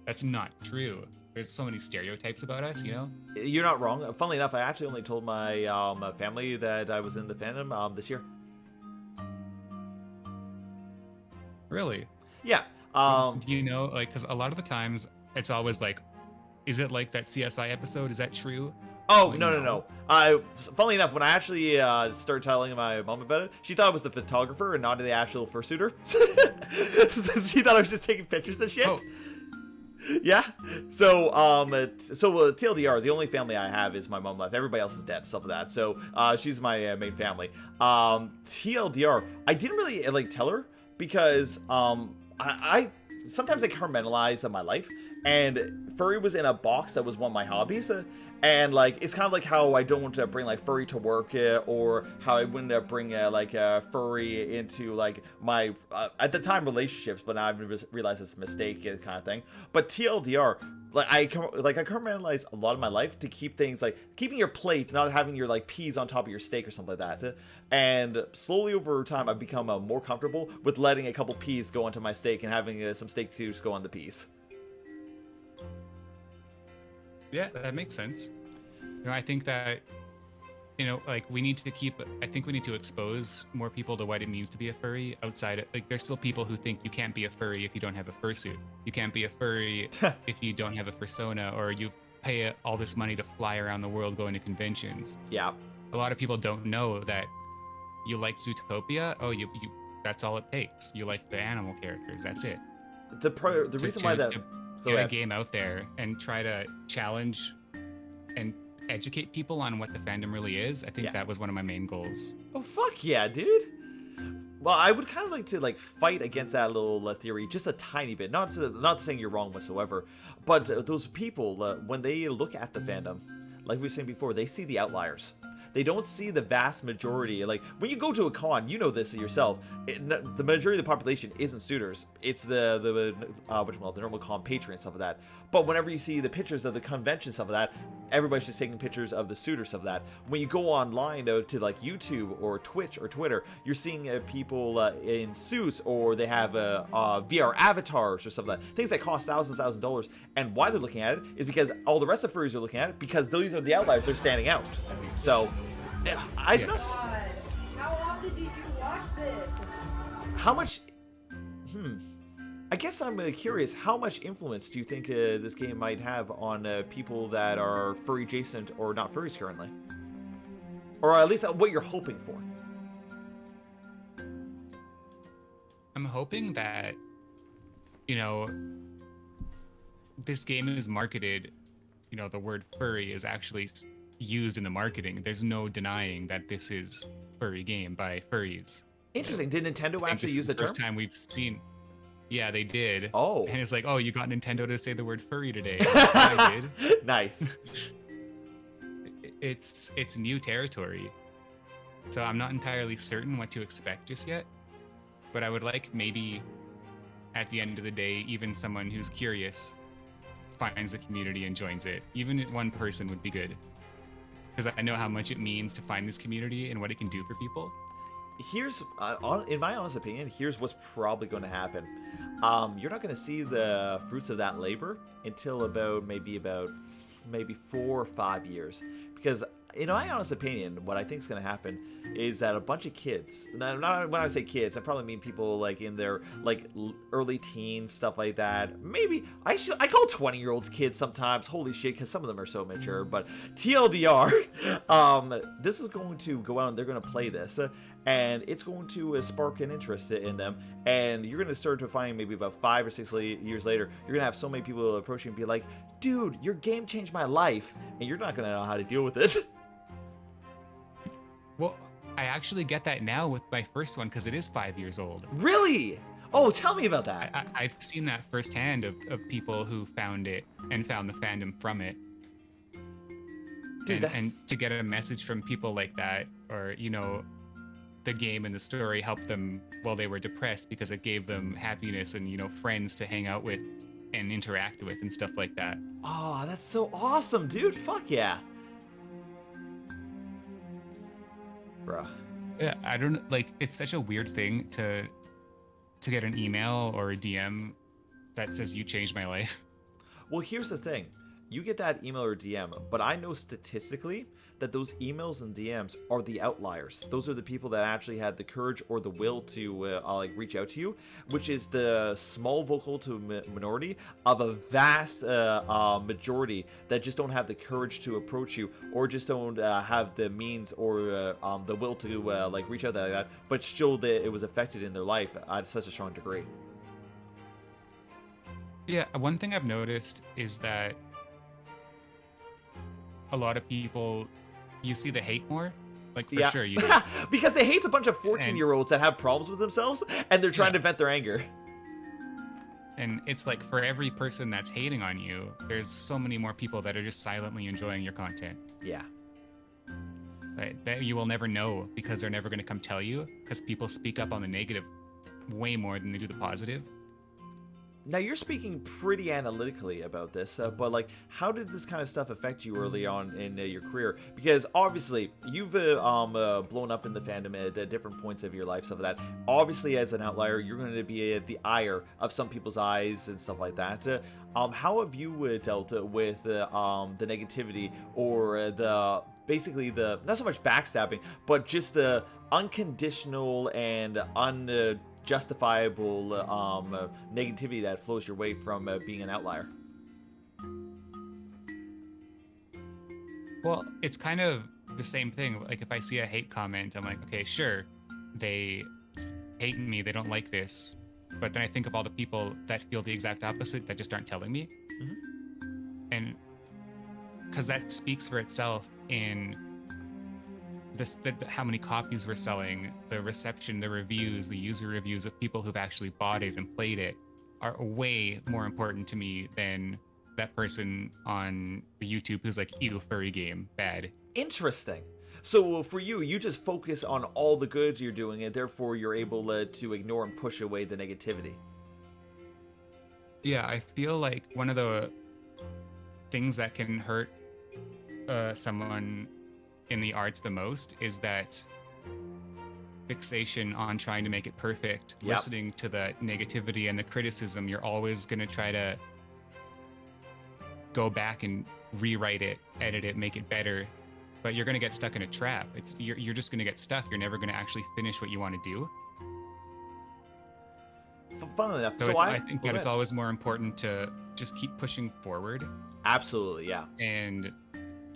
That's not true. There's so many stereotypes about us, you know? You're not wrong. Funnily enough, I actually only told my family that I was in the fandom this year. Really? Yeah. Do you know, like, because a lot of the times it's always like, is it like that CSI episode? Is that true? Oh, like, no. Funnily enough, when I actually started telling my mom about it, she thought I was the photographer and not the actual fursuiter. She thought I was just taking pictures of shit. Oh. Yeah. So, TLDR, the only family I have is my mom left. Everybody else is dead, stuff like that. So, she's my main family. TLDR, I didn't really, like, tell her because, I sometimes I compartmentalize my life, and furry was in a box that was one of my hobbies, and like it's kind of like how I don't want to bring like furry to work, or how I wouldn't bring furry into like my at the time relationships, but now I've realized it's a mistake kind of thing. But TLDR, like I compartmentalize a lot of my life to keep things like keeping your plate, not having your like peas on top of your steak or something like that. And slowly over time, I've become more comfortable with letting a couple peas go onto my steak and having some steak cubes go on the peas. Yeah, that makes sense. You know, I think that, you know, like we need to expose more people to what it means to be a furry outside of, like, there's still people who think you can't be a furry if you don't have a fursuit. You can't be a furry if you don't have a fursona, or you pay all this money to fly around the world going to conventions. Yeah. A lot of people don't know that you like Zootopia. Oh, you that's all it takes. You like the animal characters. That's it. The reason why that get a game out there and try to challenge and educate people on what the fandom really is. I think that was one of my main goals. Oh fuck yeah, dude. Well, I would kind of like to like fight against that little theory just a tiny bit. Not saying you're wrong whatsoever, but those people when they look at the fandom, like we were saying before, they see the outliers. They don't see the vast majority. Like, when you go to a con, you know this yourself, the majority of the population isn't suitors. It's the normal con patrons, stuff of that. But whenever you see the pictures of the convention, stuff of that, everybody's just taking pictures of the suitors, stuff of that. When you go online to like YouTube or Twitch or Twitter, you're seeing people in suits, or they have VR avatars or stuff like that. Things that cost thousands of dollars. And why they're looking at it is because all the rest of the furries are looking at it because these are the outliers. They're standing out. So, I don't know. How often did you watch this? How much? I guess I'm curious. How much influence do you think this game might have on people that are furry adjacent or not furries currently? or at least what you're hoping for. I'm hoping that, you know, this game is marketed, you know, the word furry is actually used in the marketing. There's no denying that this is furry game by furries. Interesting. Did Nintendo actually use the term? First time we've seen. Yeah, they did. Oh. And it's like, oh, you got Nintendo to say the word furry today. I did. Nice. It's new territory. So I'm not entirely certain what to expect just yet. But I would like maybe at the end of the day, even someone who's curious finds the community and joins it. Even one person would be good. Because I know how much it means to find this community and what it can do for people. Here's, in my honest opinion, here's what's probably going to happen. You're not going to see the fruits of that labor until about maybe 4 or 5 years. Because in my honest opinion, what I think is going to happen is that a bunch of kids, not when I say kids, I probably mean people like in their like early teens, stuff like that. Maybe I call 20-year-olds kids sometimes. Holy shit, because some of them are so mature. But TLDR, this is going to go out and they're going to play this. And it's going to spark an interest in them. And you're going to start to find maybe about 5 or 6 years later, you're going to have so many people approach you and be like, dude, your game changed my life. And you're not going to know how to deal with it. Well, I actually get that now with my first one because it is 5 years old. Really? Oh, tell me about that. I've seen that firsthand of people who found it and found the fandom from it. Dude, and to get a message from people like that, or, you know, the game and the story helped them while they were depressed because it gave them happiness and, you know, friends to hang out with and interact with and stuff like that. Oh, that's so awesome, dude. Fuck yeah. Bruh. Yeah, I don't like. It's such a weird thing to get an email or a DM that says you changed my life. Well, here's the thing. You get that email or DM, but I know statistically that those emails and DMs are the outliers. Those are the people that actually had the courage or the will to like reach out to you, which is the small vocal to minority of a vast majority that just don't have the courage to approach you, or just don't have the means or the will to like reach out like that, but still it was affected in their life at such a strong degree. Yeah, one thing I've noticed is that a lot of people, you see the hate more, like for sure you do. Because they hate a bunch of 14-year-olds that have problems with themselves and they're trying to vent their anger. And it's like for every person that's hating on you, there's so many more people that are just silently enjoying your content. Yeah. That you will never know because they're never going to come tell you, because people speak up on the negative way more than they do the positive. Now, you're speaking pretty analytically about this, but like, how did this kind of stuff affect you early on in your career? Because obviously, you've blown up in the fandom at different points of your life, stuff like that. Obviously, as an outlier, you're going to be the ire of some people's eyes and stuff like that. How have you dealt with the negativity or basically the, not so much backstabbing, but just the unconditional and justifiable negativity that flows your way from being an outlier? Well, it's kind of the same thing. Like if I see a hate comment, I'm like, okay, sure, they hate me, they don't like this. But then I think of all the people that feel the exact opposite that just aren't telling me. Mm-hmm. And because that speaks for itself in how many copies we're selling, the reception, the reviews, the user reviews of people who've actually bought it and played it are way more important to me than that person on YouTube who's like, ew, furry game, bad. Interesting. So for you, you just focus on all the good you're doing, and therefore you're able to ignore and push away the negativity. Yeah, I feel like one of the things that can hurt someone in the arts the most is that fixation on trying to make it perfect. Yep. Listening to the negativity and the criticism, you're always going to try to go back and rewrite it, edit it, make it better, but you're going to get stuck in a trap. You're just going to get stuck. You're never going to actually finish what you want to do. Funnily enough, so I think that it's always more important to just keep pushing forward. Absolutely, yeah. And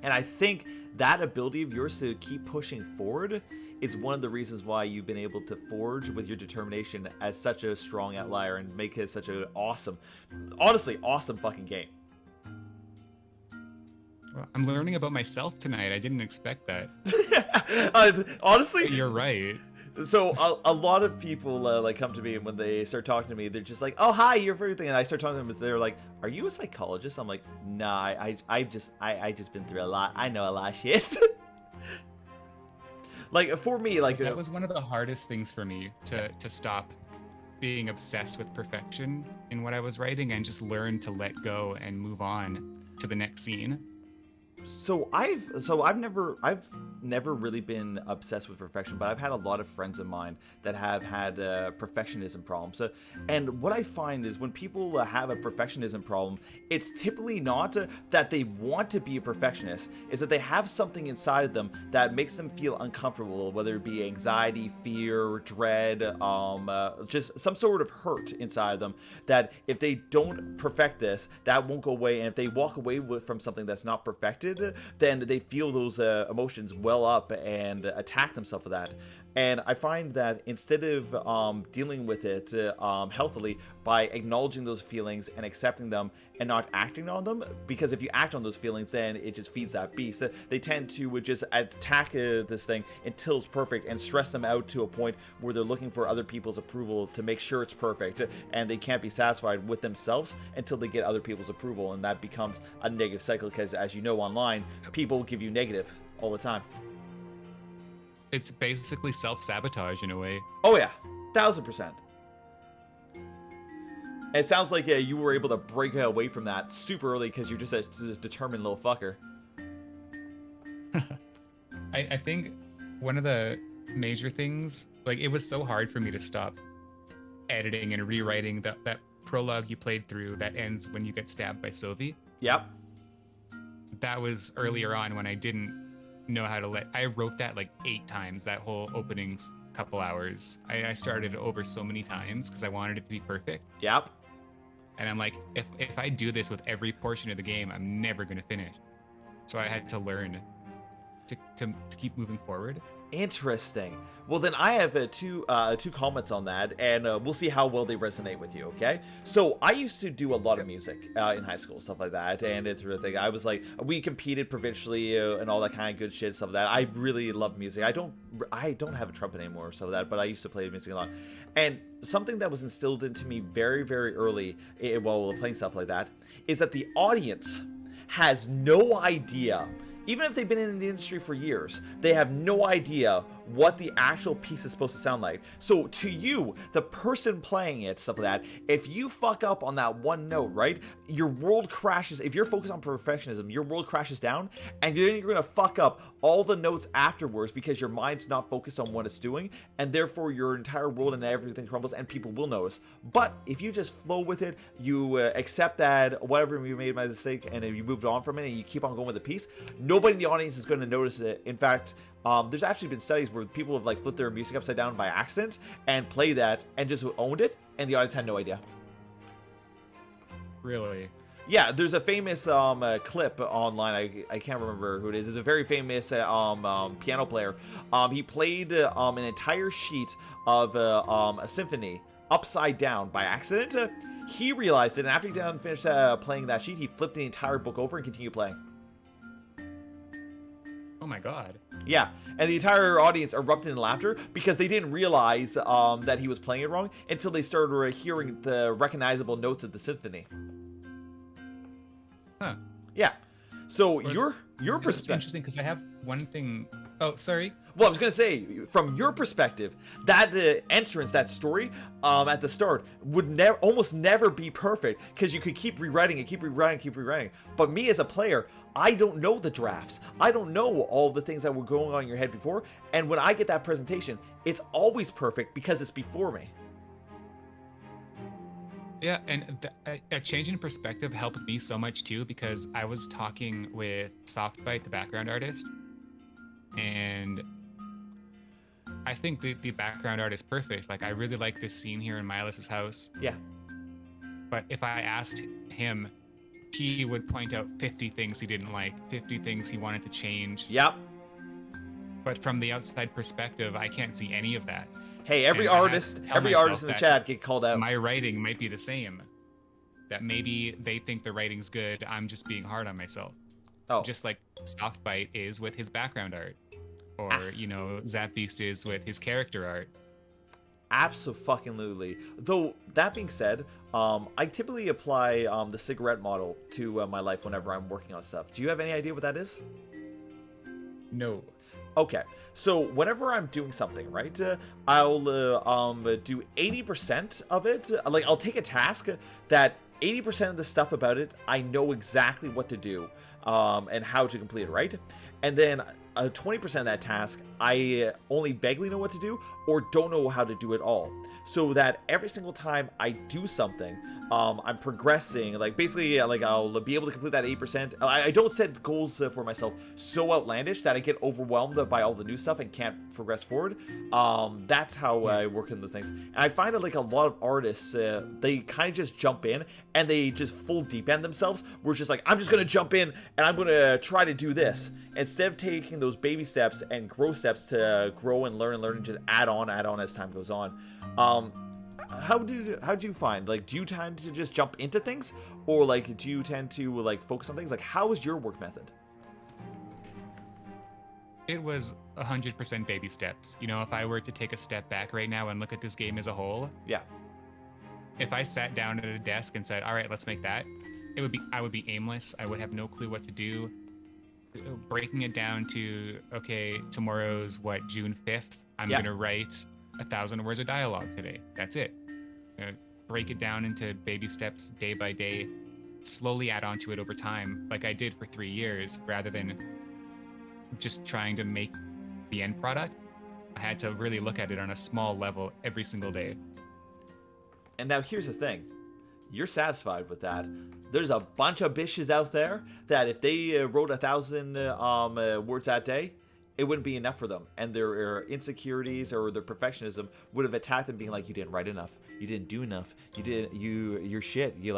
I think that ability of yours to keep pushing forward is one of the reasons why you've been able to forge with your determination as such a strong outlier and make it such an awesome, honestly, awesome fucking game. Well, I'm learning about myself tonight. I didn't expect that. Honestly, you're right. So a lot of people like come to me, and when they start talking to me, they're just like, "Oh, hi, you're everything," and I start talking to them. They're like, "Are you a psychologist?" I'm like, "Nah, I just been through a lot. I know a lot of shit." Like for me, like that was one of the hardest things for me to stop being obsessed with perfection in what I was writing and just learn to let go and move on to the next scene. So I've never really been obsessed with perfection, but I've had a lot of friends of mine that have had perfectionism problems. And what I find is when people have a perfectionism problem, it's typically not that they want to be a perfectionist, is that they have something inside of them that makes them feel uncomfortable, whether it be anxiety, fear, dread, just some sort of hurt inside of them, that if they don't perfect this, that won't go away. And if they walk away from something that's not perfected, then they feel those emotions well up and attack themselves with that. And I find that instead of dealing with it healthily by acknowledging those feelings and accepting them and not acting on them, because if you act on those feelings, then it just feeds that beast. They tend to just attack this thing until it's perfect and stress them out to a point where they're looking for other people's approval to make sure it's perfect, and they can't be satisfied with themselves until they get other people's approval, and that becomes a negative cycle because, as you know, online, people give you negative all the time. It's basically self-sabotage in a way. Oh yeah, 1000%. It sounds like you were able to break away from that super early because you're just a determined little fucker. I think one of the major things, like, it was so hard for me to stop editing and rewriting that prologue you played through that ends when you get stabbed by Sylvie. Yep. That was earlier on when I didn't know how to I wrote that like 8 times, that whole opening couple hours. I started over so many times because I wanted it to be perfect. Yep. And I'm like, if I do this with every portion of the game, I'm never going to finish. So I had to learn to keep moving forward. Interesting. Well, then I have two comments on that, and we'll see how well they resonate with you, okay? So I used to do a lot of music in high school, stuff like that, and it's really thing. I was like, we competed provincially and all that kind of good shit, stuff like that. I really love music. I don't have a trumpet anymore, stuff like that, but I used to play music a lot. And something that was instilled into me very, very early while playing stuff like that is that the audience has no idea. Even if they've been in the industry for years, they have no idea what the actual piece is supposed to sound like. So to you, the person playing it, stuff like that, if you fuck up on that one note, right, your world crashes. If you're focused on perfectionism, your world crashes down, and then you're gonna fuck up all the notes afterwards because your mind's not focused on what it's doing, and therefore your entire world and everything crumbles, and people will notice. But if you just flow with it, you accept that whatever you made by mistake, and then you moved on from it, and you keep on going with the piece, nobody in the audience is going to notice it. In fact, there's actually been studies where people have like flipped their music upside down by accident and played that and just owned it, and the audience had no idea. Really? Yeah, there's a famous clip online. I can't remember who it is. It's a very famous piano player. He played an entire sheet of a symphony upside down by accident. He realized it, and after he finished playing that sheet, he flipped the entire book over and continued playing. Oh my god. Yeah, and the entire audience erupted in laughter because they didn't realize that he was playing it wrong until they started hearing the recognizable notes of the symphony. Huh. Yeah. So your It's perspective. interesting because I have one thing. Oh, sorry. Well, I was gonna say, from your perspective, that entrance, that story at the start would almost never be perfect because you could keep rewriting it, keep rewriting. But me as a player, I don't know the drafts. I don't know all the things that were going on in your head before. And when I get that presentation, it's always perfect because it's before me. Yeah, and a change in perspective helped me so much too, because I was talking with Softbite, the background artist, and I think the background art is perfect. Like, I really like this scene here in Milas's house. Yeah. But if I asked him he would point out 50 things he didn't like, 50 things he wanted to change. Yep. But from the outside perspective, I can't see any of that. Hey, every artist in the chat get called out. My writing might be the same. That maybe they think the writing's good, I'm just being hard on myself. Oh. Just like Softbite is with his background art. Or, Zap Beast is with his character art. Absolutely. Though, that being said, I typically apply the cigarette model to my life whenever I'm working on stuff. Do you have any idea what that is? No. Okay, so whenever I'm doing something, right, I'll do 80% of it. Like, I'll take a task that 80% of the stuff about it, I know exactly what to do and how to complete it, right? And then 20% of that task, I only vaguely know what to do or don't know how to do it all. So that every single time I do something, I'm progressing. Like, basically, like, I'll be able to complete that 8%. I don't set goals for myself so outlandish that I get overwhelmed by all the new stuff and can't progress forward. That's how I work in the things. And I find that, like, a lot of artists, they kind of just jump in and they just full deep end themselves. Where it's just like, I'm just going to jump in and I'm going to try to do this. Instead of taking those baby steps and grow steps to grow and learn and just add on as time goes on. How do you find, like, do you tend to just jump into things, or like do you tend to like focus on things? Like, how is your work method? It was 100% baby steps. If I were to take a step back right now and look at this game as a whole, yeah. If I sat down at a desk and said, "All right, let's make that," I would be aimless. I would have no clue what to do. Breaking it down to, okay, tomorrow's June 5th. I'm gonna write 1,000 words of dialogue today. That's it. Break it down into baby steps day by day, slowly add on to it over time, like I did for 3 years, rather than just trying to make the end product. I had to really look at it on a small level every single day. And now here's the thing. You're satisfied with that. There's a bunch of bitches out there that if they wrote 1,000 words that day, it wouldn't be enough for them, and their insecurities or their perfectionism would have attacked them, being like, "You didn't write enough. You didn't do enough. You're shit. You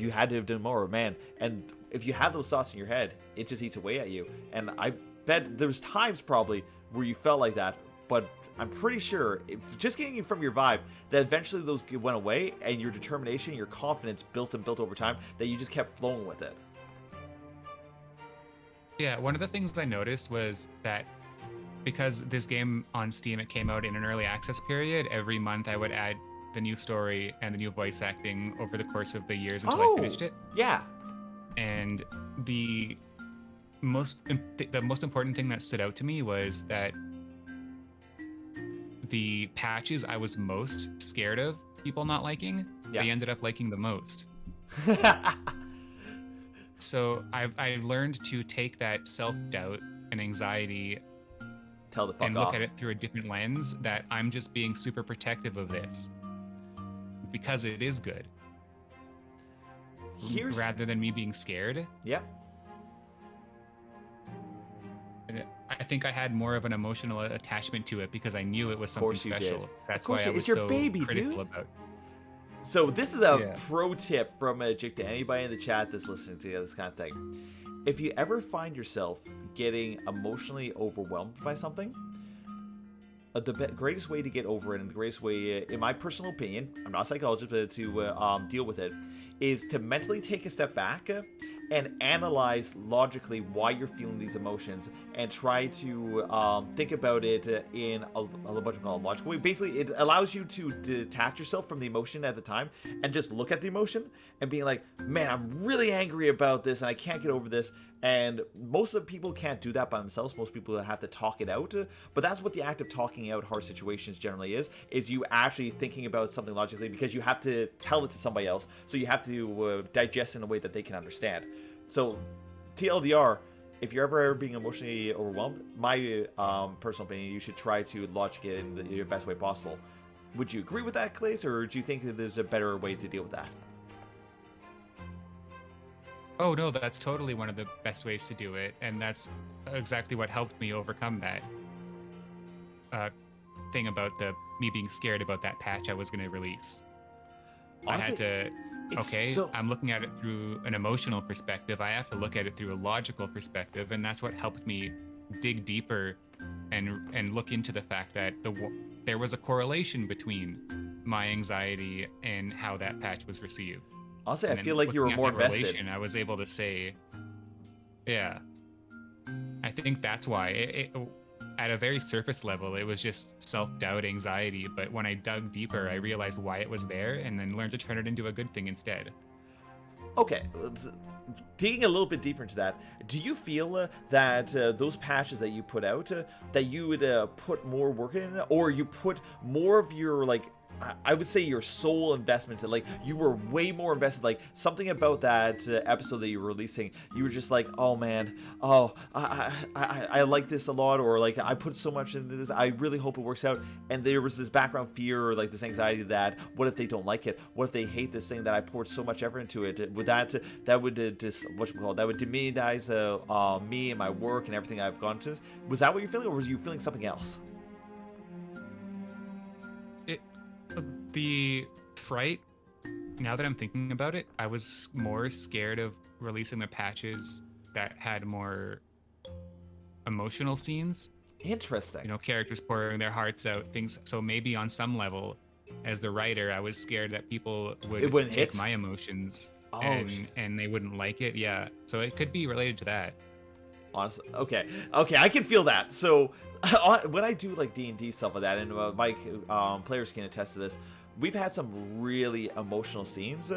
had to have done more, man." And if you have those thoughts in your head, it just eats away at you. And I bet there's times probably where you felt like that, but I'm pretty sure, just getting from your vibe, that eventually those went away, and your determination, your confidence built over time, that you just kept flowing with it. Yeah, one of the things I noticed was that because this game on Steam, it came out in an early access period, every month I would add the new story and the new voice acting over the course of the years until I finished it. Yeah. And the most important thing that stood out to me was that the patches I was most scared of people not liking, they ended up liking the most. So I've learned to take that self-doubt and anxiety and look at it through a different lens, that I'm just being super protective of this because it is good. Rather than me being scared. Yeah. I think I had more of an emotional attachment to it because I knew it was something special. Did. That's why I was so critical about it. So this is a pro tip from Jik to anybody in the chat that's listening to this kind of thing. If you ever find yourself getting emotionally overwhelmed by something, the greatest way to get over it, and the greatest way, in my personal opinion, I'm not a psychologist, but to deal with it, is to mentally take a step back and analyze logically why you're feeling these emotions, and try to think about it in a much more logical way. Basically, it allows you to detach yourself from the emotion at the time and just look at the emotion and being like, man, I'm really angry about this and I can't get over this. And most of the people can't do that by themselves. Most people have to talk it out. But that's what the act of talking out hard situations generally is you actually thinking about something logically, because you have to tell it to somebody else. So you have to digest in a way that they can understand. So TLDR, if you're ever being emotionally overwhelmed, my personal opinion, you should try to logic it in your best way possible. Would you agree with that, Klace, or do you think that there's a better way to deal with that? Oh, no, that's totally one of the best ways to do it. And that's exactly what helped me overcome that thing about me being scared about that patch I was going to release. Honestly, I had to okay, I'm looking at it through an emotional perspective. I have to look at it through a logical perspective, and that's what helped me dig deeper and look into the fact that there was a correlation between my anxiety and how that patch was received. Honestly, I feel like you were more invested. I was able to say, yeah, I think that's why. At a very surface level, it was just self-doubt, anxiety. But when I dug deeper, I realized why it was there and then learned to turn it into a good thing instead. Okay, digging a little bit deeper into that, do you feel that those patches that you put out, that you would put more work in, or you put more of your, like, I would say your soul investment, like you were way more invested, like something about that episode that you were releasing, you were just like, oh man, oh, I like this a lot, or like I put so much into this, I really hope it works out, and there was this background fear, or like this anxiety that, what if they don't like it, what if they hate this thing that I poured so much effort into it, would that would demonize me and my work and everything I've gone to? Was that what you're feeling, or was you feeling something else? The fright, now that I'm thinking about it, I was more scared of releasing the patches that had more emotional scenes. Interesting. You know, characters pouring their hearts out, things. So maybe on some level, as the writer, I was scared that people would take my emotions and they wouldn't like it. Yeah. So it could be related to that. Honestly, okay, I can feel that. So when I do like D&D stuff like that, and Mike, players can attest to this, we've had some really emotional scenes,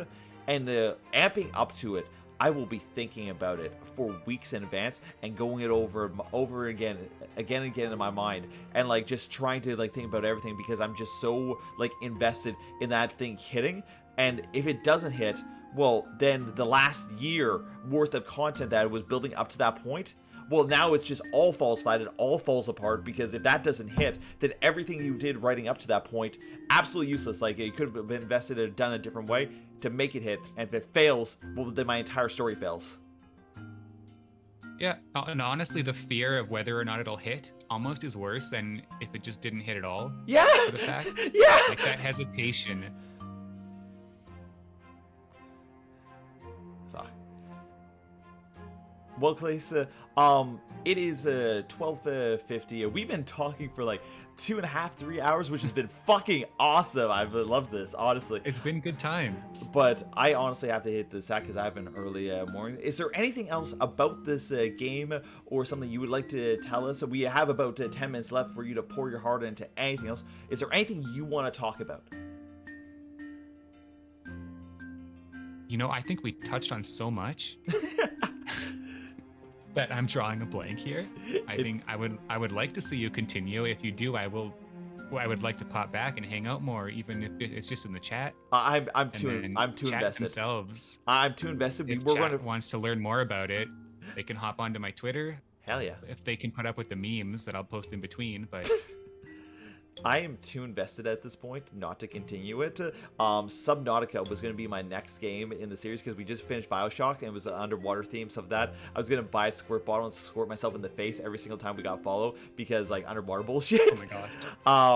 and amping up to it, I will be thinking about it for weeks in advance and going it over again and again in my mind, and like just trying to like think about everything, because I'm just so like invested in that thing hitting. And if it doesn't hit, well, then the last year worth of content that was building up to that point, well, now it's just all falls flat, it all falls apart, because if that doesn't hit, then everything you did writing up to that point, absolutely useless. Like, you could have been invested and done a different way to make it hit, and if it fails, well, then my entire story fails. Yeah, and honestly, the fear of whether or not it'll hit almost is worse than if it just didn't hit at all. Yeah! For the fact. Yeah! Like, that hesitation. Well, Klace, it is 12:50. We've been talking for like 2.5, 3 hours, which has been fucking awesome. I've loved this, honestly. It's been good times. But I honestly have to hit the sack because I have an early morning. Is there anything else about this game or something you would like to tell us? We have about 10 minutes left for you to pour your heart into anything else. Is there anything you want to talk about? You know, I think we touched on so much. But I'm drawing a blank here. I think I would like to see you continue. If you do, I would like to pop back and hang out more, even if it's just in the chat. I'm too invested. Themselves. I'm too invested. If chat wants to learn more about it, they can hop onto my Twitter. Hell yeah. If they can put up with the memes that I'll post in between, but I am too invested at this point not to continue it. Subnautica was going to be my next game in the series because we just finished Bioshock and it was an underwater theme, stuff like that. I was going to buy a squirt bottle and squirt myself in the face every single time we got follow because like underwater bullshit. Oh my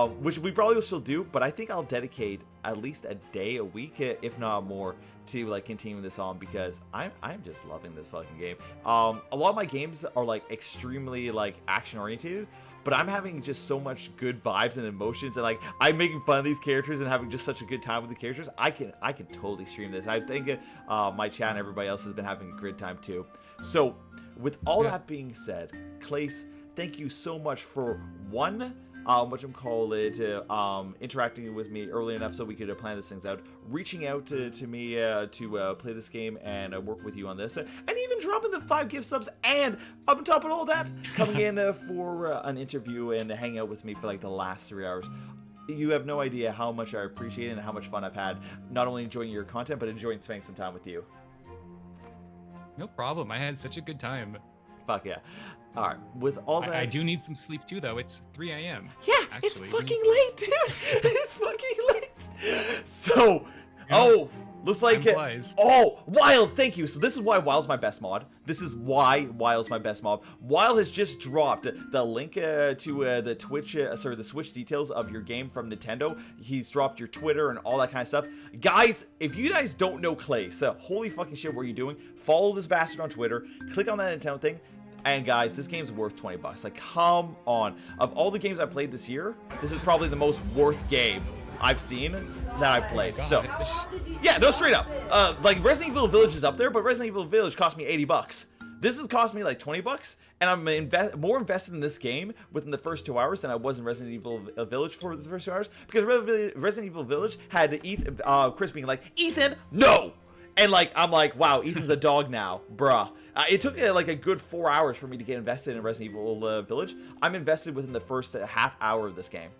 gosh. Which we probably will still do, but I think I'll dedicate at least a day a week, if not more, to like continuing this on because I'm just loving this fucking game. A lot of my games are like extremely like action oriented, but I'm having just so much good vibes and emotions, and like I'm making fun of these characters and having just such a good time with the characters. I can totally stream this. I think my chat and everybody else has been having a great time too. So with all that being said, Klace, thank you so much for interacting with me early enough so we could plan these things out, reaching out to me to play this game and work with you on this, and even dropping the 5 gift subs, and up on top of all that, coming in for an interview and hanging out with me for like the last 3 hours. You have no idea how much I appreciate it and how much fun I've had, not only enjoying your content, but enjoying spending some time with you. No problem. I had such a good time. Fuck yeah. All right, with all that... I do need some sleep too, though. It's 3 a.m. Yeah, actually. It's fucking late, dude. It's fucking late. So, Looks like oh, Wild, thank you. So this is why Wild's my best mod. This is why Wild's my best mod. Wild has just dropped the link to the Twitch, the Switch details of your game from Nintendo. He's dropped your Twitter and all that kind of stuff. Guys, if you guys don't know Klace, holy fucking shit, what are you doing? Follow this bastard on Twitter. Click on that Nintendo thing. And guys, this game's worth 20 bucks. Like, come on. Of all the games I played this year, this is probably the most worth game I've seen that I played. So, yeah, no, straight up. Like, Resident Evil Village is up there, but Resident Evil Village cost me 80 bucks. This has cost me like 20 bucks, and I'm more invested in this game within the first 2 hours than I was in Resident Evil Village for the first 2 hours, because Resident Evil Village had Chris being like, Ethan, no! And like, I'm like, wow, Ethan's a dog now, bruh. It took like a good 4 hours for me to get invested in Resident Evil Village. I'm invested within the first half hour of this game.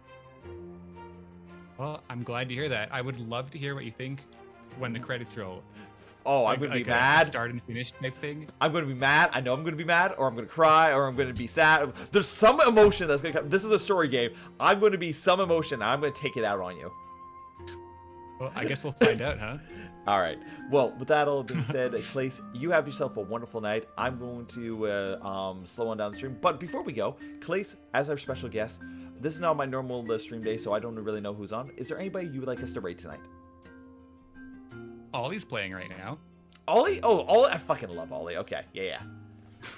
Well, I'm glad to hear that. I would love to hear what you think when the credits roll. Oh, I'm going to be mad. Start and finish type thing. I'm going to be mad. I know I'm going to be mad, or I'm going to cry, or I'm going to be sad. There's some emotion that's going to come. This is a story game. I'm going to be some emotion. I'm going to take it out on you. Well, I guess we'll find out, huh? All right. Well, with that all being said, Klace, you have yourself a wonderful night. I'm going to slow on down the stream. But before we go, Klace, as our special guest, this is not my normal stream day, so I don't really know who's on. Is there anybody you would like us to raid tonight? Ollie's playing right now. Ollie? Oh, Ollie. I fucking love Ollie. Okay. Yeah.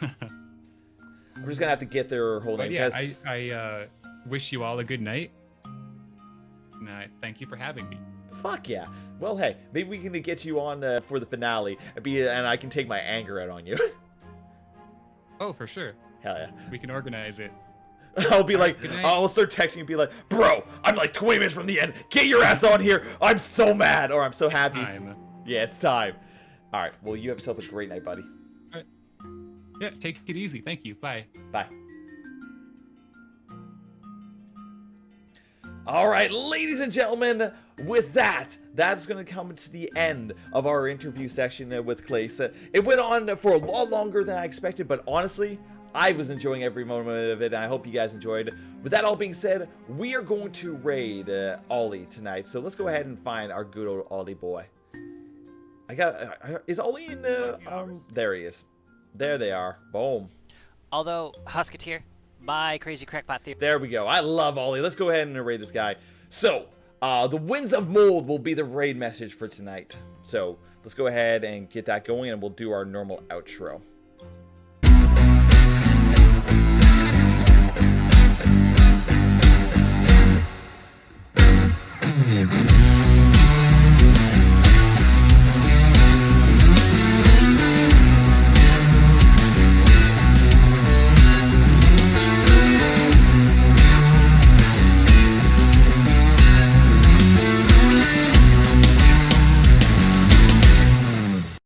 I'm just going to have to get their whole name. Yeah, I wish you all a good night. And thank you for having me. Fuck yeah. Well, hey, maybe we can get you on for the finale, and I can take my anger out on you. Oh, for sure. Hell yeah. We can organize it. I'll be like, I'll start texting and be like, bro, I'm like 20 minutes from the end. Get your ass on here. I'm so mad, or I'm so happy. It's time. Yeah, it's time. All right. Well, you have yourself a great night, buddy. All right. Yeah, take it easy. Thank you. Bye. Bye. All right, ladies and gentlemen, with that is going to come to the end of our interview section with Klace. It went on for a lot longer than I expected, but honestly, I was enjoying every moment of it, and I hope you guys enjoyed. With that all being said, we are going to raid Ollie tonight, so let's go ahead and find our good old Ollie boy. Is Ollie in the, there he is. There they are. Boom. Although, Husketeer, my crazy crackpot theory. There we go. I love Ollie. Let's go ahead and raid this guy. So, the Winds of Mold will be the raid message for tonight. So, let's go ahead and get that going, and we'll do our normal outro.